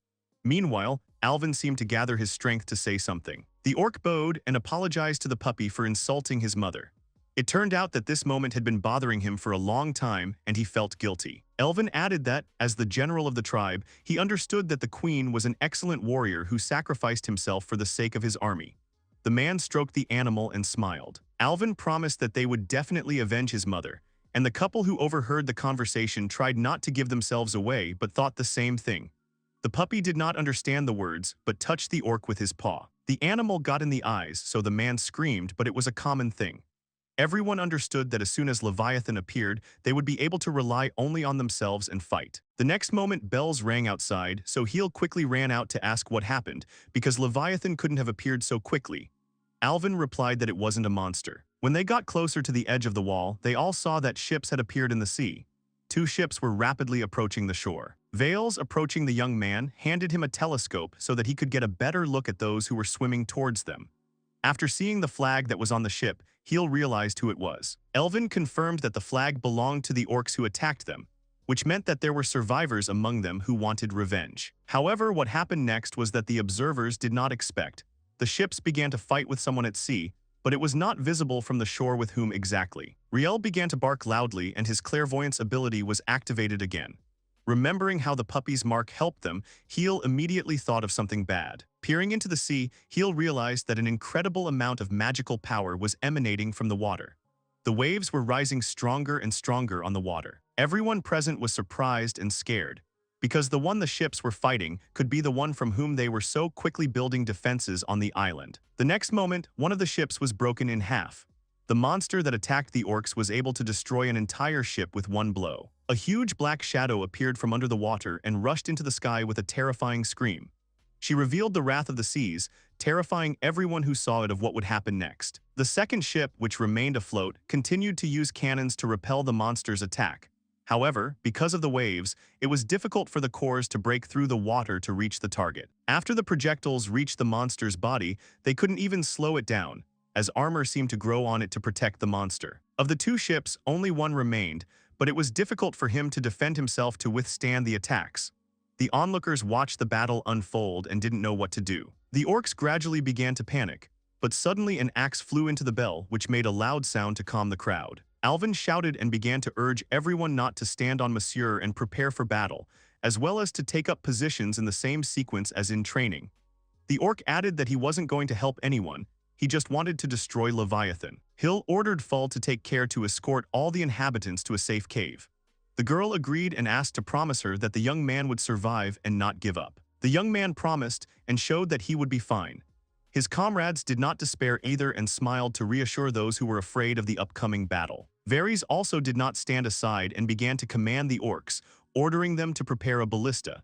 Meanwhile, Alvin seemed to gather his strength to say something. The orc bowed and apologized to the puppy for insulting his mother. It turned out that this moment had been bothering him for a long time, and he felt guilty. Elvin added that, as the general of the tribe, he understood that the queen was an excellent warrior who sacrificed himself for the sake of his army. The man stroked the animal and smiled. Alvin promised that they would definitely avenge his mother, and the couple who overheard the conversation tried not to give themselves away but thought the same thing. The puppy did not understand the words, but touched the orc with his paw. The animal got in the eyes, so the man screamed, but it was a common thing. Everyone understood that as soon as Leviathan appeared, they would be able to rely only on themselves and fight. The next moment, bells rang outside, so Khil quickly ran out to ask what happened, because Leviathan couldn't have appeared so quickly. Alvin replied that it wasn't a monster. When they got closer to the edge of the wall, they all saw that ships had appeared in the sea. 2 ships were rapidly approaching the shore. Vales, approaching the young man, handed him a telescope so that he could get a better look at those who were swimming towards them. After seeing the flag that was on the ship, Khil realized who it was. Elvin confirmed that the flag belonged to the orcs who attacked them, which meant that there were survivors among them who wanted revenge. However, what happened next was that the observers did not expect. The ships began to fight with someone at sea, but it was not visible from the shore with whom exactly. Riel began to bark loudly and his clairvoyance ability was activated again. Remembering how the puppy's mark helped them, Khil immediately thought of something bad. Peering into the sea, Khil realized that an incredible amount of magical power was emanating from the water. The waves were rising stronger and stronger on the water. Everyone present was surprised and scared, because the one the ships were fighting could be the one from whom they were so quickly building defenses on the island. The next moment, one of the ships was broken in half. The monster that attacked the orcs was able to destroy an entire ship with one blow. A huge black shadow appeared from under the water and rushed into the sky with a terrifying scream. She revealed the wrath of the seas, terrifying everyone who saw it of what would happen next. The second ship, which remained afloat, continued to use cannons to repel the monster's attack. However, because of the waves, it was difficult for the cores to break through the water to reach the target. After the projectiles reached the monster's body, they couldn't even slow it down, as armor seemed to grow on it to protect the monster. Of the 2 ships, only one remained, but it was difficult for him to defend himself to withstand the attacks. The onlookers watched the battle unfold and didn't know what to do. The orcs gradually began to panic, but suddenly an axe flew into the bell, which made a loud sound to calm the crowd. Alvin shouted and began to urge everyone not to stand on Monsieur and prepare for battle, as well as to take up positions in the same sequence as in training. The orc added that he wasn't going to help anyone, he just wanted to destroy Leviathan. Khil ordered Full to take care to escort all the inhabitants to a safe cave. The girl agreed and asked to promise her that the young man would survive and not give up. The young man promised and showed that he would be fine. His comrades did not despair either and smiled to reassure those who were afraid of the upcoming battle. Varys also did not stand aside and began to command the orcs, ordering them to prepare a ballista.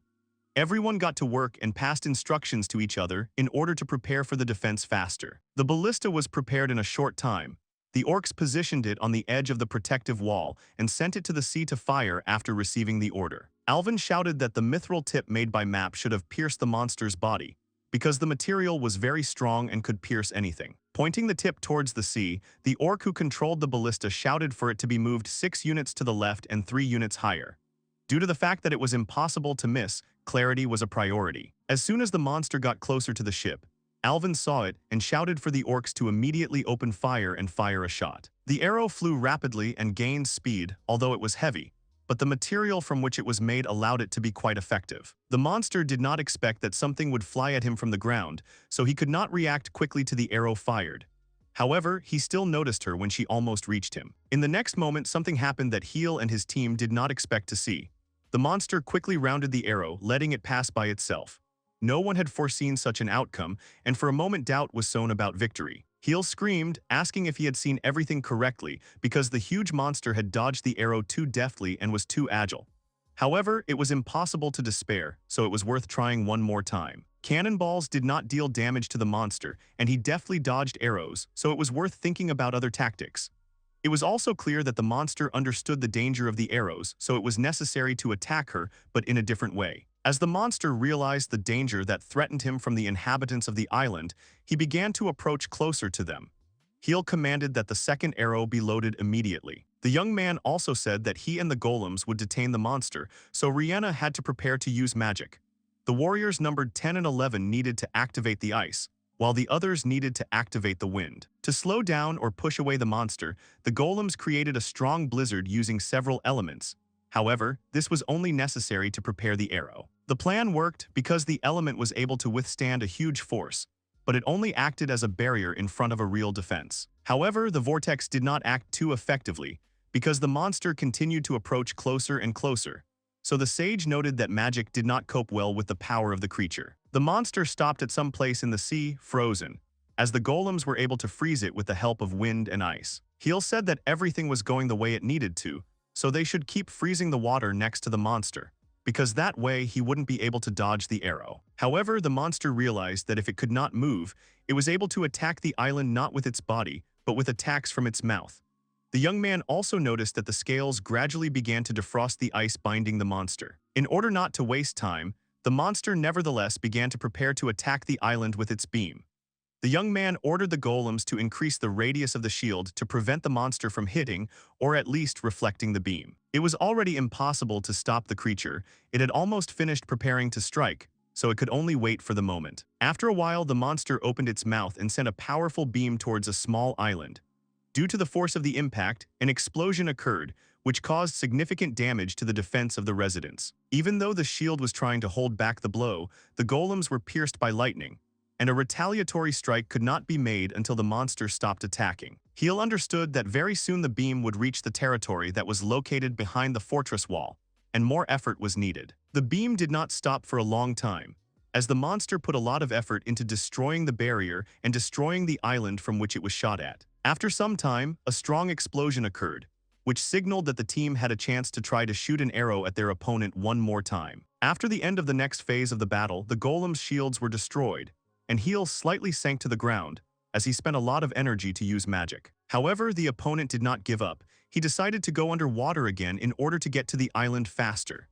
Everyone got to work and passed instructions to each other in order to prepare for the defense faster. The ballista was prepared in a short time. The orcs positioned it on the edge of the protective wall and sent it to the sea to fire after receiving the order. Alvin shouted that the mithril tip made by Map should have pierced the monster's body, because the material was very strong and could pierce anything. Pointing the tip towards the sea, the orc who controlled the ballista shouted for it to be moved 6 units to the left and 3 units higher. Due to the fact that it was impossible to miss, clarity was a priority. As soon as the monster got closer to the ship, Alvin saw it and shouted for the orcs to immediately open fire and fire a shot. The arrow flew rapidly and gained speed, although it was heavy, but the material from which it was made allowed it to be quite effective. The monster did not expect that something would fly at him from the ground, so he could not react quickly to the arrow fired. However, he still noticed her when she almost reached him. In the next moment, something happened that Khil and his team did not expect to see. The monster quickly rounded the arrow, letting it pass by itself. No one had foreseen such an outcome, and for a moment doubt was sown about victory. Khil screamed, asking if he had seen everything correctly, because the huge monster had dodged the arrow too deftly and was too agile. However, it was impossible to despair, so it was worth trying one more time. Cannonballs did not deal damage to the monster, and he deftly dodged arrows, so it was worth thinking about other tactics. It was also clear that the monster understood the danger of the arrows, so it was necessary to attack her, but in a different way. As the monster realized the danger that threatened him from the inhabitants of the island, he began to approach closer to them. Khil commanded that the second arrow be loaded immediately. The young man also said that he and the golems would detain the monster, so Rhianna had to prepare to use magic. The warriors numbered 10 and 11 needed to activate the ice, while the others needed to activate the wind. To slow down or push away the monster, the golems created a strong blizzard using several elements. However, this was only necessary to prepare the arrow. The plan worked because the element was able to withstand a huge force, but it only acted as a barrier in front of a real defense. However, the vortex did not act too effectively because the monster continued to approach closer and closer. So the sage noted that magic did not cope well with the power of the creature. The monster stopped at some place in the sea, frozen, as the golems were able to freeze it with the help of wind and ice. Khil said that everything was going the way it needed to, so they should keep freezing the water next to the monster, because that way he wouldn't be able to dodge the arrow. However, the monster realized that if it could not move, it was able to attack the island not with its body, but with attacks from its mouth. The young man also noticed that the scales gradually began to defrost the ice binding the monster. In order not to waste time, the monster nevertheless began to prepare to attack the island with its beam. The young man ordered the golems to increase the radius of the shield to prevent the monster from hitting or at least reflecting the beam. It was already impossible to stop the creature. It had almost finished preparing to strike, so it could only wait for the moment. After a while, the monster opened its mouth and sent a powerful beam towards a small island. Due to the force of the impact, an explosion occurred, which caused significant damage to the defense of the residents. Even though the shield was trying to hold back the blow, the golems were pierced by lightning, and a retaliatory strike could not be made until the monster stopped attacking. Khil understood that very soon the beam would reach the territory that was located behind the fortress wall, and more effort was needed. The beam did not stop for a long time, as the monster put a lot of effort into destroying the barrier and destroying the island from which it was shot at. After some time, a strong explosion occurred, which signaled that the team had a chance to try to shoot an arrow at their opponent one more time. After the end of the next phase of the battle, the golem's shields were destroyed, and Khil slightly sank to the ground, as he spent a lot of energy to use magic. However, the opponent did not give up. He decided to go underwater again in order to get to the island faster.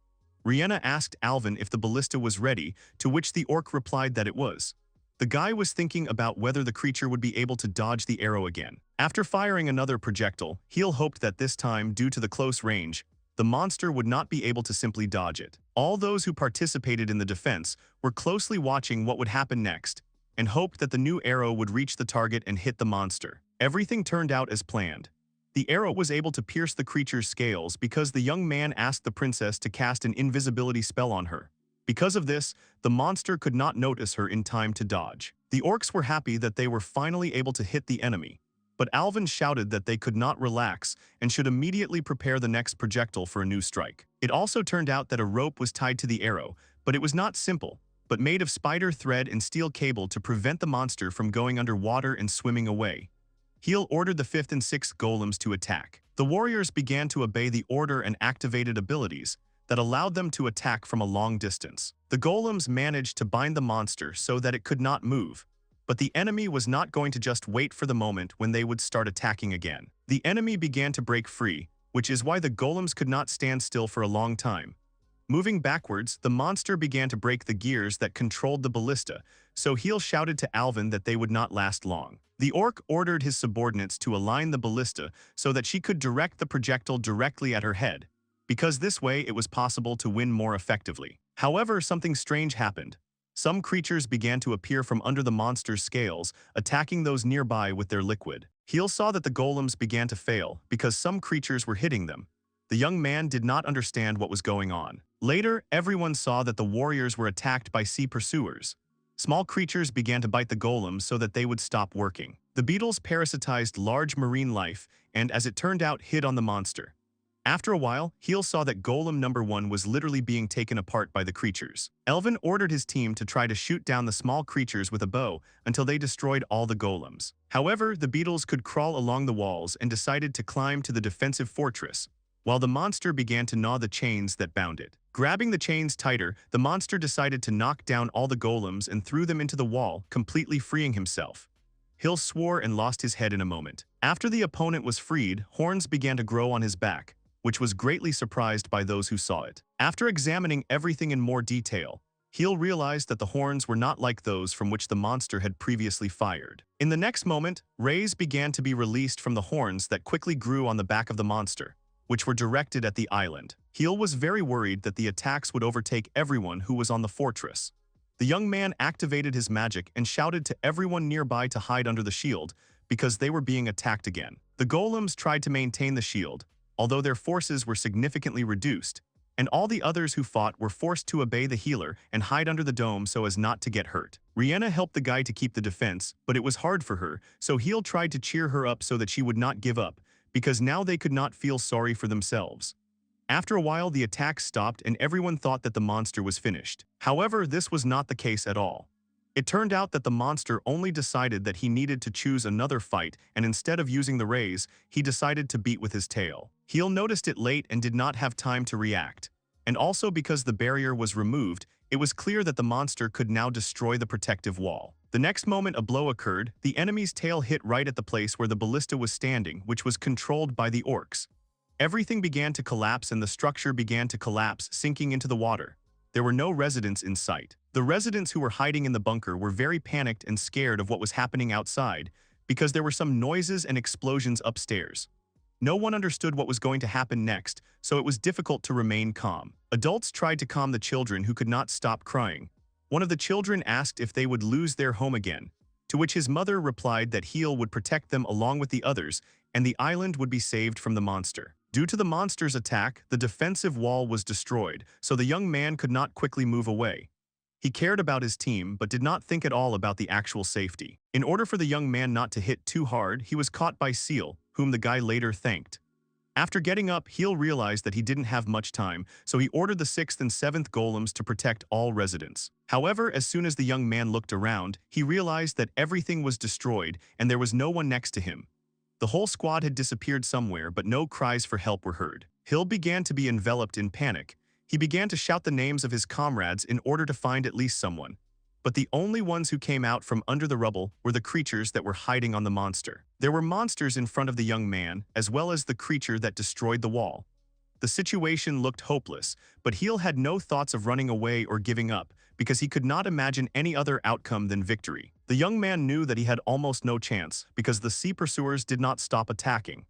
Rhianna asked Alvin if the ballista was ready, to which the orc replied that it was. The guy was thinking about whether the creature would be able to dodge the arrow again. After firing another projectile, Khil hoped that this time, due to the close range, the monster would not be able to simply dodge it. All those who participated in the defense were closely watching what would happen next, and hoped that the new arrow would reach the target and hit the monster. Everything turned out as planned. The arrow was able to pierce the creature's scales because the young man asked the princess to cast an invisibility spell on her. Because of this, the monster could not notice her in time to dodge. The orcs were happy that they were finally able to hit the enemy, but Alvin shouted that they could not relax and should immediately prepare the next projectile for a new strike. It also turned out that a rope was tied to the arrow, but it was not simple, but made of spider thread and steel cable to prevent the monster from going underwater and swimming away. Khil ordered the 5th and 6th golems to attack. The warriors began to obey the order and activated abilities that allowed them to attack from a long distance. The golems managed to bind the monster so that it could not move, but the enemy was not going to just wait for the moment when they would start attacking again. The enemy began to break free, which is why the golems could not stand still for a long time. Moving backwards, the monster began to break the gears that controlled the ballista, so Khil shouted to Alvin that they would not last long. The orc ordered his subordinates to align the ballista so that she could direct the projectile directly at her head, because this way it was possible to win more effectively. However, something strange happened. Some creatures began to appear from under the monster's scales, attacking those nearby with their liquid. Khil saw that the golems began to fail because some creatures were hitting them. The young man did not understand what was going on. Later, everyone saw that the warriors were attacked by sea pursuers. Small creatures began to bite the golems so that they would stop working. The beetles parasitized large marine life and, as it turned out, hid on the monster. After a while, Khil saw that golem number 1 was literally being taken apart by the creatures. Elvin ordered his team to try to shoot down the small creatures with a bow until they destroyed all the golems. However, the beetles could crawl along the walls and decided to climb to the defensive fortress, while the monster began to gnaw the chains that bound it. Grabbing the chains tighter, the monster decided to knock down all the golems and threw them into the wall, completely freeing himself. Khil swore and lost his head in a moment. After the opponent was freed, horns began to grow on his back, which was greatly surprised by those who saw it. After examining everything in more detail, Khil realized that the horns were not like those from which the monster had previously fired. In the next moment, rays began to be released from the horns that quickly grew on the back of the monster, which were directed at the island. Khil was very worried that the attacks would overtake everyone who was on the fortress. The young man activated his magic and shouted to everyone nearby to hide under the shield because they were being attacked again. The golems tried to maintain the shield, although their forces were significantly reduced, and all the others who fought were forced to obey the healer and hide under the dome so as not to get hurt. Rihanna helped the guy to keep the defense, but it was hard for her, so Khil tried to cheer her up so that she would not give up, because now they could not feel sorry for themselves. After a while, the attacks stopped and everyone thought that the monster was finished. However, this was not the case at all. It turned out that the monster only decided that he needed to choose another fight, and instead of using the rays, he decided to beat with his tail. Khil noticed it late and did not have time to react. And also because the barrier was removed, it was clear that the monster could now destroy the protective wall. The next moment a blow occurred, the enemy's tail hit right at the place where the ballista was standing, which was controlled by the orcs. Everything began to collapse and the structure began to collapse, sinking into the water. There were no residents in sight. The residents who were hiding in the bunker were very panicked and scared of what was happening outside because there were some noises and explosions upstairs. No one understood what was going to happen next, so it was difficult to remain calm. Adults tried to calm the children who could not stop crying. One of the children asked if they would lose their home again, to which his mother replied that Khil would protect them along with the others and the island would be saved from the monster. Due to the monster's attack, the defensive wall was destroyed, so the young man could not quickly move away. He cared about his team but did not think at all about the actual safety. In order for the young man not to hit too hard, he was caught by Seal, whom the guy later thanked. After getting up, Khil realized that he didn't have much time, so he ordered the 6th and 7th golems to protect all residents. However, as soon as the young man looked around, he realized that everything was destroyed and there was no one next to him. The whole squad had disappeared somewhere, but no cries for help were heard. Khil began to be enveloped in panic. He began to shout the names of his comrades in order to find at least someone. But the only ones who came out from under the rubble were the creatures that were hiding on the monster. There were monsters in front of the young man, as well as the creature that destroyed the wall. The situation looked hopeless, but Khil had no thoughts of running away or giving up, because he could not imagine any other outcome than victory. The young man knew that he had almost no chance, because the sea pursuers did not stop attacking.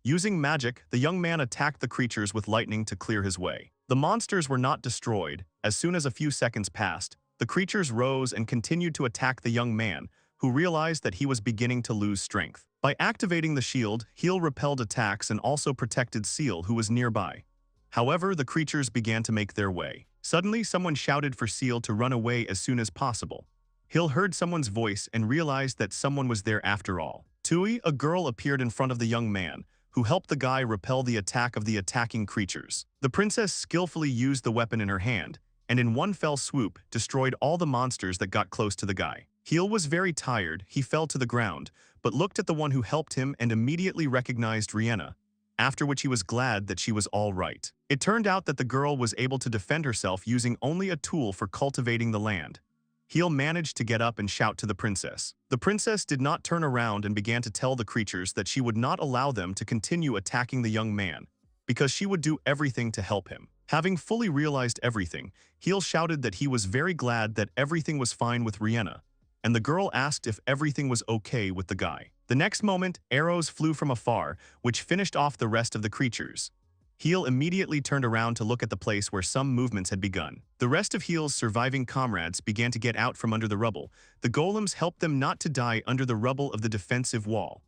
Using magic, the young man attacked the creatures with lightning to clear his way. The monsters were not destroyed. As soon as a few seconds passed, the creatures rose and continued to attack the young man, who realized that he was beginning to lose strength. By activating the shield, Khil repelled attacks and also protected Seal, who was nearby. However, the creatures began to make their way. Suddenly, someone shouted for Seal to run away as soon as possible. Khil heard someone's voice and realized that someone was there after all. Tui, a girl, appeared in front of the young man, who helped the guy repel the attack of the attacking creatures. The princess skillfully used the weapon in her hand, and in one fell swoop, destroyed all the monsters that got close to the guy. Khil was very tired, he fell to the ground, but looked at the one who helped him and immediately recognized Rihanna, after which he was glad that she was all right. It turned out that the girl was able to defend herself using only a tool for cultivating the land. Khil managed to get up and shout to the princess. The princess did not turn around and began to tell the creatures that she would not allow them to continue attacking the young man, because she would do everything to help him. Having fully realized everything, Khil shouted that he was very glad that everything was fine with Rihanna, and the girl asked if everything was okay with the guy. The next moment, arrows flew from afar, which finished off the rest of the creatures. Khil immediately turned around to look at the place where some movements had begun. The rest of Khil's surviving comrades began to get out from under the rubble. The golems helped them not to die under the rubble of the defensive wall.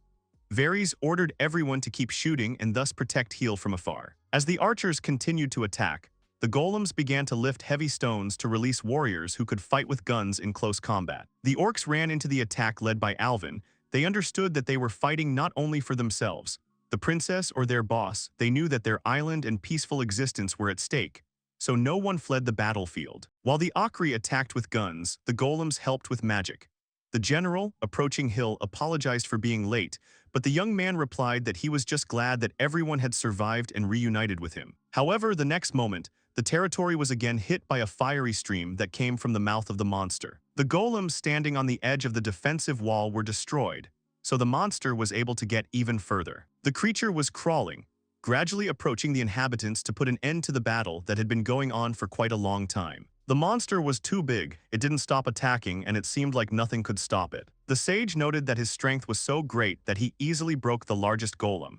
Varys ordered everyone to keep shooting and thus protect Khil from afar. As the archers continued to attack, the golems began to lift heavy stones to release warriors who could fight with guns in close combat. The orcs ran into the attack led by Alvin. They understood that they were fighting not only for themselves, the princess or their boss. They knew that their island and peaceful existence were at stake, so no one fled the battlefield. While the Akri attacked with guns, the golems helped with magic. The general, approaching Khil, apologized for being late, but the young man replied that he was just glad that everyone had survived and reunited with him. However, the next moment, the territory was again hit by a fiery stream that came from the mouth of the monster. The golems standing on the edge of the defensive wall were destroyed, so the monster was able to get even further. The creature was crawling, gradually approaching the inhabitants to put an end to the battle that had been going on for quite a long time. The monster was too big, it didn't stop attacking, and it seemed like nothing could stop it. The sage noted that his strength was so great that he easily broke the largest golem.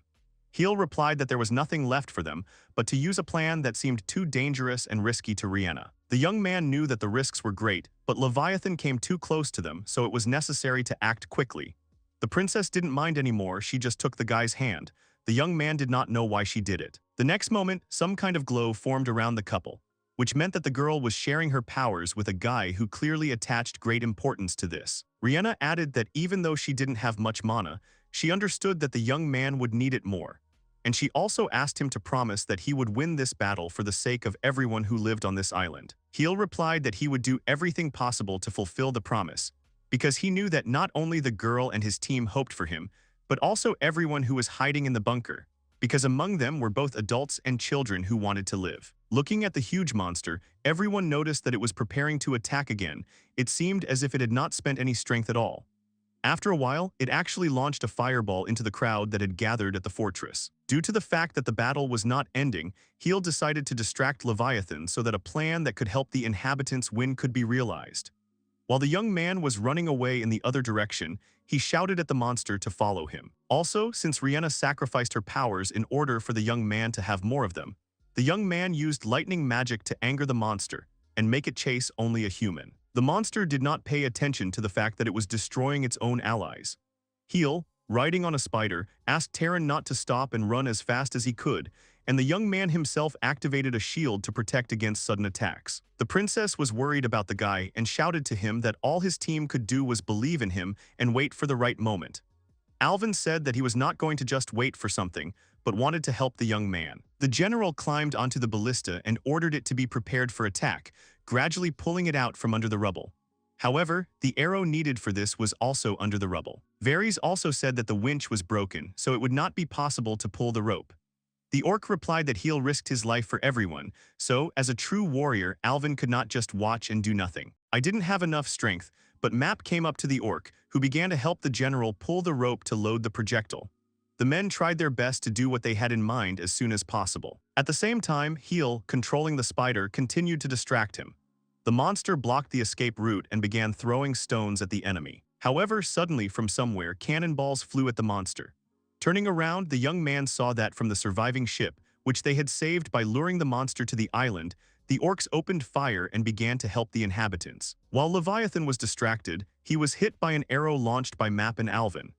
Khil replied that there was nothing left for them but to use a plan that seemed too dangerous and risky to Rihanna. The young man knew that the risks were great, but Leviathan came too close to them, so it was necessary to act quickly. The princess didn't mind anymore, she just took the guy's hand. The young man did not know why she did it. The next moment, some kind of glow formed around the couple, which meant that the girl was sharing her powers with a guy who clearly attached great importance to this. Rihanna added that even though she didn't have much mana, she understood that the young man would need it more. And she also asked him to promise that he would win this battle for the sake of everyone who lived on this island. Khil replied that he would do everything possible to fulfill the promise, because he knew that not only the girl and his team hoped for him, but also everyone who was hiding in the bunker, because among them were both adults and children who wanted to live. Looking at the huge monster, everyone noticed that it was preparing to attack again. It seemed as if it had not spent any strength at all. After a while, it actually launched a fireball into the crowd that had gathered at the fortress. Due to the fact that the battle was not ending, Khil decided to distract Leviathan so that a plan that could help the inhabitants win could be realized. While the young man was running away in the other direction, he shouted at the monster to follow him. Also, since Rihanna sacrificed her powers in order for the young man to have more of them, the young man used lightning magic to anger the monster and make it chase only a human. The monster did not pay attention to the fact that it was destroying its own allies. Khil, riding on a spider, asked Terran not to stop and run as fast as he could, and the young man himself activated a shield to protect against sudden attacks. The princess was worried about the guy and shouted to him that all his team could do was believe in him and wait for the right moment. Alvin said that he was not going to just wait for something, but wanted to help the young man. The general climbed onto the ballista and ordered it to be prepared for attack, gradually pulling it out from under the rubble. However, the arrow needed for this was also under the rubble. Varys also said that the winch was broken, so it would not be possible to pull the rope. The orc replied that Khil risked his life for everyone, so, as a true warrior, Alvin could not just watch and do nothing. I didn't have enough strength, but Map came up to the orc, who began to help the general pull the rope to load the projectile. The men tried their best to do what they had in mind as soon as possible. At the same time, Khil, controlling the spider, continued to distract him. The monster blocked the escape route and began throwing stones at the enemy. However, suddenly from somewhere, cannonballs flew at the monster. Turning around, the young man saw that from the surviving ship, which they had saved by luring the monster to the island, the orcs opened fire and began to help the inhabitants. While Leviathan was distracted, he was hit by an arrow launched by Map and Alvin.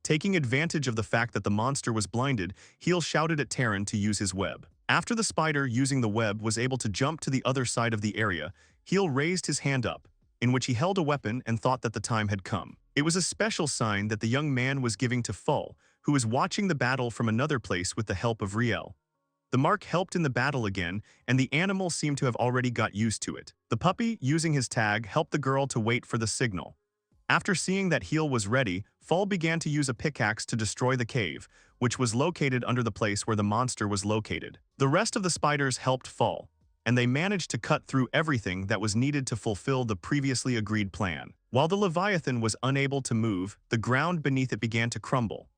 Taking advantage of the fact that the monster was blinded, Khil shouted at Terran to use his web. After the spider, using the web, was able to jump to the other side of the area, Khil raised his hand up, in which he held a weapon and thought that the time had come. It was a special sign that the young man was giving to Full, who was watching the battle from another place with the help of Riel. The mark helped in the battle again, and the animal seemed to have already got used to it. The puppy, using his tag, helped the girl to wait for the signal. After seeing that Khil was ready, Fall began to use a pickaxe to destroy the cave, which was located under the place where the monster was located. The rest of the spiders helped Fall, and they managed to cut through everything that was needed to fulfill the previously agreed plan. While the Leviathan was unable to move, the ground beneath it began to crumble.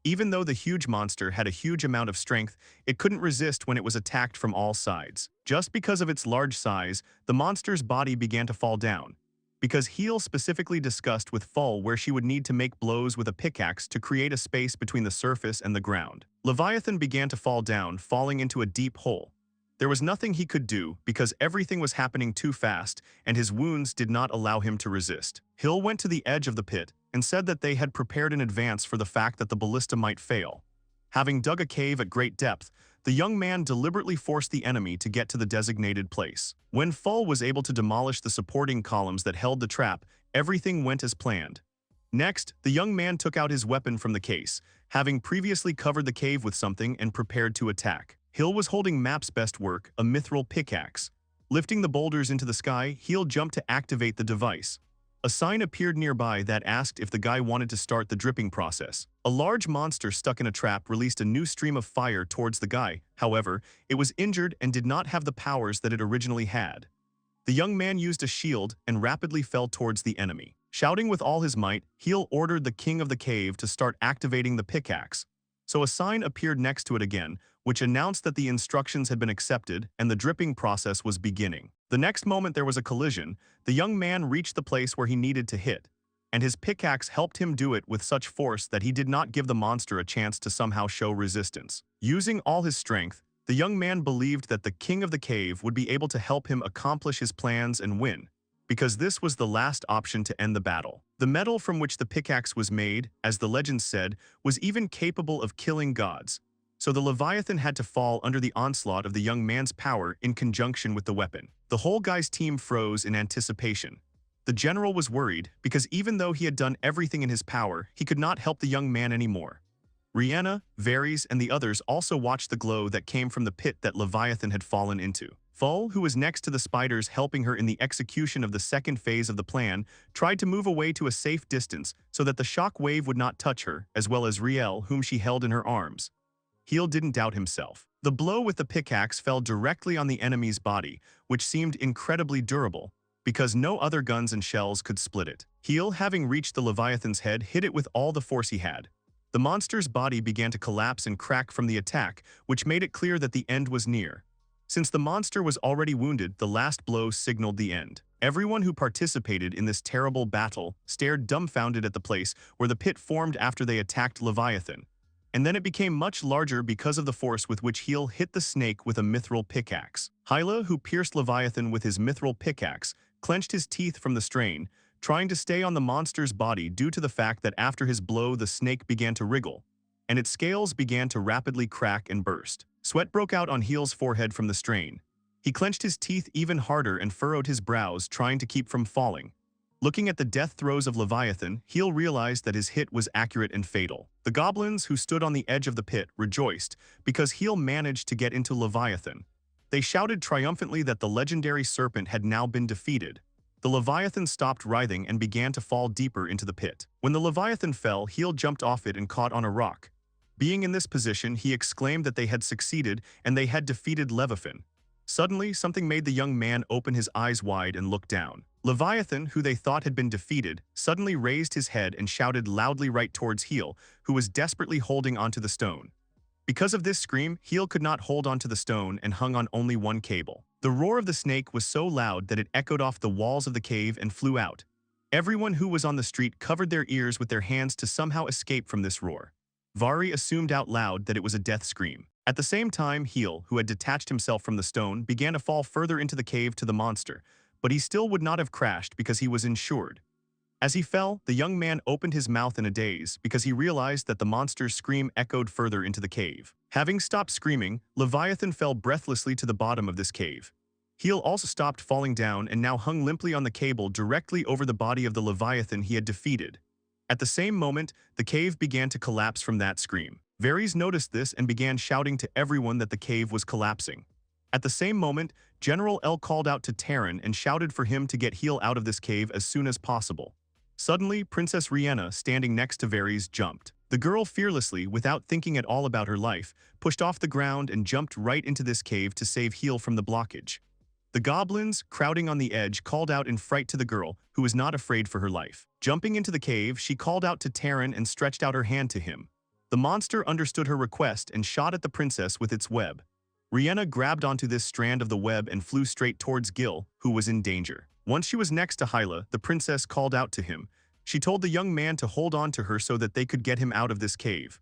Even though the huge monster had a huge amount of strength, it couldn't resist when it was attacked from all sides. Just because of its large size, the monster's body began to fall down, because Khil specifically discussed with Fall where she would need to make blows with a pickaxe to create a space between the surface and the ground. Leviathan began to fall down, falling into a deep hole. There was nothing he could do because everything was happening too fast and his wounds did not allow him to resist. Khil went to the edge of the pit and said that they had prepared in advance for the fact that the ballista might fail. Having dug a cave at great depth, the young man deliberately forced the enemy to get to the designated place. When Fall was able to demolish the supporting columns that held the trap, everything went as planned. Next, the young man took out his weapon from the case, having previously covered the cave with something and prepared to attack. Khil was holding Map's best work, a mithril pickaxe. Lifting the boulders into the sky, Khil jumped to activate the device. A sign appeared nearby that asked if the guy wanted to start the dripping process. A large monster stuck in a trap released a new stream of fire towards the guy. However, it was injured and did not have the powers that it originally had. The young man used a shield and rapidly fell towards the enemy. Shouting with all his might, Khil ordered the king of the cave to start activating the pickaxe. So a sign appeared next to it again, which announced that the instructions had been accepted and the dripping process was beginning. The next moment there was a collision. The young man reached the place where he needed to hit, and his pickaxe helped him do it with such force that he did not give the monster a chance to somehow show resistance. Using all his strength, the young man believed that the king of the cave would be able to help him accomplish his plans and win, because this was the last option to end the battle. The metal from which the pickaxe was made, as the legend said, was even capable of killing gods. So the Leviathan had to fall under the onslaught of the young man's power in conjunction with the weapon. The whole guy's team froze in anticipation. The general was worried because even though he had done everything in his power, he could not help the young man anymore. Rihanna, Varys, and the others also watched the glow that came from the pit that Leviathan had fallen into. Fall, who was next to the spiders helping her in the execution of the second phase of the plan, tried to move away to a safe distance so that the shock wave would not touch her, as well as Riel, whom she held in her arms. Khil didn't doubt himself. The blow with the pickaxe fell directly on the enemy's body, which seemed incredibly durable, because no other guns and shells could split it. Khil, having reached the Leviathan's head, hit it with all the force he had. The monster's body began to collapse and crack from the attack, which made it clear that the end was near. Since the monster was already wounded, the last blow signaled the end. Everyone who participated in this terrible battle stared dumbfounded at the place where the pit formed after they attacked Leviathan. And then it became much larger because of the force with which Khil hit the snake with a mithril pickaxe. Hyla, who pierced Leviathan with his mithril pickaxe, clenched his teeth from the strain, trying to stay on the monster's body due to the fact that after his blow the snake began to wriggle, and its scales began to rapidly crack and burst. Sweat broke out on Khil's forehead from the strain. He clenched his teeth even harder and furrowed his brows, trying to keep from falling. Looking at the death throes of Leviathan, Khil realized that his hit was accurate and fatal. The goblins who stood on the edge of the pit rejoiced because Khil managed to get into Leviathan. They shouted triumphantly that the legendary serpent had now been defeated. The Leviathan stopped writhing and began to fall deeper into the pit. When the Leviathan fell, Khil jumped off it and caught on a rock. Being in this position, he exclaimed that they had succeeded and they had defeated Leviathan. Suddenly, something made the young man open his eyes wide and look down. Leviathan, who they thought had been defeated, suddenly raised his head and shouted loudly right towards Khil, who was desperately holding onto the stone. Because of this scream, Khil could not hold onto the stone and hung on only one cable. The roar of the snake was so loud that it echoed off the walls of the cave and flew out. Everyone who was on the street covered their ears with their hands to somehow escape from this roar. Vari assumed out loud that it was a death scream. At the same time, Khil, who had detached himself from the stone, began to fall further into the cave to the monster, but he still would not have crashed because he was insured. As he fell, the young man opened his mouth in a daze because he realized that the monster's scream echoed further into the cave. Having stopped screaming, Leviathan fell breathlessly to the bottom of this cave. Khil also stopped falling down and now hung limply on the cable directly over the body of the Leviathan he had defeated. At the same moment, the cave began to collapse from that scream. Varys noticed this and began shouting to everyone that the cave was collapsing. At the same moment, General L called out to Terran and shouted for him to get Khil out of this cave as soon as possible. Suddenly, Princess Rhianna, standing next to Varys, jumped. The girl fearlessly, without thinking at all about her life, pushed off the ground and jumped right into this cave to save Khil from the blockage. The goblins, crowding on the edge, called out in fright to the girl, who was not afraid for her life. Jumping into the cave, she called out to Terran and stretched out her hand to him. The monster understood her request and shot at the princess with its web. Rhianna grabbed onto this strand of the web and flew straight towards Gil, who was in danger. Once she was next to Hyla, the princess called out to him. She told the young man to hold on to her so that they could get him out of this cave.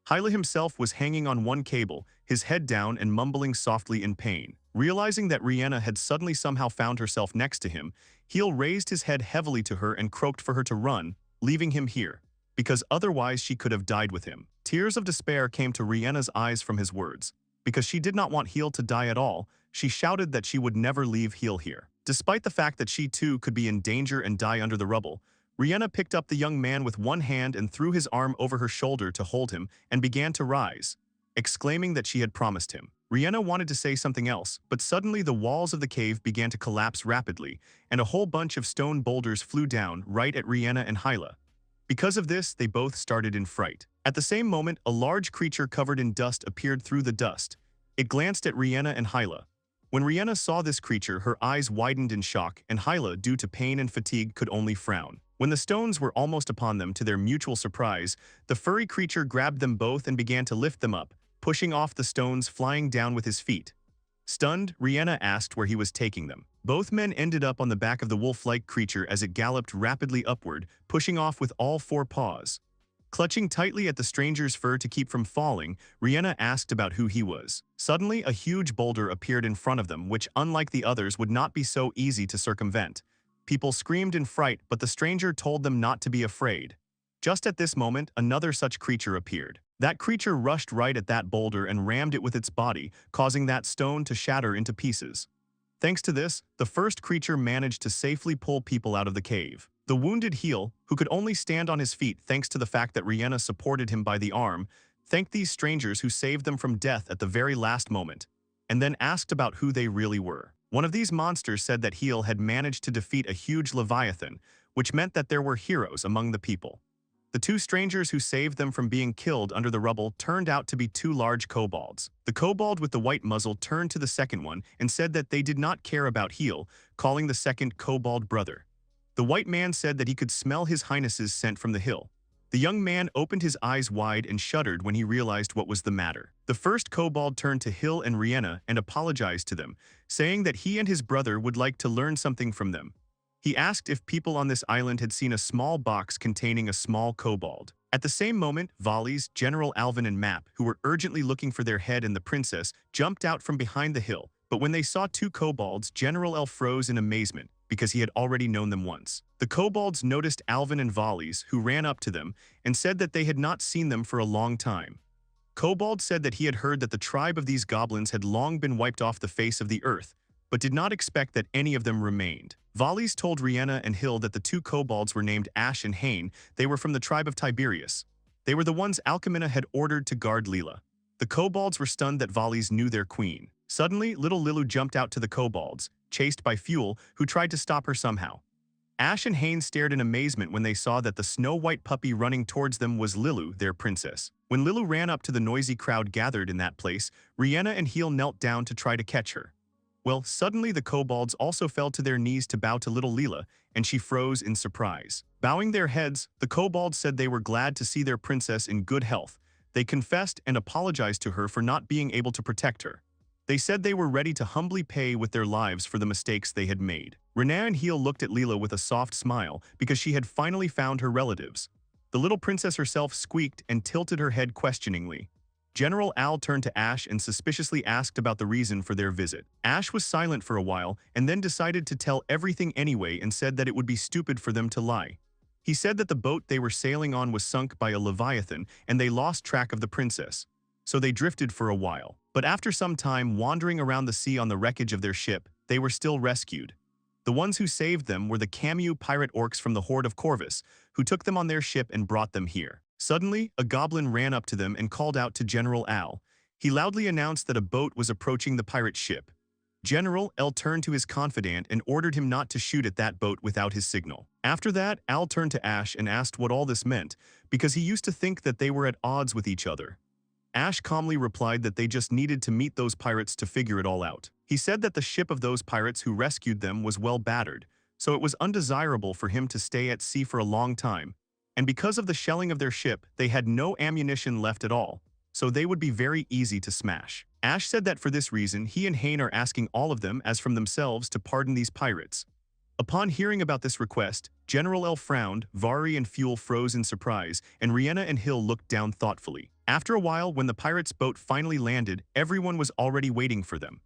Hyla himself was hanging on one cable, his head down and mumbling softly in pain. Realizing that Rhianna had suddenly somehow found herself next to him, Khil raised his head heavily to her and croaked for her to run, leaving him here, because otherwise she could have died with him. Tears of despair came to Rhianna's eyes from his words. Because she did not want Khil to die at all, she shouted that she would never leave Khil here. Despite the fact that she too could be in danger and die under the rubble, Rhianna picked up the young man with one hand and threw his arm over her shoulder to hold him and began to rise, exclaiming that she had promised him. Rhianna wanted to say something else, but suddenly the walls of the cave began to collapse rapidly, and a whole bunch of stone boulders flew down right at Rhianna and Hyla. Because of this, they both started in fright. At the same moment, a large creature covered in dust appeared through the dust. It glanced at Rhianna and Hyla. When Rhianna saw this creature, her eyes widened in shock, and Hyla, due to pain and fatigue, could only frown. When the stones were almost upon them, to their mutual surprise, the furry creature grabbed them both and began to lift them up, pushing off the stones flying down with his feet. Stunned, Rhianna asked where he was taking them. Both men ended up on the back of the wolf-like creature as it galloped rapidly upward, pushing off with all four paws. Clutching tightly at the stranger's fur to keep from falling, Rhianna asked about who he was. Suddenly, a huge boulder appeared in front of them, which, unlike the others, would not be so easy to circumvent. People screamed in fright, but the stranger told them not to be afraid. Just at this moment, another such creature appeared. That creature rushed right at that boulder and rammed it with its body, causing that stone to shatter into pieces. Thanks to this, the first creature managed to safely pull people out of the cave. The wounded Khil, who could only stand on his feet thanks to the fact that Rhianna supported him by the arm, thanked these strangers who saved them from death at the very last moment, and then asked about who they really were. One of these monsters said that Khil had managed to defeat a huge leviathan, which meant that there were heroes among the people. The two strangers who saved them from being killed under the rubble turned out to be two large kobolds. The kobold with the white muzzle turned to the second one and said that they did not care about Khil, calling the second kobold brother. The white man said that he could smell his highness's scent from the hill. The young man opened his eyes wide and shuddered when he realized what was the matter. The first kobold turned to Khil and Rhianna and apologized to them, saying that he and his brother would like to learn something from them. He asked if people on this island had seen a small box containing a small kobold. At the same moment, Volleys, General Alvin and Map, who were urgently looking for their head and the princess, jumped out from behind the hill. But when they saw two kobolds, General L froze in amazement, because he had already known them once. The kobolds noticed Alvin and Volleys, who ran up to them, and said that they had not seen them for a long time. Kobold said that he had heard that the tribe of these goblins had long been wiped off the face of the earth, but did not expect that any of them remained. Volleys told Rhianna and Khil that the two kobolds were named Ash and Hain. They were from the tribe of Tiberius. They were the ones Alcmena had ordered to guard Leela. The kobolds were stunned that Volleys knew their queen. Suddenly, little Lilu jumped out to the kobolds, chased by Fuel, who tried to stop her somehow. Ash and Hain stared in amazement when they saw that the snow-white puppy running towards them was Lilu, their princess. When Lilu ran up to the noisy crowd gathered in that place, Rhianna and Khil knelt down to try to catch her. Well, suddenly the kobolds also fell to their knees to bow to little Leela, and she froze in surprise. Bowing their heads, the kobolds said they were glad to see their princess in good health. They confessed and apologized to her for not being able to protect her. They said they were ready to humbly pay with their lives for the mistakes they had made. Renee and Khil looked at Leela with a soft smile because she had finally found her relatives. The little princess herself squeaked and tilted her head questioningly. General Al turned to Ash and suspiciously asked about the reason for their visit. Ash was silent for a while and then decided to tell everything anyway and said that it would be stupid for them to lie. He said that the boat they were sailing on was sunk by a leviathan and they lost track of the princess. So they drifted for a while. But after some time wandering around the sea on the wreckage of their ship, they were still rescued. The ones who saved them were the Camu pirate orcs from the Horde of Corvus, who took them on their ship and brought them here. Suddenly, a goblin ran up to them and called out to General Al. He loudly announced that a boat was approaching the pirate ship. General L turned to his confidant and ordered him not to shoot at that boat without his signal. After that, Al turned to Ash and asked what all this meant, because he used to think that they were at odds with each other. Ash calmly replied that they just needed to meet those pirates to figure it all out. He said that the ship of those pirates who rescued them was well battered, so it was undesirable for him to stay at sea for a long time, and because of the shelling of their ship, they had no ammunition left at all, so they would be very easy to smash. Ash said that for this reason, he and Hane are asking all of them as from themselves to pardon these pirates. Upon hearing about this request, General L frowned, Vari and Fuel froze in surprise, and Rihanna and Hill looked down thoughtfully. After a while, when the pirates' boat finally landed, everyone was already waiting for them.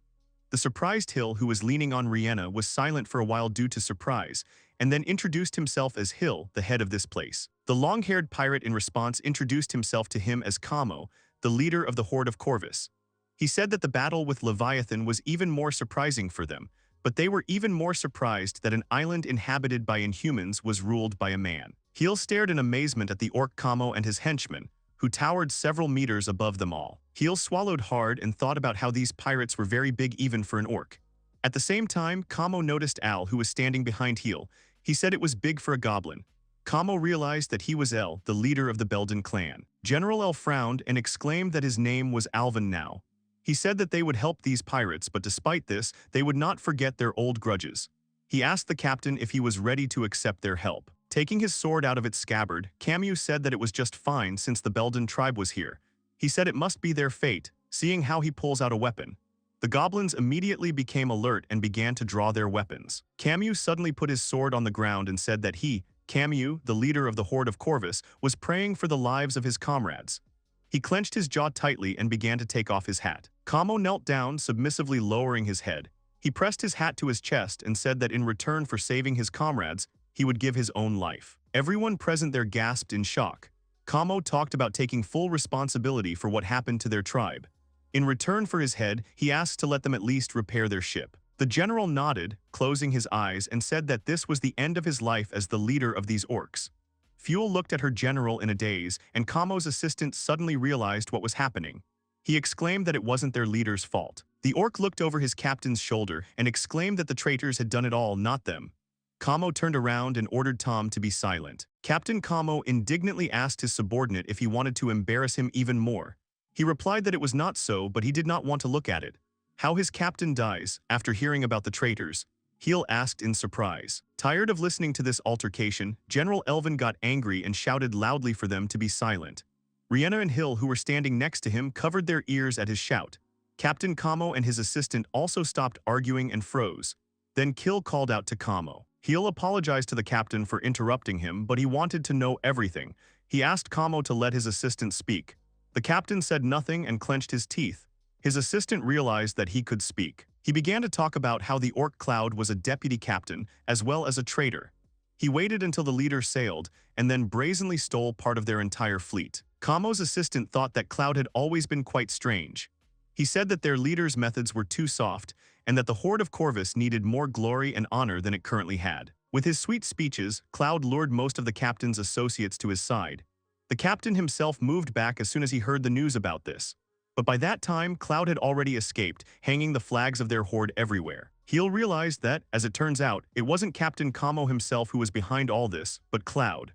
The surprised Hill, who was leaning on Rihanna, was silent for a while due to surprise, and then introduced himself as Hill, the head of this place. The long-haired pirate in response introduced himself to him as Kamo, the leader of the Horde of Corvus. He said that the battle with Leviathan was even more surprising for them, but they were even more surprised that an island inhabited by inhumans was ruled by a man. Heel stared in amazement at the orc Kamo and his henchmen, who towered several meters above them all. Heel swallowed hard and thought about how these pirates were very big even for an orc. At the same time, Kamo noticed Al, who was standing behind Heel. He said it was big for a goblin. Kamo realized that he was El, the leader of the Belden clan. General El frowned and exclaimed that his name was Alvin now. He said that they would help these pirates, but despite this, they would not forget their old grudges. He asked the captain if he was ready to accept their help. Taking his sword out of its scabbard, Camus said that it was just fine since the Belden tribe was here. He said it must be their fate, seeing how he pulls out a weapon. The goblins immediately became alert and began to draw their weapons. Camus suddenly put his sword on the ground and said that he, Camus, the leader of the Horde of Corvus, was praying for the lives of his comrades. He clenched his jaw tightly and began to take off his hat. Kamo knelt down, submissively lowering his head. He pressed his hat to his chest and said that in return for saving his comrades, he would give his own life. Everyone present there gasped in shock. Kamo talked about taking full responsibility for what happened to their tribe. In return for his head, he asked to let them at least repair their ship. The general nodded, closing his eyes, and said that this was the end of his life as the leader of these orcs. Fuel looked at her general in a daze, and Kamo's assistant suddenly realized what was happening. He exclaimed that it wasn't their leader's fault. The orc looked over his captain's shoulder and exclaimed that the traitors had done it all, not them. Kamo turned around and ordered Tom to be silent. Captain Kamo indignantly asked his subordinate if he wanted to embarrass him even more. He replied that it was not so, but he did not want to look at it. How his captain dies, after hearing about the traitors, Khil asked in surprise. Tired of listening to this altercation, General Elvin got angry and shouted loudly for them to be silent. Rihanna and Hill, who were standing next to him, covered their ears at his shout. Captain Kamo and his assistant also stopped arguing and froze. Then Khil called out to Kamo. Khil apologized to the captain for interrupting him, but he wanted to know everything. He asked Kamo to let his assistant speak. The captain said nothing and clenched his teeth. His assistant realized that he could speak. He began to talk about how the orc Cloud was a deputy captain as well as a traitor. He waited until the leader sailed and then brazenly stole part of their entire fleet. Kamo's assistant thought that Cloud had always been quite strange. He said that their leader's methods were too soft and that the Horde of Corvus needed more glory and honor than it currently had. With his sweet speeches, Cloud lured most of the captain's associates to his side. The captain himself moved back as soon as he heard the news about this. But by that time, Cloud had already escaped, hanging the flags of their horde everywhere. Khil realized that, as it turns out, it wasn't Captain Kamo himself who was behind all this, but Cloud.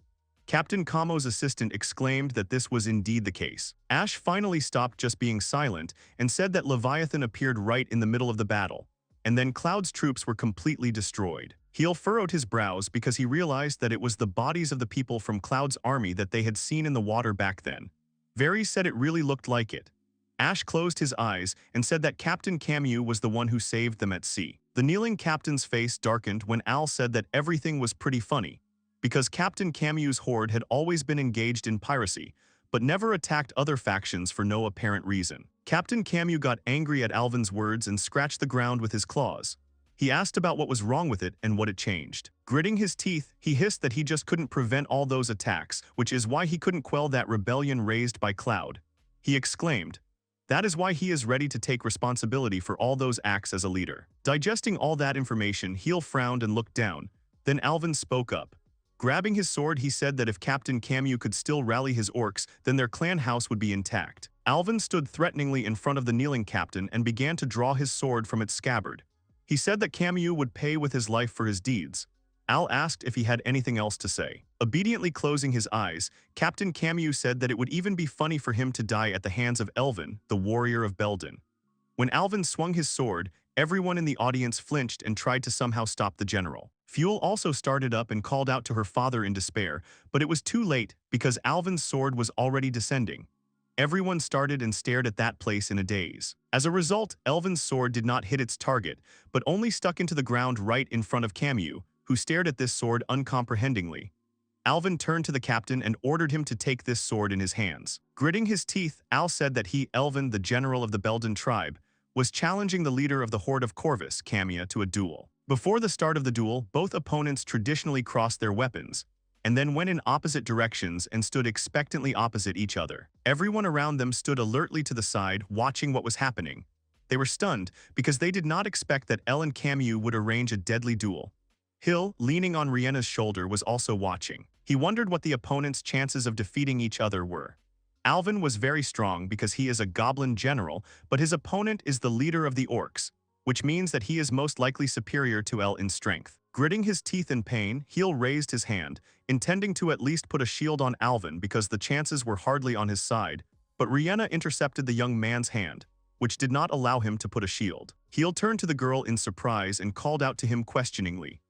Captain Kamo's assistant exclaimed that this was indeed the case. Ash finally stopped just being silent and said that Leviathan appeared right in the middle of the battle, and then Cloud's troops were completely destroyed. Khil furrowed his brows because he realized that it was the bodies of the people from Cloud's army that they had seen in the water back then. Varys said it really looked like it. Ash closed his eyes and said that Captain Camus was the one who saved them at sea. The kneeling captain's face darkened when Al said that everything was pretty funny, because Captain Camus's horde had always been engaged in piracy, but never attacked other factions for no apparent reason. Captain Camus got angry at Alvin's words and scratched the ground with his claws. He asked about what was wrong with it and what it changed. Gritting his teeth, he hissed that he just couldn't prevent all those attacks, which is why he couldn't quell that rebellion raised by Cloud. He exclaimed, "That is why he is ready to take responsibility for all those acts as a leader." Digesting all that information, Khil frowned and looked down. Then Alvin spoke up. Grabbing his sword, he said that if Captain Camus could still rally his orcs, then their clan house would be intact. Alvin stood threateningly in front of the kneeling captain and began to draw his sword from its scabbard. He said that Camus would pay with his life for his deeds. Al asked if he had anything else to say. Obediently closing his eyes, Captain Camus said that it would even be funny for him to die at the hands of Elvin, the warrior of Belden. When Alvin swung his sword, everyone in the audience flinched and tried to somehow stop the general. Fuel also started up and called out to her father in despair, but it was too late because Alvin's sword was already descending. Everyone started and stared at that place in a daze. As a result, Elvin's sword did not hit its target, but only stuck into the ground right in front of Camus, who stared at this sword uncomprehendingly. Alvin turned to the captain and ordered him to take this sword in his hands. Gritting his teeth, Al said that he, Elvin, the general of the Belden tribe, was challenging the leader of the Horde of Corvus, Camus, to a duel. Before the start of the duel, both opponents traditionally crossed their weapons, and then went in opposite directions and stood expectantly opposite each other. Everyone around them stood alertly to the side, watching what was happening. They were stunned because they did not expect that El and Camus would arrange a deadly duel. Khil, leaning on Riena's shoulder, was also watching. He wondered what the opponents' chances of defeating each other were. Alvin was very strong because he is a goblin general, but his opponent is the leader of the orcs, which means that he is most likely superior to El in strength. Gritting his teeth in pain, Khil raised his hand, intending to at least put a shield on Alvin because the chances were hardly on his side, but Riena intercepted the young man's hand, which did not allow him to put a shield. Khil turned to the girl in surprise and called out to him questioningly.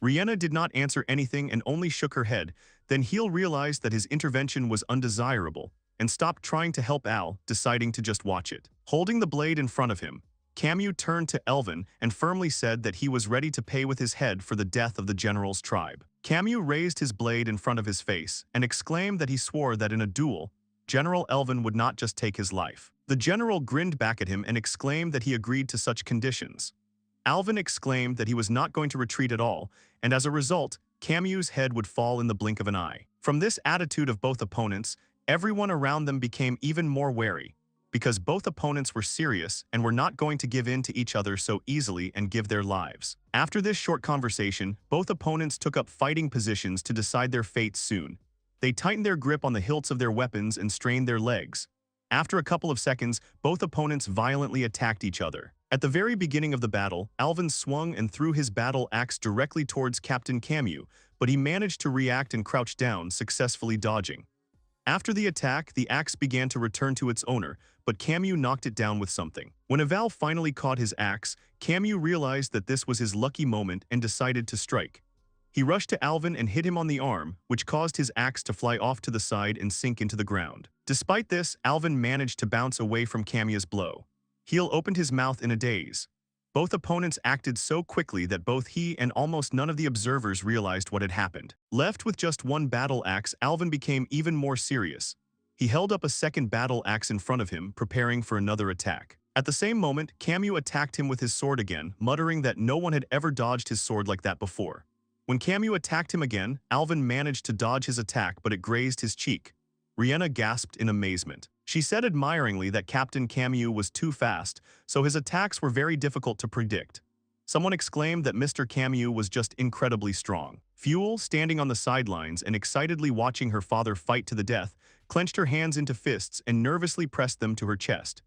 Riena did not answer anything and only shook her head. Then Khil realized that his intervention was undesirable and stopped trying to help Al, deciding to just watch it. Holding the blade in front of him, Camus turned to Elvin and firmly said that he was ready to pay with his head for the death of the general's tribe. Camus raised his blade in front of his face and exclaimed that he swore that in a duel, General Elvin would not just take his life. The general grinned back at him and exclaimed that he agreed to such conditions. Alvin exclaimed that he was not going to retreat at all, and as a result, Camus's head would fall in the blink of an eye. From this attitude of both opponents, everyone around them became even more wary, because both opponents were serious and were not going to give in to each other so easily and give their lives. After this short conversation, both opponents took up fighting positions to decide their fates soon. They tightened their grip on the hilts of their weapons and strained their legs. After a couple of seconds, both opponents violently attacked each other. At the very beginning of the battle, Alvin swung and threw his battle axe directly towards Captain Camus, but he managed to react and crouch down, successfully dodging. After the attack, the axe began to return to its owner, but Camus knocked it down with something. When Aval finally caught his axe, Camus realized that this was his lucky moment and decided to strike. He rushed to Alvin and hit him on the arm, which caused his axe to fly off to the side and sink into the ground. Despite this, Alvin managed to bounce away from Camus's blow. Khil opened his mouth in a daze. Both opponents acted so quickly that both he and almost none of the observers realized what had happened. Left with just one battle axe, Alvin became even more serious. He held up a second battle axe in front of him, preparing for another attack. At the same moment, Camus attacked him with his sword again, muttering that no one had ever dodged his sword like that before. When Camus attacked him again, Alvin managed to dodge his attack, but it grazed his cheek. Riena gasped in amazement. She said admiringly that Captain Camus was too fast, so his attacks were very difficult to predict. Someone exclaimed that Mr. Camus was just incredibly strong. Fuel, standing on the sidelines and excitedly watching her father fight to the death, clenched her hands into fists and nervously pressed them to her chest.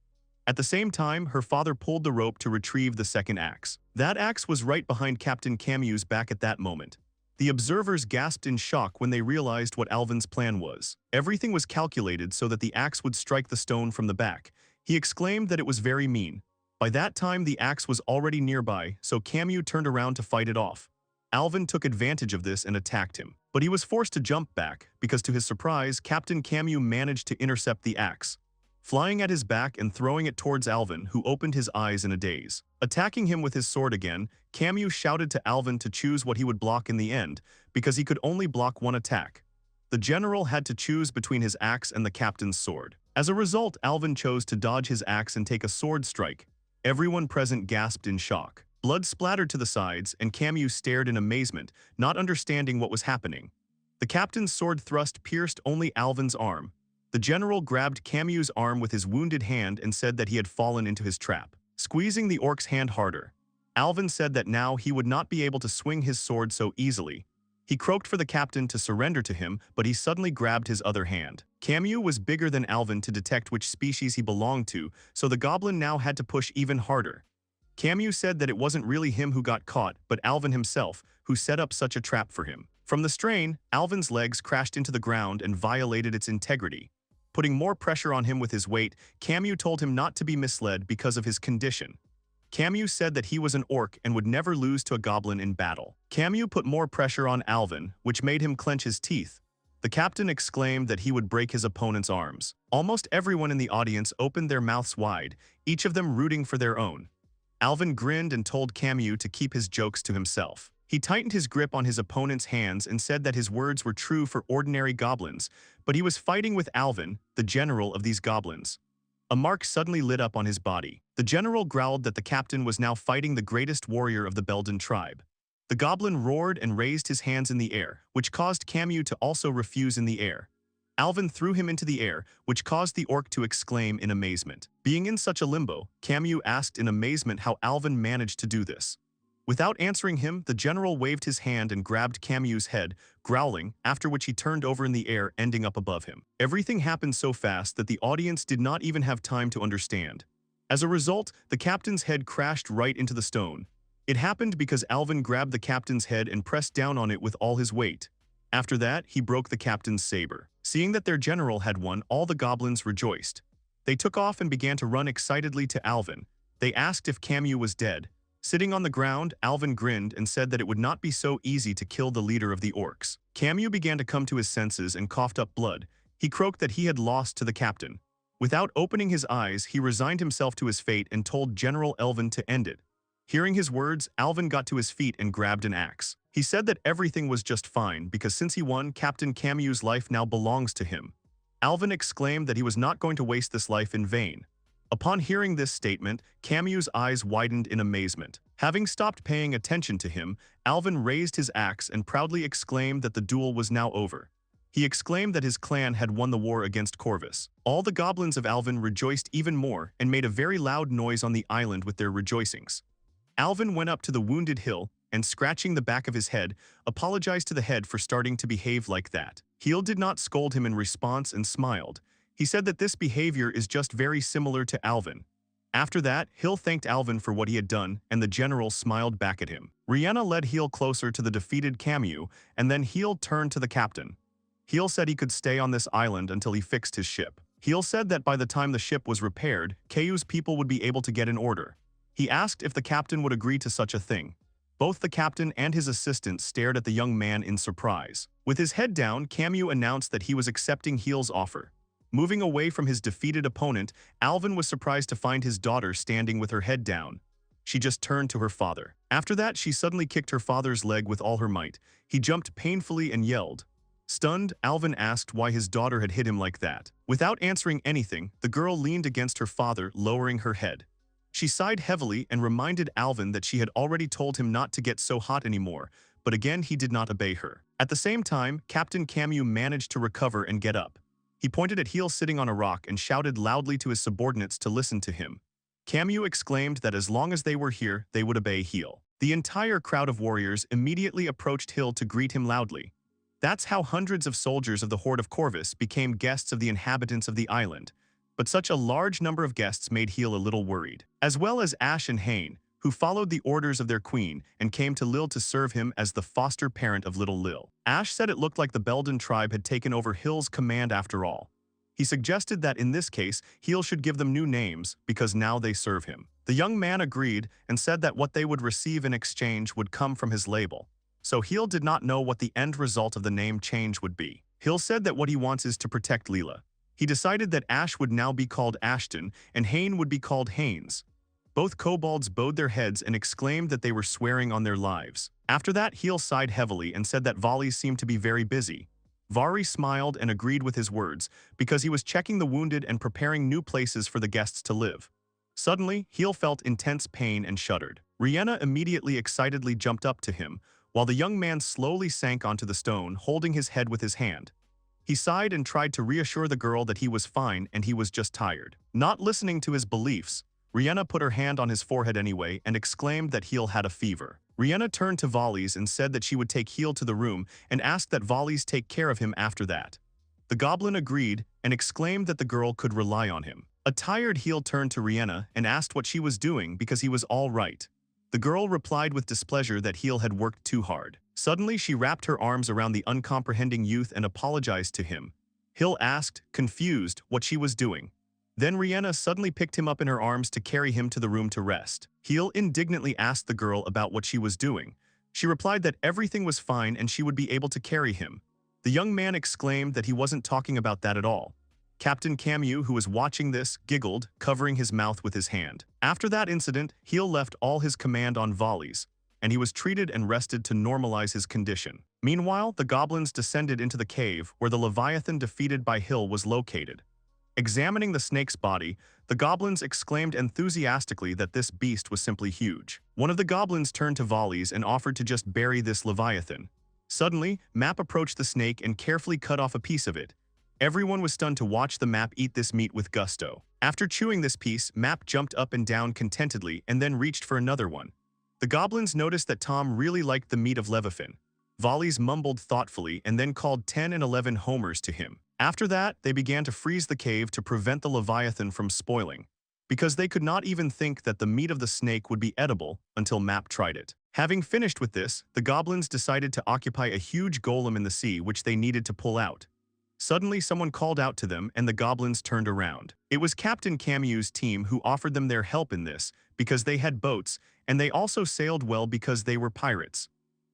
At the same time, her father pulled the rope to retrieve the second axe. That axe was right behind Captain Camus's back at that moment. The observers gasped in shock when they realized what Alvin's plan was. Everything was calculated so that the axe would strike the stone from the back. He exclaimed that it was very mean. By that time, the axe was already nearby, so Camus turned around to fight it off. Alvin took advantage of this and attacked him, but he was forced to jump back because, to his surprise, Captain Camus managed to intercept the axe, flying at his back and throwing it towards Alvin, who opened his eyes in a daze. Attacking him with his sword again, Camus shouted to Alvin to choose what he would block in the end, because he could only block one attack. The general had to choose between his axe and the captain's sword. As a result, Alvin chose to dodge his axe and take a sword strike. Everyone present gasped in shock. Blood splattered to the sides, and Camus stared in amazement, not understanding what was happening. The captain's sword thrust pierced only Alvin's arm. The general grabbed Camus's arm with his wounded hand and said that he had fallen into his trap. Squeezing the orc's hand harder, Alvin said that now he would not be able to swing his sword so easily. He croaked for the captain to surrender to him, but he suddenly grabbed his other hand. Camus was bigger than Alvin to detect which species he belonged to, so the goblin now had to push even harder. Camus said that it wasn't really him who got caught, but Alvin himself, who set up such a trap for him. From the strain, Alvin's legs crashed into the ground and violated its integrity. Putting more pressure on him with his weight, Camus told him not to be misled because of his condition. Camus said that he was an orc and would never lose to a goblin in battle. Camus put more pressure on Alvin, which made him clench his teeth. The captain exclaimed that he would break his opponent's arms. Almost everyone in the audience opened their mouths wide, each of them rooting for their own. Alvin grinned and told Camus to keep his jokes to himself. He tightened his grip on his opponent's hands and said that his words were true for ordinary goblins, but he was fighting with Alvin, the general of these goblins. A mark suddenly lit up on his body. The general growled that the captain was now fighting the greatest warrior of the Belden tribe. The goblin roared and raised his hands in the air, which caused Camus to also refuse in the air. Alvin threw him into the air, which caused the orc to exclaim in amazement. Being in such a limbo, Camus asked in amazement how Alvin managed to do this. Without answering him, the general waved his hand and grabbed Camus's head, growling, after which he turned over in the air, ending up above him. Everything happened so fast that the audience did not even have time to understand. As a result, the captain's head crashed right into the stone. It happened because Alvin grabbed the captain's head and pressed down on it with all his weight. After that, he broke the captain's saber. Seeing that their general had won, all the goblins rejoiced. They took off and began to run excitedly to Alvin. They asked if Camus was dead. Sitting on the ground, Alvin grinned and said that it would not be so easy to kill the leader of the orcs. Camus began to come to his senses and coughed up blood. He croaked that he had lost to the captain. Without opening his eyes, he resigned himself to his fate and told General Elvin to end it. Hearing his words, Alvin got to his feet and grabbed an axe. He said that everything was just fine because since he won, Captain Camus's life now belongs to him. Alvin exclaimed that he was not going to waste this life in vain. Upon hearing this statement, Camus's eyes widened in amazement. Having stopped paying attention to him, Alvin raised his axe and proudly exclaimed that the duel was now over. He exclaimed that his clan had won the war against Corvus. All the goblins of Alvin rejoiced even more and made a very loud noise on the island with their rejoicings. Alvin went up to the wounded Khil and, scratching the back of his head, apologized to the head for starting to behave like that. Khil did not scold him in response and smiled. He said that this behavior is just very similar to Alvin. After that, Khil thanked Alvin for what he had done, and the general smiled back at him. Rihanna led Khil closer to the defeated Camus, and then Khil turned to the captain. Khil said he could stay on this island until he fixed his ship. Khil said that by the time the ship was repaired, Kayu's people would be able to get in order. He asked if the captain would agree to such a thing. Both the captain and his assistant stared at the young man in surprise. With his head down, Camus announced that he was accepting Khil's offer. Moving away from his defeated opponent, Alvin was surprised to find his daughter standing with her head down. She just turned to her father. After that, she suddenly kicked her father's leg with all her might. He jumped painfully and yelled. Stunned, Alvin asked why his daughter had hit him like that. Without answering anything, the girl leaned against her father, lowering her head. She sighed heavily and reminded Alvin that she had already told him not to get so hot anymore, but again he did not obey her. At the same time, Captain Camus managed to recover and get up. He pointed at Khil sitting on a rock and shouted loudly to his subordinates to listen to him. Camus exclaimed that as long as they were here, they would obey Khil. The entire crowd of warriors immediately approached Khil to greet him loudly. That's how hundreds of soldiers of the Horde of Corvus became guests of the inhabitants of the island. But such a large number of guests made Khil a little worried. As well as Ash and Hain, who followed the orders of their queen and came to Lil to serve him as the foster parent of little Lil. Ash said it looked like the Belden tribe had taken over Khil's command after all. He suggested that in this case, Khil should give them new names because now they serve him. The young man agreed and said that what they would receive in exchange would come from his label. So Khil did not know what the end result of the name change would be. Khil said that what he wants is to protect Leela. He decided that Ash would now be called Ashton and Hain would be called Haines. Both kobolds bowed their heads and exclaimed that they were swearing on their lives. After that, Khil sighed heavily and said that Vali seemed to be very busy. Vari smiled and agreed with his words because he was checking the wounded and preparing new places for the guests to live. Suddenly, Khil felt intense pain and shuddered. Rihanna immediately excitedly jumped up to him, while the young man slowly sank onto the stone, holding his head with his hand. He sighed and tried to reassure the girl that he was fine and he was just tired. Not listening to his beliefs, Rihanna put her hand on his forehead anyway and exclaimed that Khil had a fever. Rihanna turned to Volleys and said that she would take Khil to the room and asked that Volleys take care of him after that. The goblin agreed and exclaimed that the girl could rely on him. A tired Khil turned to Rihanna and asked what she was doing because he was all right. The girl replied with displeasure that Khil had worked too hard. Suddenly, she wrapped her arms around the uncomprehending youth and apologized to him. Khil asked, confused, what she was doing. Then Rihanna suddenly picked him up in her arms to carry him to the room to rest. Khil indignantly asked the girl about what she was doing. She replied that everything was fine and she would be able to carry him. The young man exclaimed that he wasn't talking about that at all. Captain Camus, who was watching this, giggled, covering his mouth with his hand. After that incident, Khil left all his command on Volleys, and he was treated and rested to normalize his condition. Meanwhile, the goblins descended into the cave where the Leviathan defeated by Khil was located. Examining the snake's body, the goblins exclaimed enthusiastically that this beast was simply huge. One of the goblins turned to Volleys and offered to just bury this Leviathan. Suddenly, Map approached the snake and carefully cut off a piece of it. Everyone was stunned to watch the Map eat this meat with gusto. After chewing this piece, Map jumped up and down contentedly and then reached for another one. The goblins noticed that Tom really liked the meat of Leviathan. Volleys mumbled thoughtfully and then called 10 and 11 homers to him. After that, they began to freeze the cave to prevent the Leviathan from spoiling, because they could not even think that the meat of the snake would be edible until Map tried it. Having finished with this, the goblins decided to occupy a huge golem in the sea which they needed to pull out. Suddenly, someone called out to them and the goblins turned around. It was Captain Camus's team who offered them their help in this, because they had boats, and they also sailed well because they were pirates.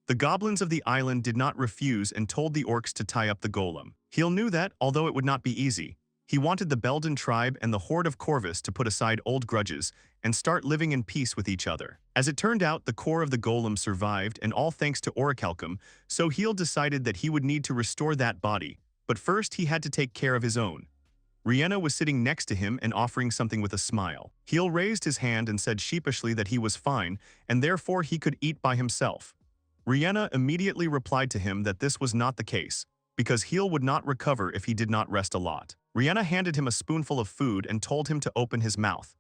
The goblins of the island did not refuse and told the orcs to tie up the golem. Khil knew that, although it would not be easy, he wanted the Belden tribe and the horde of Corvus to put aside old grudges and start living in peace with each other. As it turned out, the core of the golem survived, and all thanks to Orichalcum, so Khil decided that he would need to restore that body, but first he had to take care of his own. Rihanna was sitting next to him and offering something with a smile. Khil raised his hand and said sheepishly that he was fine, and therefore he could eat by himself. Rihanna immediately replied to him that this was not the case, because Khil would not recover if he did not rest a lot. Rihanna handed him a spoonful of food and told him to open his mouth.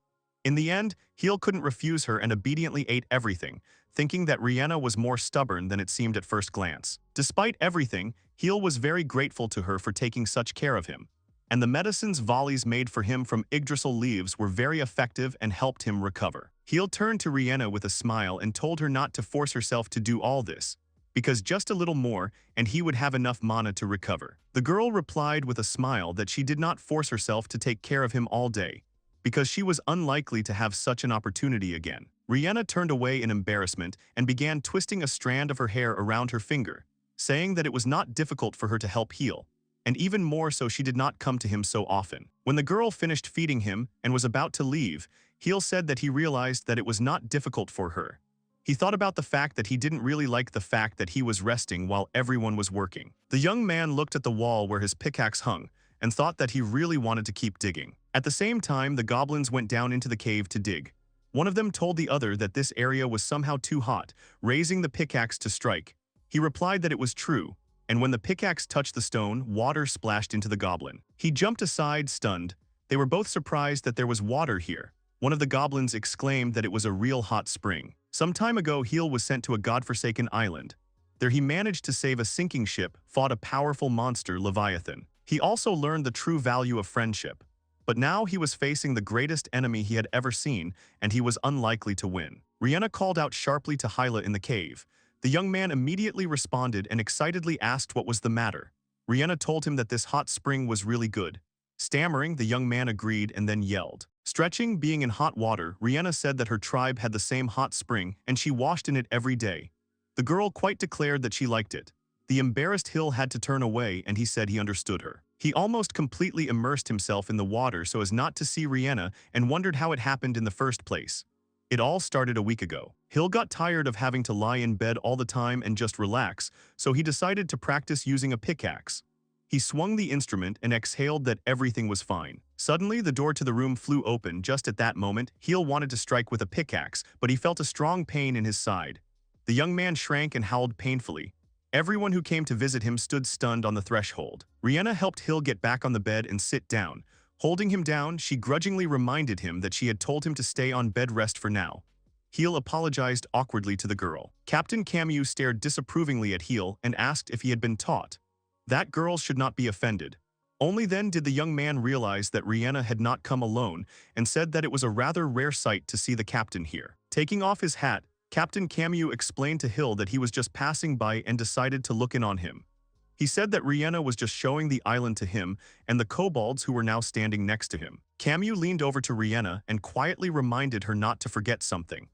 In the end, Khil couldn't refuse her and obediently ate everything, thinking that Rihanna was more stubborn than it seemed at first glance. Despite everything, Khil was very grateful to her for taking such care of him, and the medicines Volleys made for him from Yggdrasil leaves were very effective and helped him recover. Khil turned to Rihanna with a smile and told her not to force herself to do all this, because just a little more and he would have enough mana to recover. The girl replied with a smile that she did not force herself to take care of him all day, because she was unlikely to have such an opportunity again. Rihanna turned away in embarrassment and began twisting a strand of her hair around her finger, saying that it was not difficult for her to help Khil, and even more so she did not come to him so often. When the girl finished feeding him and was about to leave, Khil said that he realized that it was not difficult for her. He thought about the fact that he didn't really like the fact that he was resting while everyone was working. The young man looked at the wall where his pickaxe hung and thought that he really wanted to keep digging. At the same time, the goblins went down into the cave to dig. One of them told the other that this area was somehow too hot, raising the pickaxe to strike. He replied that it was true, and when the pickaxe touched the stone, water splashed into the goblin. He jumped aside, stunned. They were both surprised that there was water here. One of the goblins exclaimed that it was a real hot spring. Some time ago, Khil was sent to a godforsaken island. There he managed to save a sinking ship, fought a powerful monster, Leviathan. He also learned the true value of friendship. But now he was facing the greatest enemy he had ever seen, and he was unlikely to win. Rihanna called out sharply to Hyla in the cave. The young man immediately responded and excitedly asked what was the matter. Rihanna told him that this hot spring was really good. Stammering, the young man agreed and then yelled. Stretching, being in hot water, Rihanna said that her tribe had the same hot spring and she washed in it every day. The girl quite declared that she liked it. The embarrassed Khil had to turn away and he said he understood her. He almost completely immersed himself in the water so as not to see Rihanna and wondered how it happened in the first place. It all started a week ago. Khil got tired of having to lie in bed all the time and just relax, so he decided to practice using a pickaxe. He swung the instrument and exhaled that everything was fine. Suddenly, the door to the room flew open. Just at that moment, Khil wanted to strike with a pickaxe, but he felt a strong pain in his side. The young man shrank and howled painfully. Everyone who came to visit him stood stunned on the threshold. Rihanna helped Khil get back on the bed and sit down. Holding him down, she grudgingly reminded him that she had told him to stay on bed rest for now. Khil apologized awkwardly to the girl. Captain Camus stared disapprovingly at Khil and asked if he had been taught. That girl should not be offended. Only then did the young man realize that Rihanna had not come alone and said that it was a rather rare sight to see the captain here. Taking off his hat, Captain Camus explained to Khil that he was just passing by and decided to look in on him. He said that Rihanna was just showing the island to him and the kobolds who were now standing next to him. Camus leaned over to Rihanna and quietly reminded her not to forget something.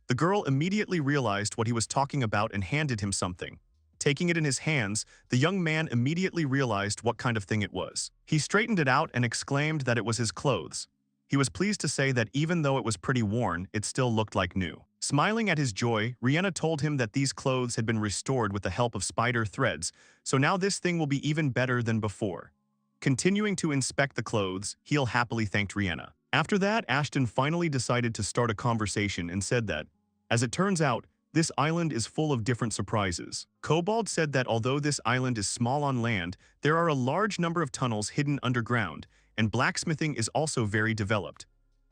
The girl immediately realized what he was talking about and handed him something. Taking it in his hands, the young man immediately realized what kind of thing it was. He straightened it out and exclaimed that it was his clothes. He was pleased to say that even though it was pretty worn, it still looked like new. Smiling at his joy, Rihanna told him that these clothes had been restored with the help of spider threads, so now this thing will be even better than before. Continuing to inspect the clothes, Khil happily thanked Rihanna. After that, Ashton finally decided to start a conversation and said that, as it turns out, this island is full of different surprises. Kobold said that although this island is small on land, there are a large number of tunnels hidden underground, and blacksmithing is also very developed.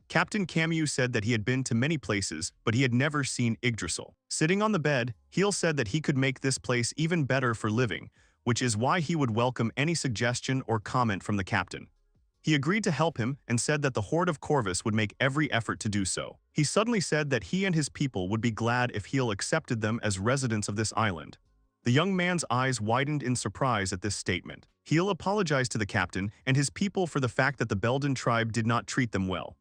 Captain Camus said that he had been to many places, but he had never seen Yggdrasil. Sitting on the bed, Khil said that he could make this place even better for living, which is why he would welcome any suggestion or comment from the captain. He agreed to help him and said that the Horde of Corvus would make every effort to do so. He suddenly said that he and his people would be glad if Khil accepted them as residents of this island. The young man's eyes widened in surprise at this statement. Khil apologized to the captain and his people for the fact that the Belden tribe did not treat them well.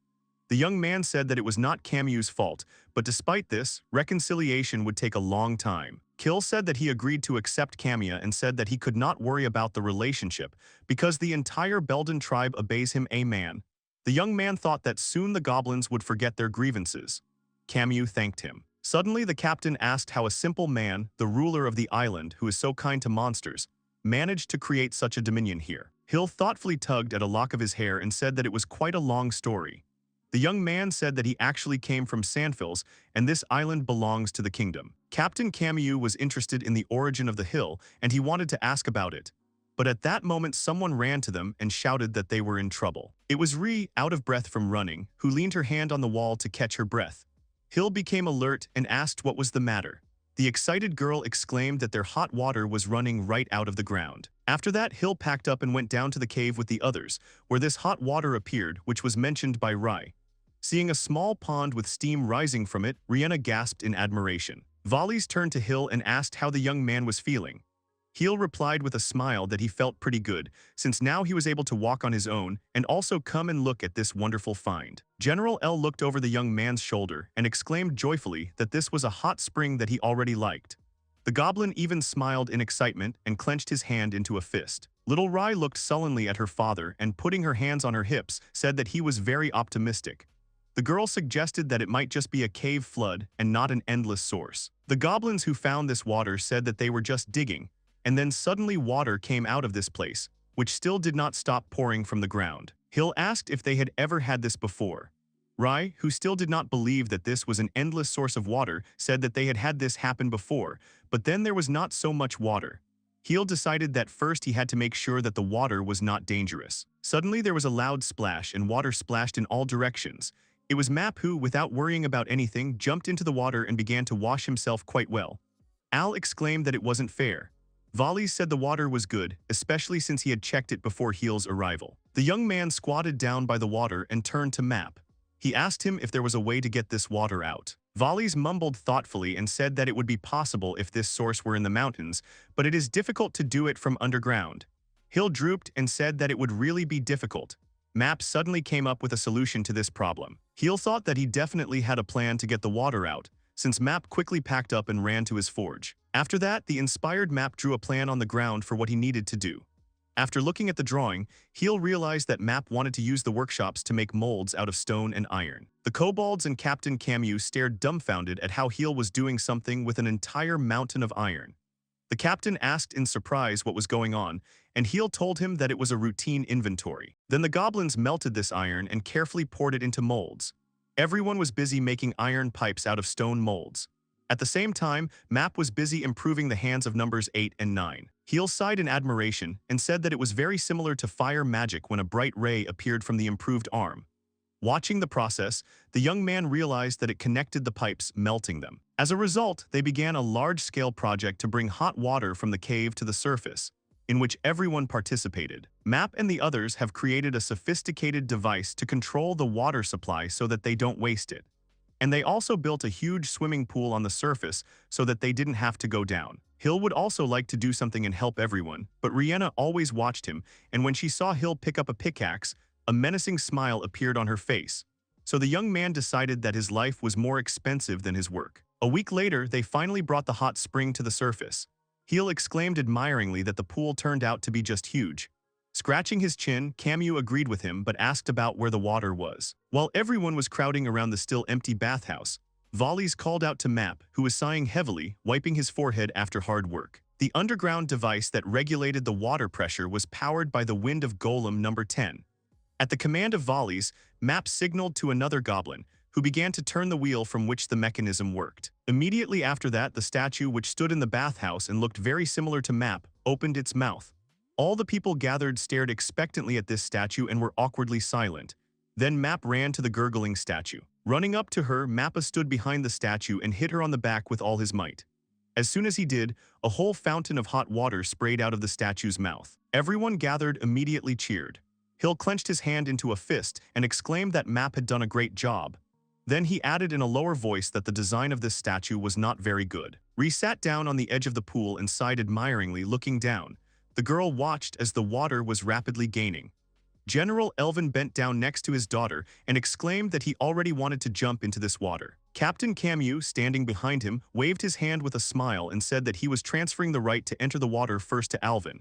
The young man said that it was not Camus' fault, but despite this, reconciliation would take a long time. Khil said that he agreed to accept Camus and said that he could not worry about the relationship because the entire Belden tribe obeys him. Amen. The young man thought that soon the goblins would forget their grievances. Camus thanked him. Suddenly the captain asked how a simple man, the ruler of the island who is so kind to monsters, managed to create such a dominion here. Khil thoughtfully tugged at a lock of his hair and said that it was quite a long story. The young man said that he actually came from Sanfaris, and this island belongs to the kingdom. Captain Camus was interested in the origin of the hill, and he wanted to ask about it. But at that moment someone ran to them and shouted that they were in trouble. It was Ri, out of breath from running, who leaned her hand on the wall to catch her breath. Khil became alert and asked what was the matter. The excited girl exclaimed that their hot water was running right out of the ground. After that, Khil packed up and went down to the cave with the others, where this hot water appeared, which was mentioned by Rai. Seeing a small pond with steam rising from it, Rihanna gasped in admiration. Volleys turned to Khil and asked how the young man was feeling. Khil replied with a smile that he felt pretty good, since now he was able to walk on his own and also come and look at this wonderful find. General L looked over the young man's shoulder and exclaimed joyfully that this was a hot spring that he already liked. The goblin even smiled in excitement and clenched his hand into a fist. Little Rai looked sullenly at her father and, putting her hands on her hips, said that he was very optimistic. The girl suggested that it might just be a cave flood and not an endless source. The goblins who found this water said that they were just digging, and then suddenly water came out of this place, which still did not stop pouring from the ground. Khil asked if they had ever had this before. Rai, who still did not believe that this was an endless source of water, said that they had had this happen before, but then there was not so much water. Khil decided that first he had to make sure that the water was not dangerous. Suddenly there was a loud splash and water splashed in all directions. It was Map who, without worrying about anything, jumped into the water and began to wash himself quite well. Al exclaimed that it wasn't fair. Volleys said the water was good, especially since he had checked it before Khil's arrival. The young man squatted down by the water and turned to Map. He asked him if there was a way to get this water out. Volleys mumbled thoughtfully and said that it would be possible if this source were in the mountains, but it is difficult to do it from underground. Khil drooped and said that it would really be difficult. Map suddenly came up with a solution to this problem. Khil thought that he definitely had a plan to get the water out, since Map quickly packed up and ran to his forge. After that, the inspired Map drew a plan on the ground for what he needed to do. After looking at the drawing, Khil realized that Map wanted to use the workshops to make molds out of stone and iron. The kobolds and Captain Camus stared dumbfounded at how Khil was doing something with an entire mountain of iron. The captain asked in surprise what was going on, and Khil told him that it was a routine inventory. Then the goblins melted this iron and carefully poured it into molds. Everyone was busy making iron pipes out of stone molds. At the same time, Map was busy improving the hands of numbers 8 and 9. Khil sighed in admiration and said that it was very similar to fire magic when a bright ray appeared from the improved arm. Watching the process, the young man realized that it connected the pipes, melting them. As a result, they began a large-scale project to bring hot water from the cave to the surface, in which everyone participated. Map and the others have created a sophisticated device to control the water supply so that they don't waste it. And they also built a huge swimming pool on the surface so that they didn't have to go down. Hill would also like to do something and help everyone, but Rihanna always watched him, and when she saw Hill pick up a pickaxe, a menacing smile appeared on her face. So the young man decided that his life was more expensive than his work. A week later, they finally brought the hot spring to the surface. Hill exclaimed admiringly that the pool turned out to be just huge. Scratching his chin, Camus agreed with him but asked about where the water was. While everyone was crowding around the still empty bathhouse, Volleys called out to Map, who was sighing heavily, wiping his forehead after hard work. The underground device that regulated the water pressure was powered by the wind of Golem number 10. At the command of Volleys, Map signaled to another goblin, who began to turn the wheel from which the mechanism worked. Immediately after that, the statue, which stood in the bathhouse and looked very similar to Map, opened its mouth. All the people gathered stared expectantly at this statue and were awkwardly silent. Then Map ran to the gurgling statue. Running up to her, Mappa stood behind the statue and hit her on the back with all his might. As soon as he did, a whole fountain of hot water sprayed out of the statue's mouth. Everyone gathered immediately cheered. Hill clenched his hand into a fist and exclaimed that Map had done a great job. Then he added in a lower voice that the design of this statue was not very good. Ree sat down on the edge of the pool and sighed admiringly, looking down. The girl watched as the water was rapidly gaining. General Elvin bent down next to his daughter and exclaimed that he already wanted to jump into this water. Captain Camus, standing behind him, waved his hand with a smile and said that he was transferring the right to enter the water first to Alvin.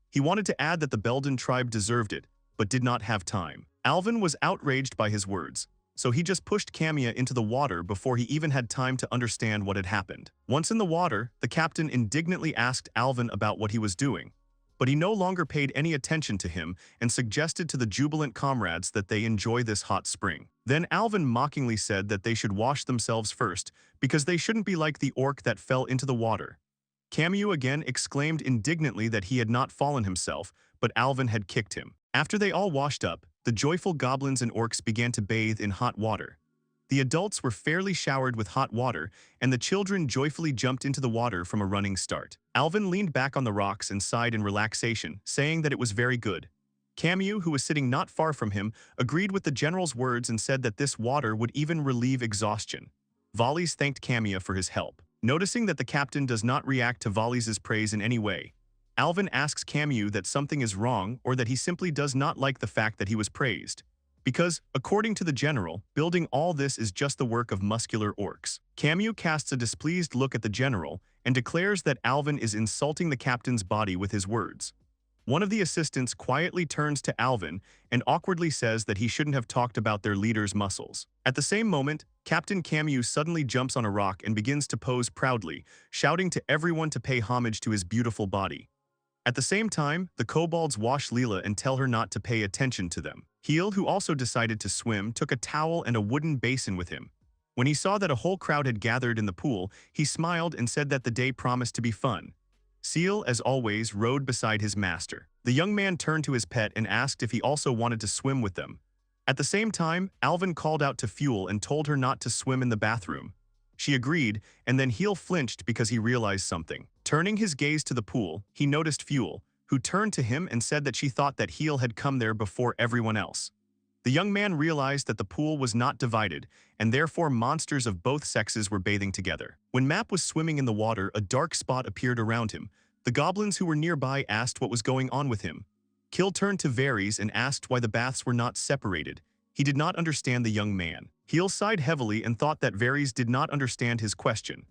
He wanted to add that the Belden tribe deserved it, but did not have time. Alvin was outraged by his words, so he just pushed Camia into the water before he even had time to understand what had happened. Once in the water, the captain indignantly asked Alvin about what he was doing, but he no longer paid any attention to him and suggested to the jubilant comrades that they enjoy this hot spring. Then Alvin mockingly said that they should wash themselves first because they shouldn't be like the orc that fell into the water. Camus again exclaimed indignantly that he had not fallen himself, but Alvin had kicked him. After they all washed up, the joyful goblins and orcs began to bathe in hot water. The adults were fairly showered with hot water, and the children joyfully jumped into the water from a running start. Alvin leaned back on the rocks and sighed in relaxation, saying that it was very good. Camus, who was sitting not far from him, agreed with the general's words and said that this water would even relieve exhaustion. Volleys thanked Camus for his help. Noticing that the captain does not react to Volleys' praise in any way, Alvin asks Camus that something is wrong or that he simply does not like the fact that he was praised. Because, according to the general, building all this is just the work of muscular orcs. Camus casts a displeased look at the general and declares that Alvin is insulting the captain's body with his words. One of the assistants quietly turns to Alvin and awkwardly says that he shouldn't have talked about their leader's muscles. At the same moment, Captain Camus suddenly jumps on a rock and begins to pose proudly, shouting to everyone to pay homage to his beautiful body. At the same time, the kobolds wash Leela and tell her not to pay attention to them. Khil, who also decided to swim, took a towel and a wooden basin with him. When he saw that a whole crowd had gathered in the pool, he smiled and said that the day promised to be fun. Seal, as always, rode beside his master. The young man turned to his pet and asked if he also wanted to swim with them. At the same time, Alvin called out to Fuel and told her not to swim in the bathroom. She agreed, and then Heel flinched because he realized something. Turning his gaze to the pool, he noticed Fuel, who turned to him and said that she thought that Heel had come there before everyone else. The young man realized that the pool was not divided, and therefore monsters of both sexes were bathing together. When Map was swimming in the water, a dark spot appeared around him. The goblins who were nearby asked what was going on with him. Khil turned to Varys and asked why the baths were not separated. He did not understand the young man. Heel sighed heavily and thought that Varys did not understand his question.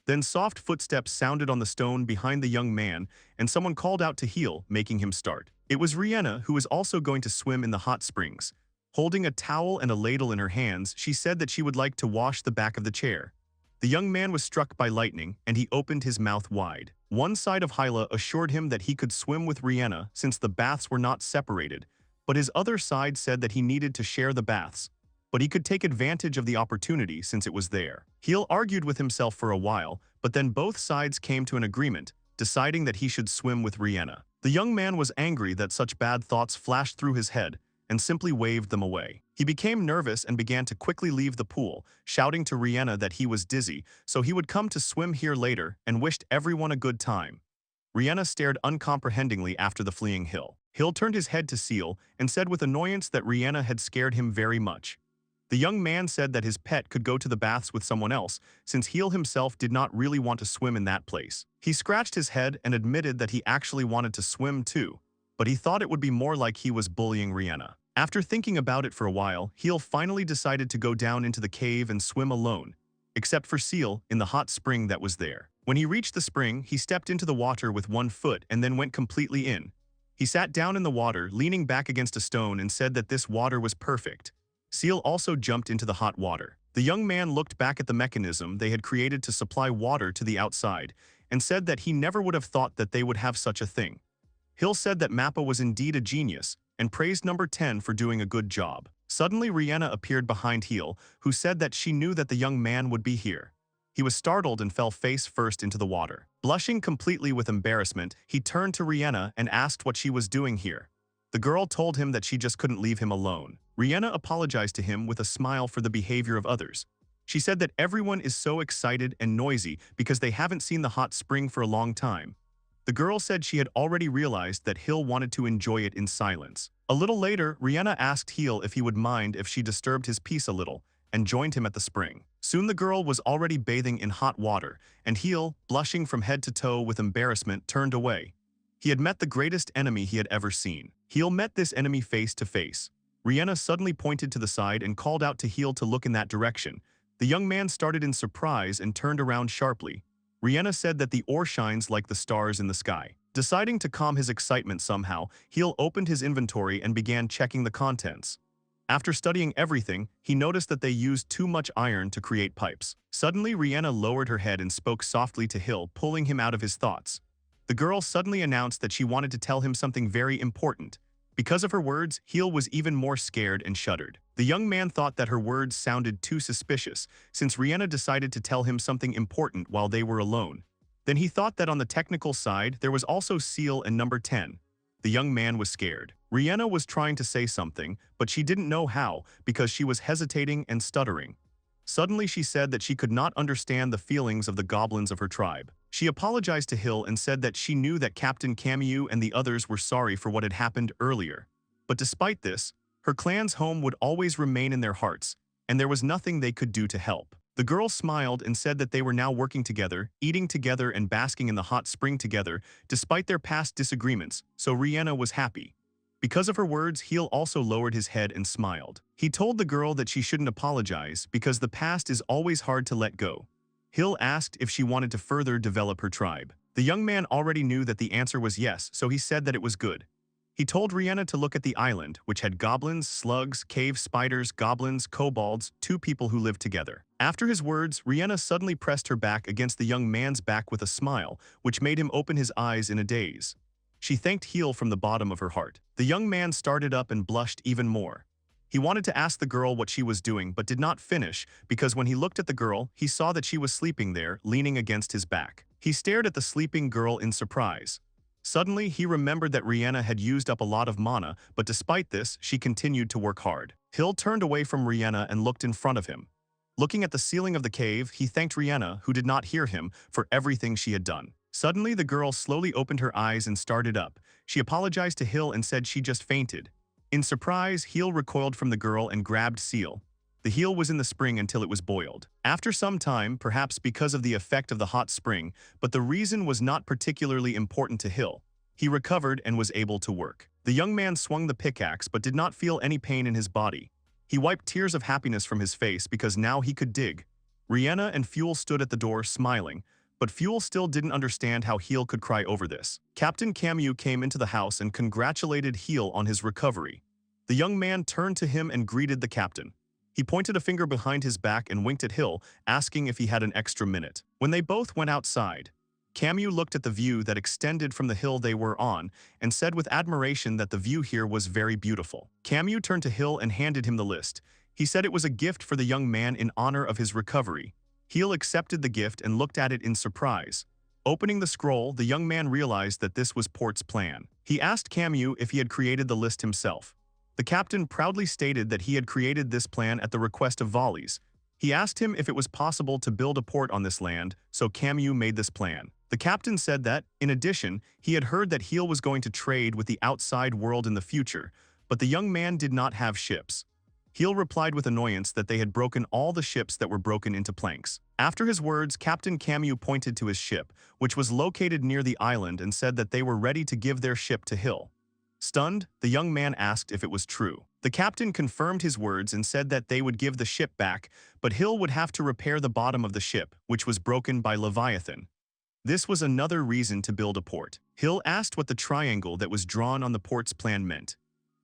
Then soft footsteps sounded on the stone behind the young man, and someone called out to Heel, making him start. It was Rihanna, who was also going to swim in the hot springs. Holding a towel and a ladle in her hands, she said that she would like to wash the back of the chair. The young man was struck by lightning, and he opened his mouth wide. One side of Hyla assured him that he could swim with Rihanna since the baths were not separated, but his other side said that he needed to share the baths, but he could take advantage of the opportunity since it was there. Heel argued with himself for a while, but then both sides came to an agreement, deciding that he should swim with Rihanna. The young man was angry that such bad thoughts flashed through his head, and simply waved them away. He became nervous and began to quickly leave the pool, shouting to Rihanna that he was dizzy, so he would come to swim here later, and wished everyone a good time. Rihanna stared uncomprehendingly after the fleeing Hill. Hill turned his head to Seal and said with annoyance that Rihanna had scared him very much. The young man said that his pet could go to the baths with someone else, since Hill himself did not really want to swim in that place. He scratched his head and admitted that he actually wanted to swim too, but he thought it would be more like he was bullying Rihanna. After thinking about it for a while, Hill finally decided to go down into the cave and swim alone, except for Seal in the hot spring that was there. When he reached the spring, he stepped into the water with one foot and then went completely in. He sat down in the water, leaning back against a stone, and said that this water was perfect. Seal also jumped into the hot water. The young man looked back at the mechanism they had created to supply water to the outside and said that he never would have thought that they would have such a thing. Hill said that Mappa was indeed a genius and praised number 10 for doing a good job. Suddenly, Rihanna appeared behind Hill, who said that she knew that the young man would be here. He was startled and fell face first into the water. Blushing completely with embarrassment, he turned to Rihanna and asked what she was doing here. The girl told him that she just couldn't leave him alone. Rihanna apologized to him with a smile for the behavior of others. She said that everyone is so excited and noisy because they haven't seen the hot spring for a long time. The girl said she had already realized that Hill wanted to enjoy it in silence. A little later, Rihanna asked Hill if he would mind if she disturbed his peace a little and joined him at the spring. Soon the girl was already bathing in hot water, and Hill, blushing from head to toe with embarrassment, turned away. He had met the greatest enemy he had ever seen. Hill met this enemy face to face. Rihanna suddenly pointed to the side and called out to Hill to look in that direction. The young man started in surprise and turned around sharply. Rihanna said that the ore shines like the stars in the sky. Deciding to calm his excitement somehow, Hill opened his inventory and began checking the contents. After studying everything, he noticed that they used too much iron to create pipes. Suddenly, Rihanna lowered her head and spoke softly to Hill, pulling him out of his thoughts. The girl suddenly announced that she wanted to tell him something very important. Because of her words, Hill was even more scared and shuddered. The young man thought that her words sounded too suspicious, since Rihanna decided to tell him something important while they were alone. Then he thought that on the technical side, there was also Seal and number 10. The young man was scared. Rihanna was trying to say something, but she didn't know how because she was hesitating and stuttering. Suddenly she said that she could not understand the feelings of the goblins of her tribe. She apologized to Hill and said that she knew that Captain Camus and the others were sorry for what had happened earlier. But despite this, her clan's home would always remain in their hearts, and there was nothing they could do to help. The girl smiled and said that they were now working together, eating together and basking in the hot spring together, despite their past disagreements, so Rihanna was happy. Because of her words, Hill also lowered his head and smiled. He told the girl that she shouldn't apologize because the past is always hard to let go. Hill asked if she wanted to further develop her tribe. The young man already knew that the answer was yes, so he said that it was good. He told Rihanna to look at the island, which had goblins, slugs, cave spiders, goblins, kobolds, 2 people who lived together. After his words, Rihanna suddenly pressed her back against the young man's back with a smile, which made him open his eyes in a daze. She thanked Hill from the bottom of her heart. The young man started up and blushed even more. He wanted to ask the girl what she was doing but did not finish because when he looked at the girl, he saw that she was sleeping there, leaning against his back. He stared at the sleeping girl in surprise. Suddenly, he remembered that Rihanna had used up a lot of mana, but despite this, she continued to work hard. Hill turned away from Rihanna and looked in front of him. Looking at the ceiling of the cave, he thanked Rihanna, who did not hear him, for everything she had done. Suddenly, the girl slowly opened her eyes and started up. She apologized to Hill and said she just fainted. In surprise, Hill recoiled from the girl and grabbed Seal. The heel was in the spring until it was boiled. After some time, perhaps because of the effect of the hot spring, but the reason was not particularly important to Hill. He recovered and was able to work. The young man swung the pickaxe but did not feel any pain in his body. He wiped tears of happiness from his face because now he could dig. Rihanna and Fuel stood at the door smiling, but Fuel still didn't understand how Heel could cry over this. Captain Camus came into the house and congratulated Heel on his recovery. The young man turned to him and greeted the captain. He pointed a finger behind his back and winked at Hill, asking if he had an extra minute. When they both went outside, Camus looked at the view that extended from the hill they were on and said with admiration that the view here was very beautiful. Camus turned to Hill and handed him the list. He said it was a gift for the young man in honor of his recovery. Hill accepted the gift and looked at it in surprise. Opening the scroll, the young man realized that this was Port's plan. He asked Camus if he had created the list himself. The captain proudly stated that he had created this plan at the request of Volleys. He asked him if it was possible to build a port on this land, so Kamyu made this plan. The captain said that, in addition, he had heard that Khil was going to trade with the outside world in the future, but the young man did not have ships. Khil replied with annoyance that they had broken all the ships that were broken into planks. After his words, Captain Kamyu pointed to his ship, which was located near the island, and said that they were ready to give their ship to Khil. Stunned, the young man asked if it was true. The captain confirmed his words and said that they would give the ship back, but Khil would have to repair the bottom of the ship, which was broken by Leviathan. This was another reason to build a port. Khil asked what the triangle that was drawn on the port's plan meant.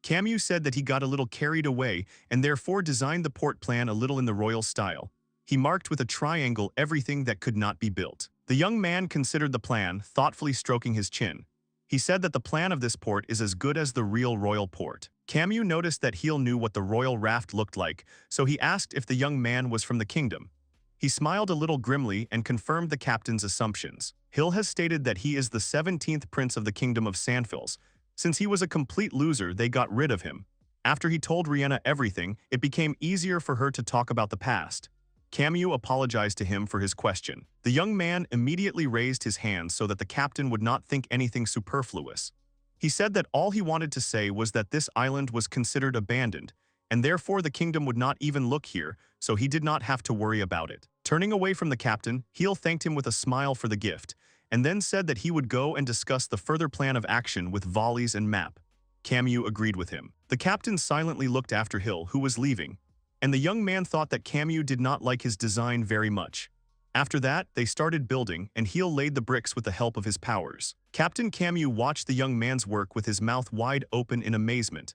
Kamyu said that he got a little carried away and therefore designed the port plan a little in the royal style. He marked with a triangle everything that could not be built. The young man considered the plan, thoughtfully stroking his chin. He said that the plan of this port is as good as the real royal port. Kamyu noticed that Khil knew what the royal raft looked like, so he asked if the young man was from the kingdom. He smiled a little grimly and confirmed the captain's assumptions. Khil has stated that he is the 17th prince of the kingdom of Sanfaris. Since he was a complete loser, they got rid of him. After he told Rihanna everything, it became easier for her to talk about the past. Kamyu apologized to him for his question. The young man immediately raised his hand so that the captain would not think anything superfluous. He said that all he wanted to say was that this island was considered abandoned, and therefore the kingdom would not even look here, so he did not have to worry about it. Turning away from the captain, Khil thanked him with a smile for the gift, and then said that he would go and discuss the further plan of action with Volleys and Map. Kamyu agreed with him. The captain silently looked after Khil, who was leaving, and the young man thought that Kamyu did not like his design very much. After that, they started building, and Khil laid the bricks with the help of his powers. Captain Kamyu watched the young man's work with his mouth wide open in amazement.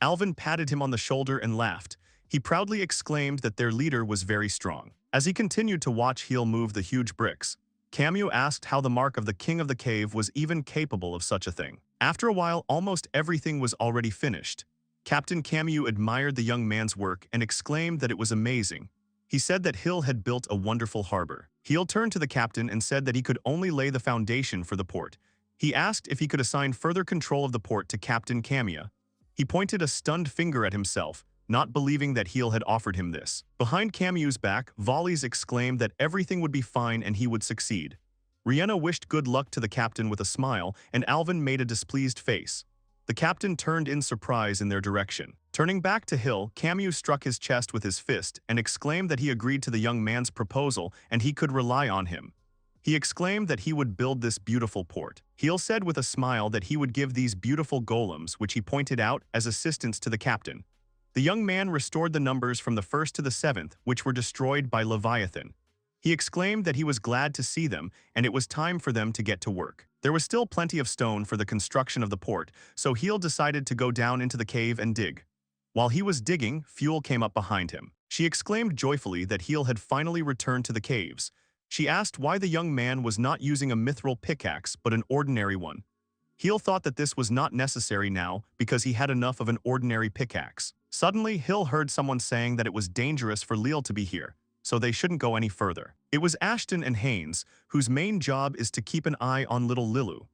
Alvin patted him on the shoulder and laughed. He proudly exclaimed that their leader was very strong. As he continued to watch Khil move the huge bricks, Kamyu asked how the mark of the king of the cave was even capable of such a thing. After a while, almost everything was already finished. Captain Kamyu admired the young man's work and exclaimed that it was amazing. He said that Khil had built a wonderful harbor. Khil turned to the captain and said that he could only lay the foundation for the port. He asked if he could assign further control of the port to Captain Kamyu. He pointed a stunned finger at himself, not believing that Khil had offered him this. Behind Kamyu's back, Volleys exclaimed that everything would be fine and he would succeed. Rihanna wished good luck to the captain with a smile, and Alvin made a displeased face. The captain turned in surprise in their direction. Turning back to Khil, Kamyu struck his chest with his fist and exclaimed that he agreed to the young man's proposal and he could rely on him. He exclaimed that he would build this beautiful port. Khil said with a smile that he would give these beautiful golems, which he pointed out, as assistance to the captain. The young man restored the numbers from the 1st to the 7th, which were destroyed by Leviathan. He exclaimed that he was glad to see them, and it was time for them to get to work. There was still plenty of stone for the construction of the port, so Khil decided to go down into the cave and dig. While he was digging, Fuel came up behind him. She exclaimed joyfully that Khil had finally returned to the caves. She asked why the young man was not using a mithril pickaxe but an ordinary one. Khil thought that this was not necessary now because he had enough of an ordinary pickaxe. Suddenly, Khil heard someone saying that it was dangerous for Lil to be here, so they shouldn't go any further. It was Ashton and Haynes, whose main job is to keep an eye on little Lilu.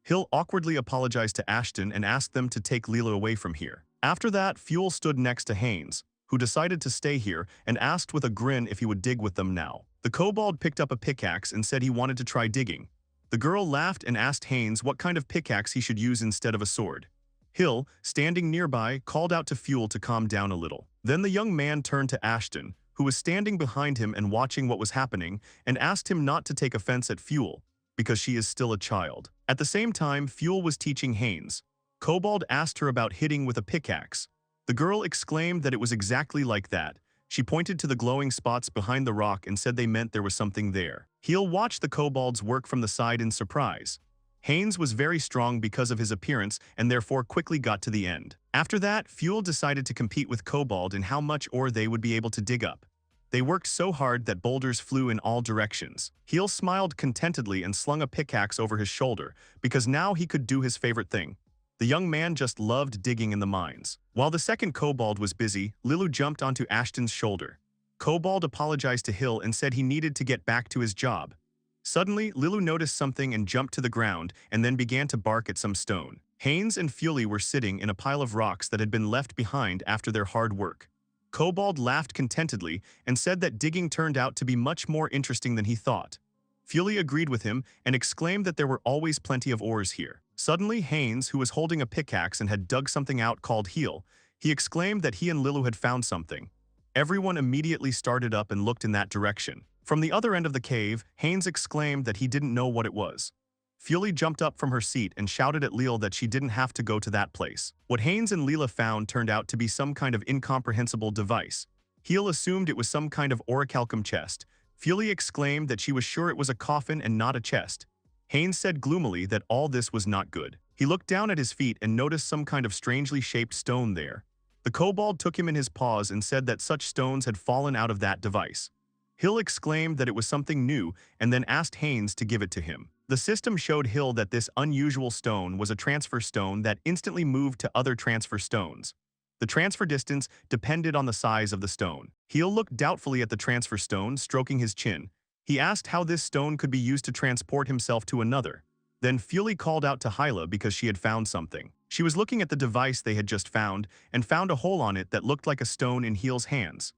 Khil awkwardly apologized to Ashton and asked them to take Lilu away from here. After that, Fuel stood next to Haynes, who decided to stay here and asked with a grin if he would dig with them now. The kobold picked up a pickaxe and said he wanted to try digging. The girl laughed and asked Haynes what kind of pickaxe he should use instead of a sword. Khil, standing nearby, called out to Fuel to calm down a little. Then the young man turned to Ashton, who was standing behind him and watching what was happening, and asked him not to take offense at Fuel, because she is still a child. At the same time, Fuel was teaching Haynes. Kobold asked her about hitting with a pickaxe. The girl exclaimed that it was exactly like that. She pointed to the glowing spots behind the rock and said they meant there was something there. Khil watched the kobolds work from the side in surprise. Haynes was very strong because of his appearance and therefore quickly got to the end. After that, Fuel decided to compete with Kobold in how much ore they would be able to dig up. They worked so hard that boulders flew in all directions. Khil smiled contentedly and slung a pickaxe over his shoulder, because now he could do his favorite thing. The young man just loved digging in the mines. While the second kobold was busy, Lilu jumped onto Ashton's shoulder. Kobold apologized to Khil and said he needed to get back to his job. Suddenly, Lilu noticed something and jumped to the ground and then began to bark at some stone. Haynes and Fury were sitting in a pile of rocks that had been left behind after their hard work. Kobold laughed contentedly and said that digging turned out to be much more interesting than he thought. Fury agreed with him and exclaimed that there were always plenty of ores here. Suddenly, Haynes, who was holding a pickaxe and had dug something out called Khil, he exclaimed that he and Lilu had found something. Everyone immediately started up and looked in that direction. From the other end of the cave, Haynes exclaimed that he didn't know what it was. Fury jumped up from her seat and shouted at Lil that she didn't have to go to that place. What Haynes and Leela found turned out to be some kind of incomprehensible device. Khil assumed it was some kind of orichalcum chest. Fury exclaimed that she was sure it was a coffin and not a chest. Haynes said gloomily that all this was not good. He looked down at his feet and noticed some kind of strangely shaped stone there. The kobold took him in his paws and said that such stones had fallen out of that device. Khil exclaimed that it was something new and then asked Haynes to give it to him. The system showed Khil that this unusual stone was a transfer stone that instantly moved to other transfer stones. The transfer distance depended on the size of the stone. Khil looked doubtfully at the transfer stone, stroking his chin. He asked how this stone could be used to transport himself to another. Then Fury called out to Hyla because she had found something. She was looking at the device they had just found and found a hole on it that looked like a stone in Khil's hands.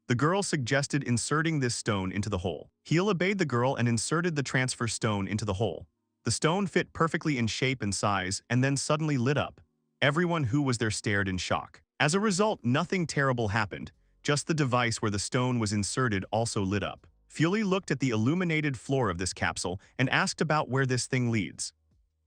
The girl suggested inserting this stone into the hole. Khil obeyed the girl and inserted the transfer stone into the hole. The stone fit perfectly in shape and size and then suddenly lit up. Everyone who was there stared in shock. As a result, nothing terrible happened. Just the device where the stone was inserted also lit up. Fury looked at the illuminated floor of this capsule and asked about where this thing leads.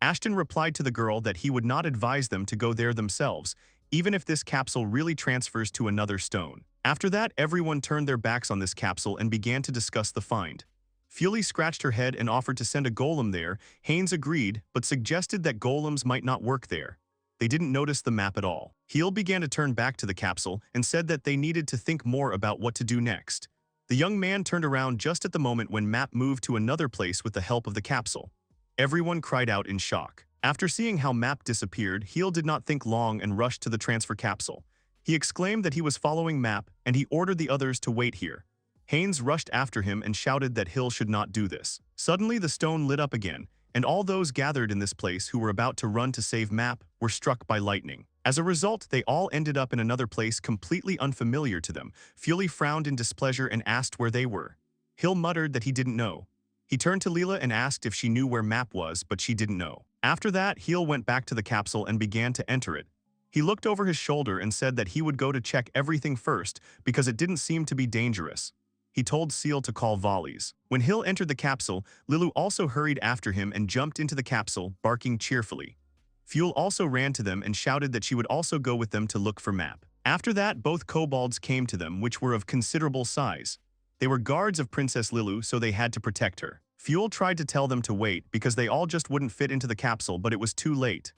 Ashton replied to the girl that he would not advise them to go there themselves, even if this capsule really transfers to another stone. After that, everyone turned their backs on this capsule and began to discuss the find. Fury scratched her head and offered to send a golem there. Haynes agreed, but suggested that golems might not work there. They didn't notice the map at all. Khil began to turn back to the capsule and said that they needed to think more about what to do next. The young man turned around just at the moment when Map moved to another place with the help of the capsule. Everyone cried out in shock. After seeing how Map disappeared, Khil did not think long and rushed to the transfer capsule. He exclaimed that he was following Map and he ordered the others to wait here. Haynes rushed after him and shouted that Khil should not do this. Suddenly the stone lit up again, and all those gathered in this place who were about to run to save Map were struck by lightning. As a result, they all ended up in another place completely unfamiliar to them. Fury frowned in displeasure and asked where they were. Khil muttered that he didn't know. He turned to Leela and asked if she knew where Map was, but she didn't know. After that, Khil went back to the capsule and began to enter it. He looked over his shoulder and said that he would go to check everything first because it didn't seem to be dangerous. He told Seal to call volleys. When Khil entered the capsule, Lilu also hurried after him and jumped into the capsule, barking cheerfully. Fuel also ran to them and shouted that she would also go with them to look for Map. After that, both kobolds came to them, which were of considerable size. They were guards of Princess Lilu, so they had to protect her. Fuel tried to tell them to wait because they all just wouldn't fit into the capsule, but it was too late.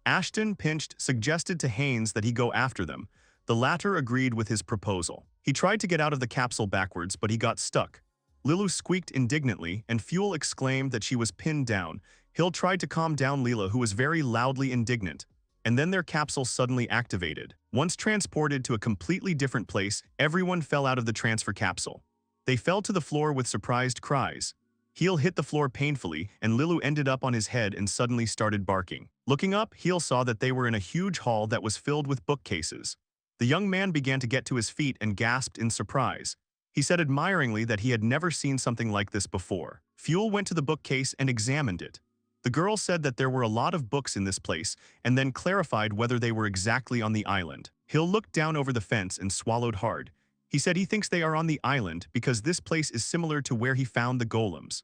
Ashton, pinched, suggested to Haynes that he go after them. The latter agreed with his proposal. He tried to get out of the capsule backwards, but he got stuck. Lilu squeaked indignantly, and Fuel exclaimed that she was pinned down. Khil tried to calm down Leela, who was very loudly indignant. And then their capsule suddenly activated. Once transported to a completely different place, everyone fell out of the transfer capsule. They fell to the floor with surprised cries. Khil hit the floor painfully, and Lilu ended up on his head and suddenly started barking. Looking up, Khil saw that they were in a huge hall that was filled with bookcases. The young man began to get to his feet and gasped in surprise. He said admiringly that he had never seen something like this before. Fuel went to the bookcase and examined it. The girl said that there were a lot of books in this place and then clarified whether they were exactly on the island. Khil looked down over the fence and swallowed hard. He said he thinks they are on the island because this place is similar to where he found the golems.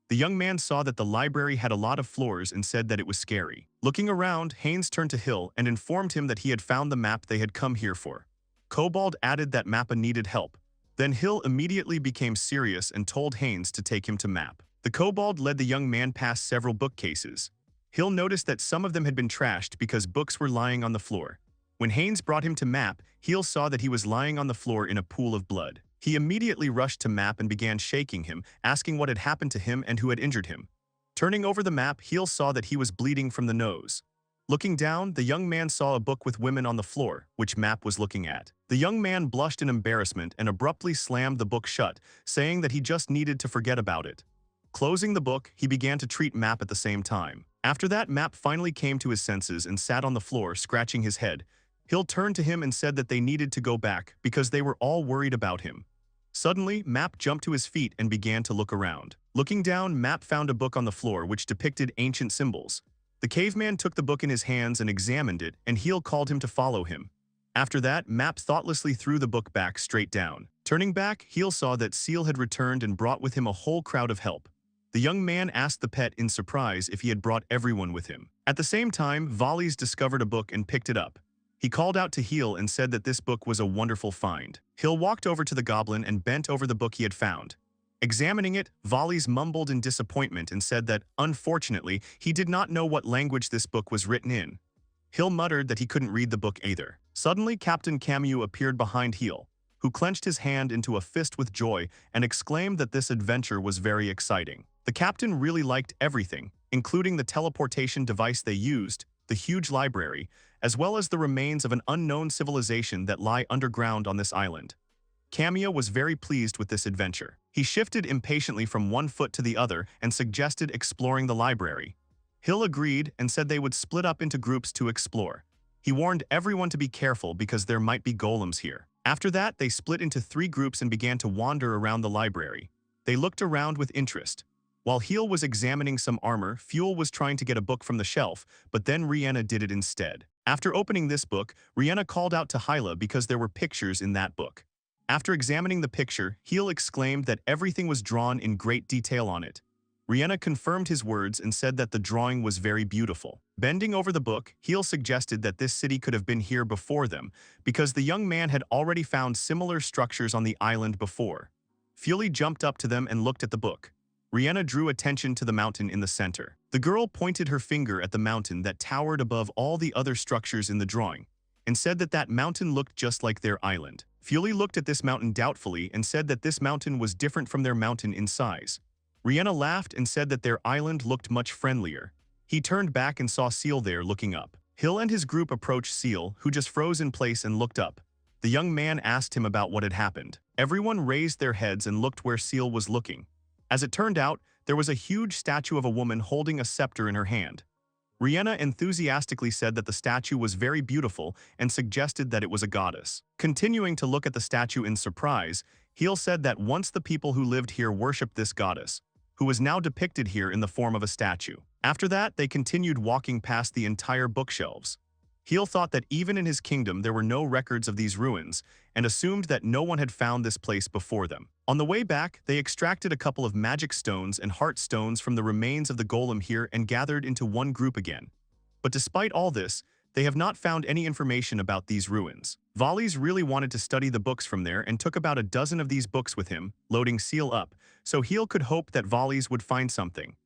The young man saw that the library had a lot of floors and said that it was scary. Looking around, Haynes turned to Khil and informed him that he had found the map they had come here for. Kobold added that Mappa needed help. Then Khil immediately became serious and told Haynes to take him to Map. The kobold led the young man past several bookcases. Khil noticed that some of them had been trashed because books were lying on the floor. When Haynes brought him to Map, Khil saw that he was lying on the floor in a pool of blood. He immediately rushed to Map and began shaking him, asking what had happened to him and who had injured him. Turning over the map, Khil saw that he was bleeding from the nose. Looking down, the young man saw a book with women on the floor, which Map was looking at. The young man blushed in embarrassment and abruptly slammed the book shut, saying that he just needed to forget about it. Closing the book, he began to treat Map at the same time. After that, Map finally came to his senses and sat on the floor, scratching his head. Khil turned to him and said that they needed to go back because they were all worried about him. Suddenly, Map jumped to his feet and began to look around. Looking down, Map found a book on the floor which depicted ancient symbols. The caveman took the book in his hands and examined it, and Khil called him to follow him. After that, Map thoughtlessly threw the book back straight down. Turning back, Khil saw that Seal had returned and brought with him a whole crowd of help. The young man asked the pet in surprise if he had brought everyone with him. At the same time, Volleys discovered a book and picked it up. He called out to Khil and said that this book was a wonderful find. Khil walked over to the goblin and bent over the book he had found. Examining it, Volleys mumbled in disappointment and said that, unfortunately, he did not know what language this book was written in. Khil muttered that he couldn't read the book either. Suddenly, Captain Camus appeared behind Khil, who clenched his hand into a fist with joy and exclaimed that this adventure was very exciting. The captain really liked everything, including the teleportation device they used, the huge library, as well as the remains of an unknown civilization that lie underground on this island. Cameo was very pleased with this adventure. He shifted impatiently from one foot to the other and suggested exploring the library. Khil agreed and said they would split up into groups to explore. He warned everyone to be careful because there might be golems here. After that, they split into 3 groups and began to wander around the library. They looked around with interest. While Khil was examining some armor, Fuel was trying to get a book from the shelf, but then Rihanna did it instead. After opening this book, Rihanna called out to Hyla because there were pictures in that book. After examining the picture, Khil exclaimed that everything was drawn in great detail on it. Rihanna confirmed his words and said that the drawing was very beautiful. Bending over the book, Khil suggested that this city could have been here before them, because the young man had already found similar structures on the island before. Fury jumped up to them and looked at the book. Rihanna drew attention to the mountain in the center. The girl pointed her finger at the mountain that towered above all the other structures in the drawing, and said that that mountain looked just like their island. Fury looked at this mountain doubtfully and said that this mountain was different from their mountain in size. Rihanna laughed and said that their island looked much friendlier. He turned back and saw Seal there looking up. Khil and his group approached Seal, who just froze in place and looked up. The young man asked him about what had happened. Everyone raised their heads and looked where Seal was looking. As it turned out, there was a huge statue of a woman holding a scepter in her hand. Rihanna enthusiastically said that the statue was very beautiful and suggested that it was a goddess. Continuing to look at the statue in surprise, Khil said that once the people who lived here worshipped this goddess, who was now depicted here in the form of a statue. After that, they continued walking past the entire bookshelves. Khil thought that even in his kingdom there were no records of these ruins, and assumed that no one had found this place before them. On the way back, they extracted a couple of magic stones and heart stones from the remains of the golem here and gathered into one group again. But despite all this, they have not found any information about these ruins. Volleys really wanted to study the books from there and took about a dozen of these books with him, loading Seal up, so Khil could hope that Volleys would find something.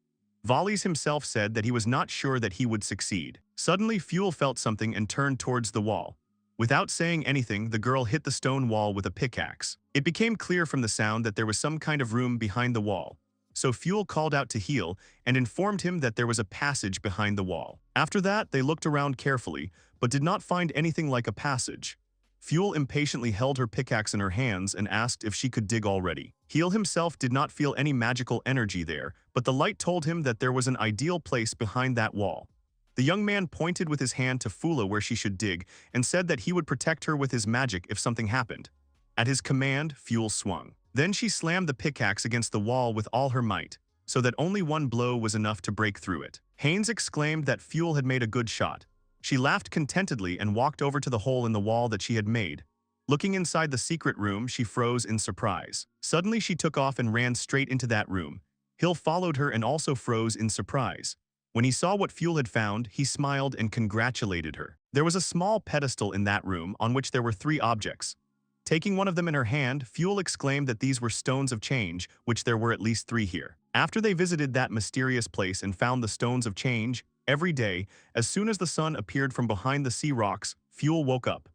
Volleys himself said that he was not sure that he would succeed. Suddenly, Fuel felt something and turned towards the wall. Without saying anything, the girl hit the stone wall with a pickaxe. It became clear from the sound that there was some kind of room behind the wall. So Fuel called out to Khil and informed him that there was a passage behind the wall. After that, they looked around carefully, but did not find anything like a passage. Fuel impatiently held her pickaxe in her hands and asked if she could dig already. Khil himself did not feel any magical energy there, but the light told him that there was an ideal place behind that wall. The young man pointed with his hand to Fula where she should dig and said that he would protect her with his magic if something happened. At his command, Fuel swung. Then she slammed the pickaxe against the wall with all her might, so that only one blow was enough to break through it. Haynes exclaimed that Fuel had made a good shot. She laughed contentedly and walked over to the hole in the wall that she had made. Looking inside the secret room, she froze in surprise. Suddenly she took off and ran straight into that room. Khil followed her and also froze in surprise. When he saw what Fuel had found, he smiled and congratulated her. There was a small pedestal in that room on which there were 3 objects. Taking one of them in her hand, Fuel exclaimed that these were stones of change, which there were at least 3 here. After they visited that mysterious place and found the stones of change, every day, as soon as the sun appeared from behind the sea rocks, Fuel woke up.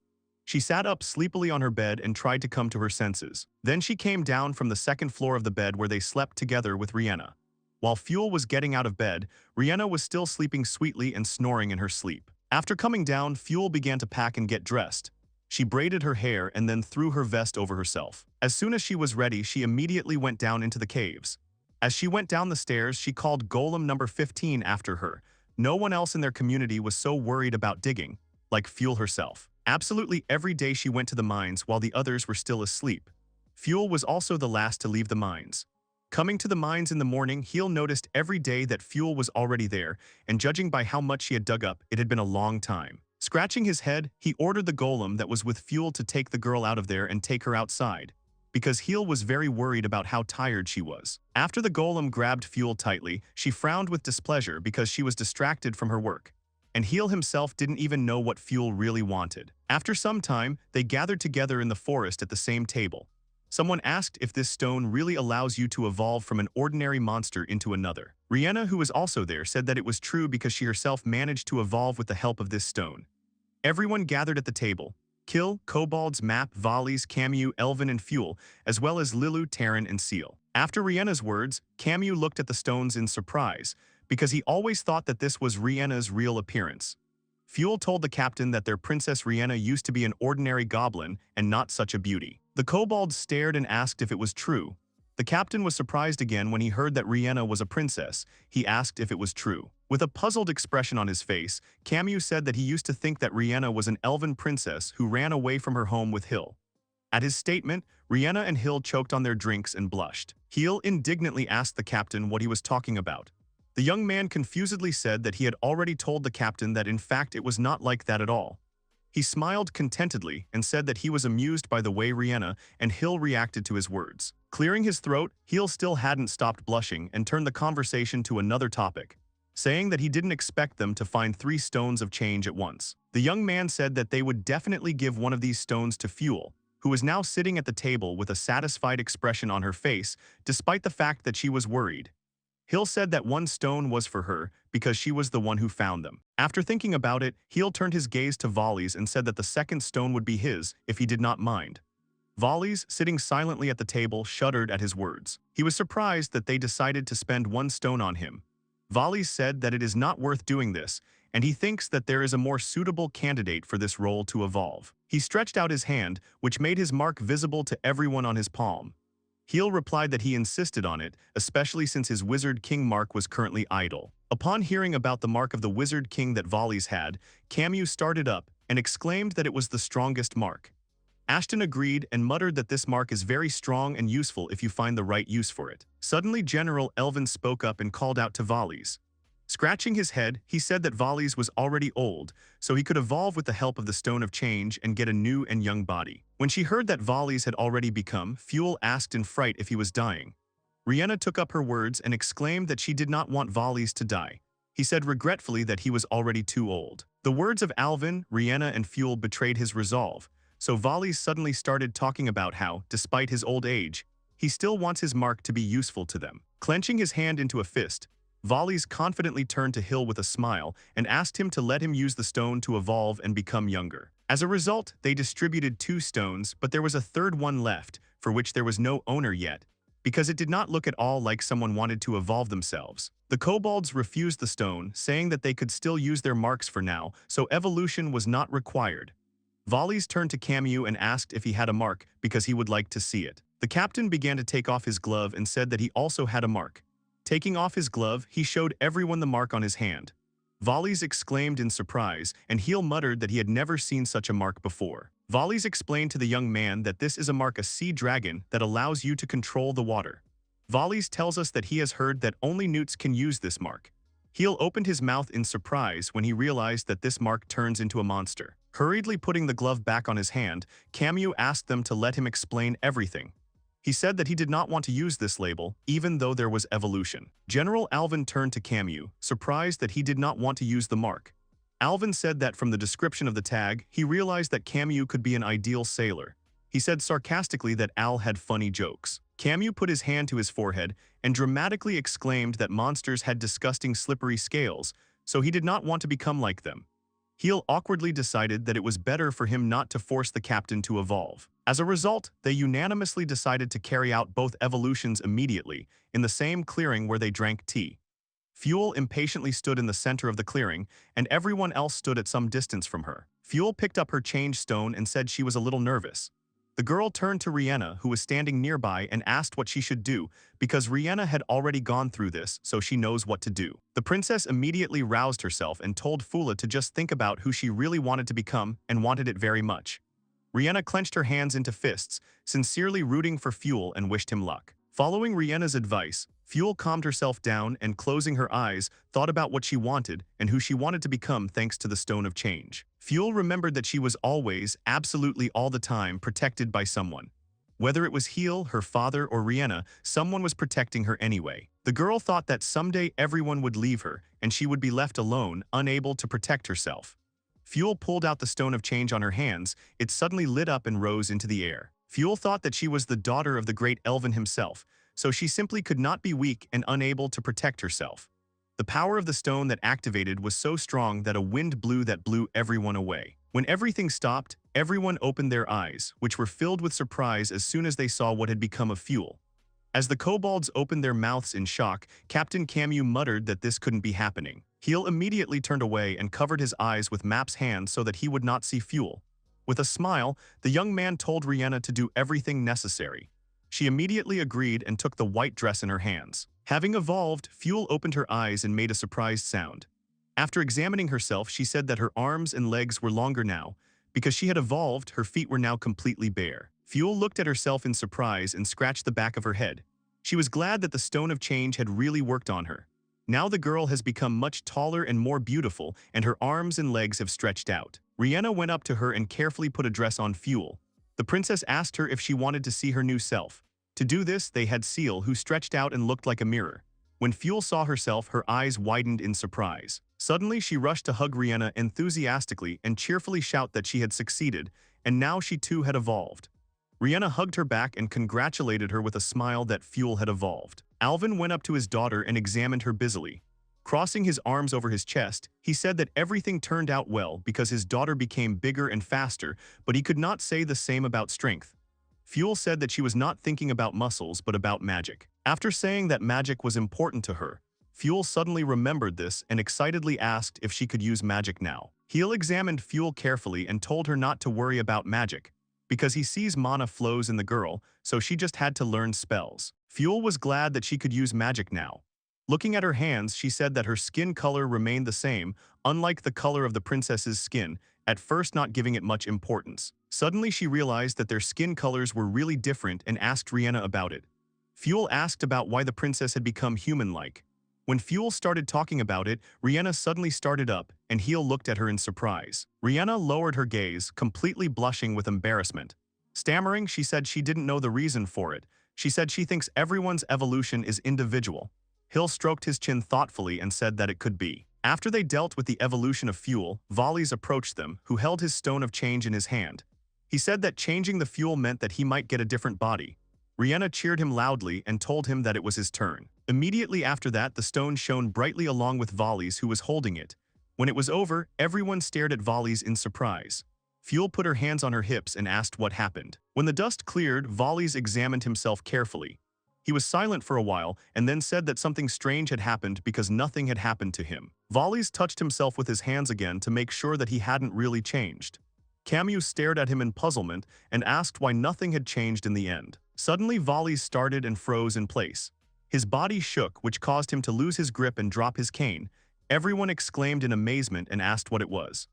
She sat up sleepily on her bed and tried to come to her senses. Then she came down from the 2nd floor of the bed where they slept together with Rihanna. While Fuel was getting out of bed, Rihanna was still sleeping sweetly and snoring in her sleep. After coming down, Fuel began to pack and get dressed. She braided her hair and then threw her vest over herself. As soon as she was ready, she immediately went down into the caves. As she went down the stairs, she called Golem number 15 after her, No one else in their community was so worried about digging, like Fuel herself. Absolutely every day she went to the mines while the others were still asleep. Fuel was also the last to leave the mines. Coming to the mines in the morning, Khil noticed every day that Fuel was already there, and judging by how much she had dug up, it had been a long time. Scratching his head, he ordered the golem that was with Fuel to take the girl out of there and take her outside, because Khil was very worried about how tired she was. After the golem grabbed Fuel tightly, she frowned with displeasure because she was distracted from her work. And Khil himself didn't even know what Fuel really wanted. After some time, they gathered together in the forest at the same table. Someone asked if this stone really allows you to evolve from an ordinary monster into another. Rihanna, who was also there, said that it was true because she herself managed to evolve with the help of this stone. Everyone gathered at the table. Khil, Kobolds, Map, Volleys, Camu, Elvin, and Fuel, as well as Lilu, Terran, and Seal. After Rihanna's words, Camu looked at the stones in surprise, because he always thought that this was Rihanna's real appearance. Fuel told the captain that their Princess Rihanna used to be an ordinary goblin and not such a beauty. The kobolds stared and asked if it was true. The captain was surprised again when he heard that Rihanna was a princess. He asked if it was true. With a puzzled expression on his face, Camu said that he used to think that Rihanna was an elven princess who ran away from her home with Khil. At his statement, Rihanna and Khil choked on their drinks and blushed. Khil indignantly asked the captain what he was talking about. The young man confusedly said that he had already told the captain that in fact it was not like that at all. He smiled contentedly and said that he was amused by the way Rihanna and Khil reacted to his words. Clearing his throat, Khil still hadn't stopped blushing and turned the conversation to another topic, saying that he didn't expect them to find 3 stones of change at once. The young man said that they would definitely give one of these stones to Fuel, who was now sitting at the table with a satisfied expression on her face, despite the fact that she was worried. Khil said that one stone was for her because she was the one who found them. After thinking about it, Khil turned his gaze to Volleys and said that the second stone would be his if he did not mind. Volleys, sitting silently at the table, shuddered at his words. He was surprised that they decided to spend one stone on him. Volleys said that it is not worth doing this, and he thinks that there is a more suitable candidate for this role to evolve. He stretched out his hand, which made his mark visible to everyone on his palm. Khil replied that he insisted on it, especially since his Wizard King mark was currently idle. Upon hearing about the mark of the Wizard King that Volleys had, Camu started up and exclaimed that it was the strongest mark. Ashton agreed and muttered that this mark is very strong and useful if you find the right use for it. Suddenly General Elvin spoke up and called out to Volleys. Scratching his head, he said that Volleys was already old, so he could evolve with the help of the Stone of Change and get a new and young body. When she heard that Volleys had already become, Fuel asked in fright if he was dying. Rihanna took up her words and exclaimed that she did not want Volleys to die. He said regretfully that he was already too old. The words of Alvin, Rihanna, and Fuel betrayed his resolve, so Volleys suddenly started talking about how, despite his old age, he still wants his mark to be useful to them. Clenching his hand into a fist, Volleys confidently turned to Khil with a smile and asked him to let him use the stone to evolve and become younger. As a result, they distributed 2 stones, but there was a third one left, for which there was no owner yet, because it did not look at all like someone wanted to evolve themselves. The kobolds refused the stone, saying that they could still use their marks for now, so evolution was not required. Volleys turned to Camu and asked if he had a mark because he would like to see it. The captain began to take off his glove and said that he also had a mark. Taking off his glove, he showed everyone the mark on his hand. Volleys exclaimed in surprise, and Khil muttered that he had never seen such a mark before. Volleys explained to the young man that this is a mark, a sea dragon that allows you to control the water. Volleys tells us that he has heard that only newts can use this mark. Khil opened his mouth in surprise when he realized that this mark turns into a monster. Hurriedly putting the glove back on his hand, Camu asked them to let him explain everything. He said that he did not want to use this label, even though there was evolution. General Alvin turned to Camu, surprised that he did not want to use the mark. Alvin said that from the description of the tag, he realized that Camu could be an ideal sailor. He said sarcastically that Al had funny jokes. Camu put his hand to his forehead and dramatically exclaimed that monsters had disgusting slippery scales, so he did not want to become like them. Khil awkwardly decided that it was better for him not to force the captain to evolve. As a result, they unanimously decided to carry out both evolutions immediately, in the same clearing where they drank tea. Fuel impatiently stood in the center of the clearing, and everyone else stood at some distance from her. Fuel picked up her change stone and said she was a little nervous. The girl turned to Rihanna, who was standing nearby, and asked what she should do, because Rihanna had already gone through this, so she knows what to do. The princess immediately roused herself and told Fula to just think about who she really wanted to become and wanted it very much. Rihanna clenched her hands into fists, sincerely rooting for Fuel and wished him luck. Following Rihanna's advice, Fuel calmed herself down and, closing her eyes, thought about what she wanted and who she wanted to become thanks to the Stone of Change. Fuel remembered that she was always, absolutely all the time, protected by someone. Whether it was Khil, her father, or Rihanna, someone was protecting her anyway. The girl thought that someday everyone would leave her and she would be left alone, unable to protect herself. Fuel pulled out the Stone of Change on her hands. It suddenly lit up and rose into the air. Fuel thought that she was the daughter of the great Elven himself, so she simply could not be weak and unable to protect herself. The power of the stone that activated was so strong that a wind blew everyone away. When everything stopped, everyone opened their eyes, which were filled with surprise as soon as they saw what had become of Fuel. As the kobolds opened their mouths in shock, Captain Camus muttered that this couldn't be happening. Khil immediately turned away and covered his eyes with Map's hand so that he would not see Fuel. With a smile, the young man told Rihanna to do everything necessary. She immediately agreed and took the white dress in her hands. Having evolved, Fuel opened her eyes and made a surprised sound. After examining herself, she said that her arms and legs were longer now. Because she had evolved, her feet were now completely bare. Fuel looked at herself in surprise and scratched the back of her head. She was glad that the Stone of Change had really worked on her. Now the girl has become much taller and more beautiful, and her arms and legs have stretched out. Rihanna went up to her and carefully put a dress on Fuel. The princess asked her if she wanted to see her new self. To do this, they had Seal, who stretched out and looked like a mirror. When Fuel saw herself, her eyes widened in surprise. Suddenly, she rushed to hug Rihanna enthusiastically and cheerfully shout that she had succeeded, and now she too had evolved. Rihanna hugged her back and congratulated her with a smile that Fuel had evolved. Alvin went up to his daughter and examined her busily. Crossing his arms over his chest, he said that everything turned out well because his daughter became bigger and faster, but he could not say the same about strength. Fuel said that she was not thinking about muscles but about magic. After saying that magic was important to her, Fuel suddenly remembered this and excitedly asked if she could use magic now. Khil examined Fuel carefully and told her not to worry about magic, because he sees mana flows in the girl, so she just had to learn spells. Fuel was glad that she could use magic now. Looking at her hands, she said that her skin color remained the same, unlike the color of the princess's skin, at first not giving it much importance. Suddenly she realized that their skin colors were really different and asked Rihanna about it. Fuel asked about why the princess had become human-like. When Fuel started talking about it, Rihanna suddenly started up, and Khil looked at her in surprise. Rihanna lowered her gaze, completely blushing with embarrassment. Stammering, she said she didn't know the reason for it. She said she thinks everyone's evolution is individual. Khil stroked his chin thoughtfully and said that it could be. After they dealt with the evolution of Fuel, Volleys approached them, who held his Stone of Change in his hand. He said that changing the Fuel meant that he might get a different body. Rihanna cheered him loudly and told him that it was his turn. Immediately after that, the stone shone brightly along with Volleys, who was holding it. When it was over, everyone stared at Volleys in surprise. Fuel put her hands on her hips and asked what happened. When the dust cleared, Volleys examined himself carefully. He was silent for a while and then said that something strange had happened because nothing had happened to him. Volleys touched himself with his hands again to make sure that he hadn't really changed. Camus stared at him in puzzlement and asked why nothing had changed in the end. Suddenly, Volleys started and froze in place. His body shook, which caused him to lose his grip and drop his cane. Everyone exclaimed in amazement and asked what it was.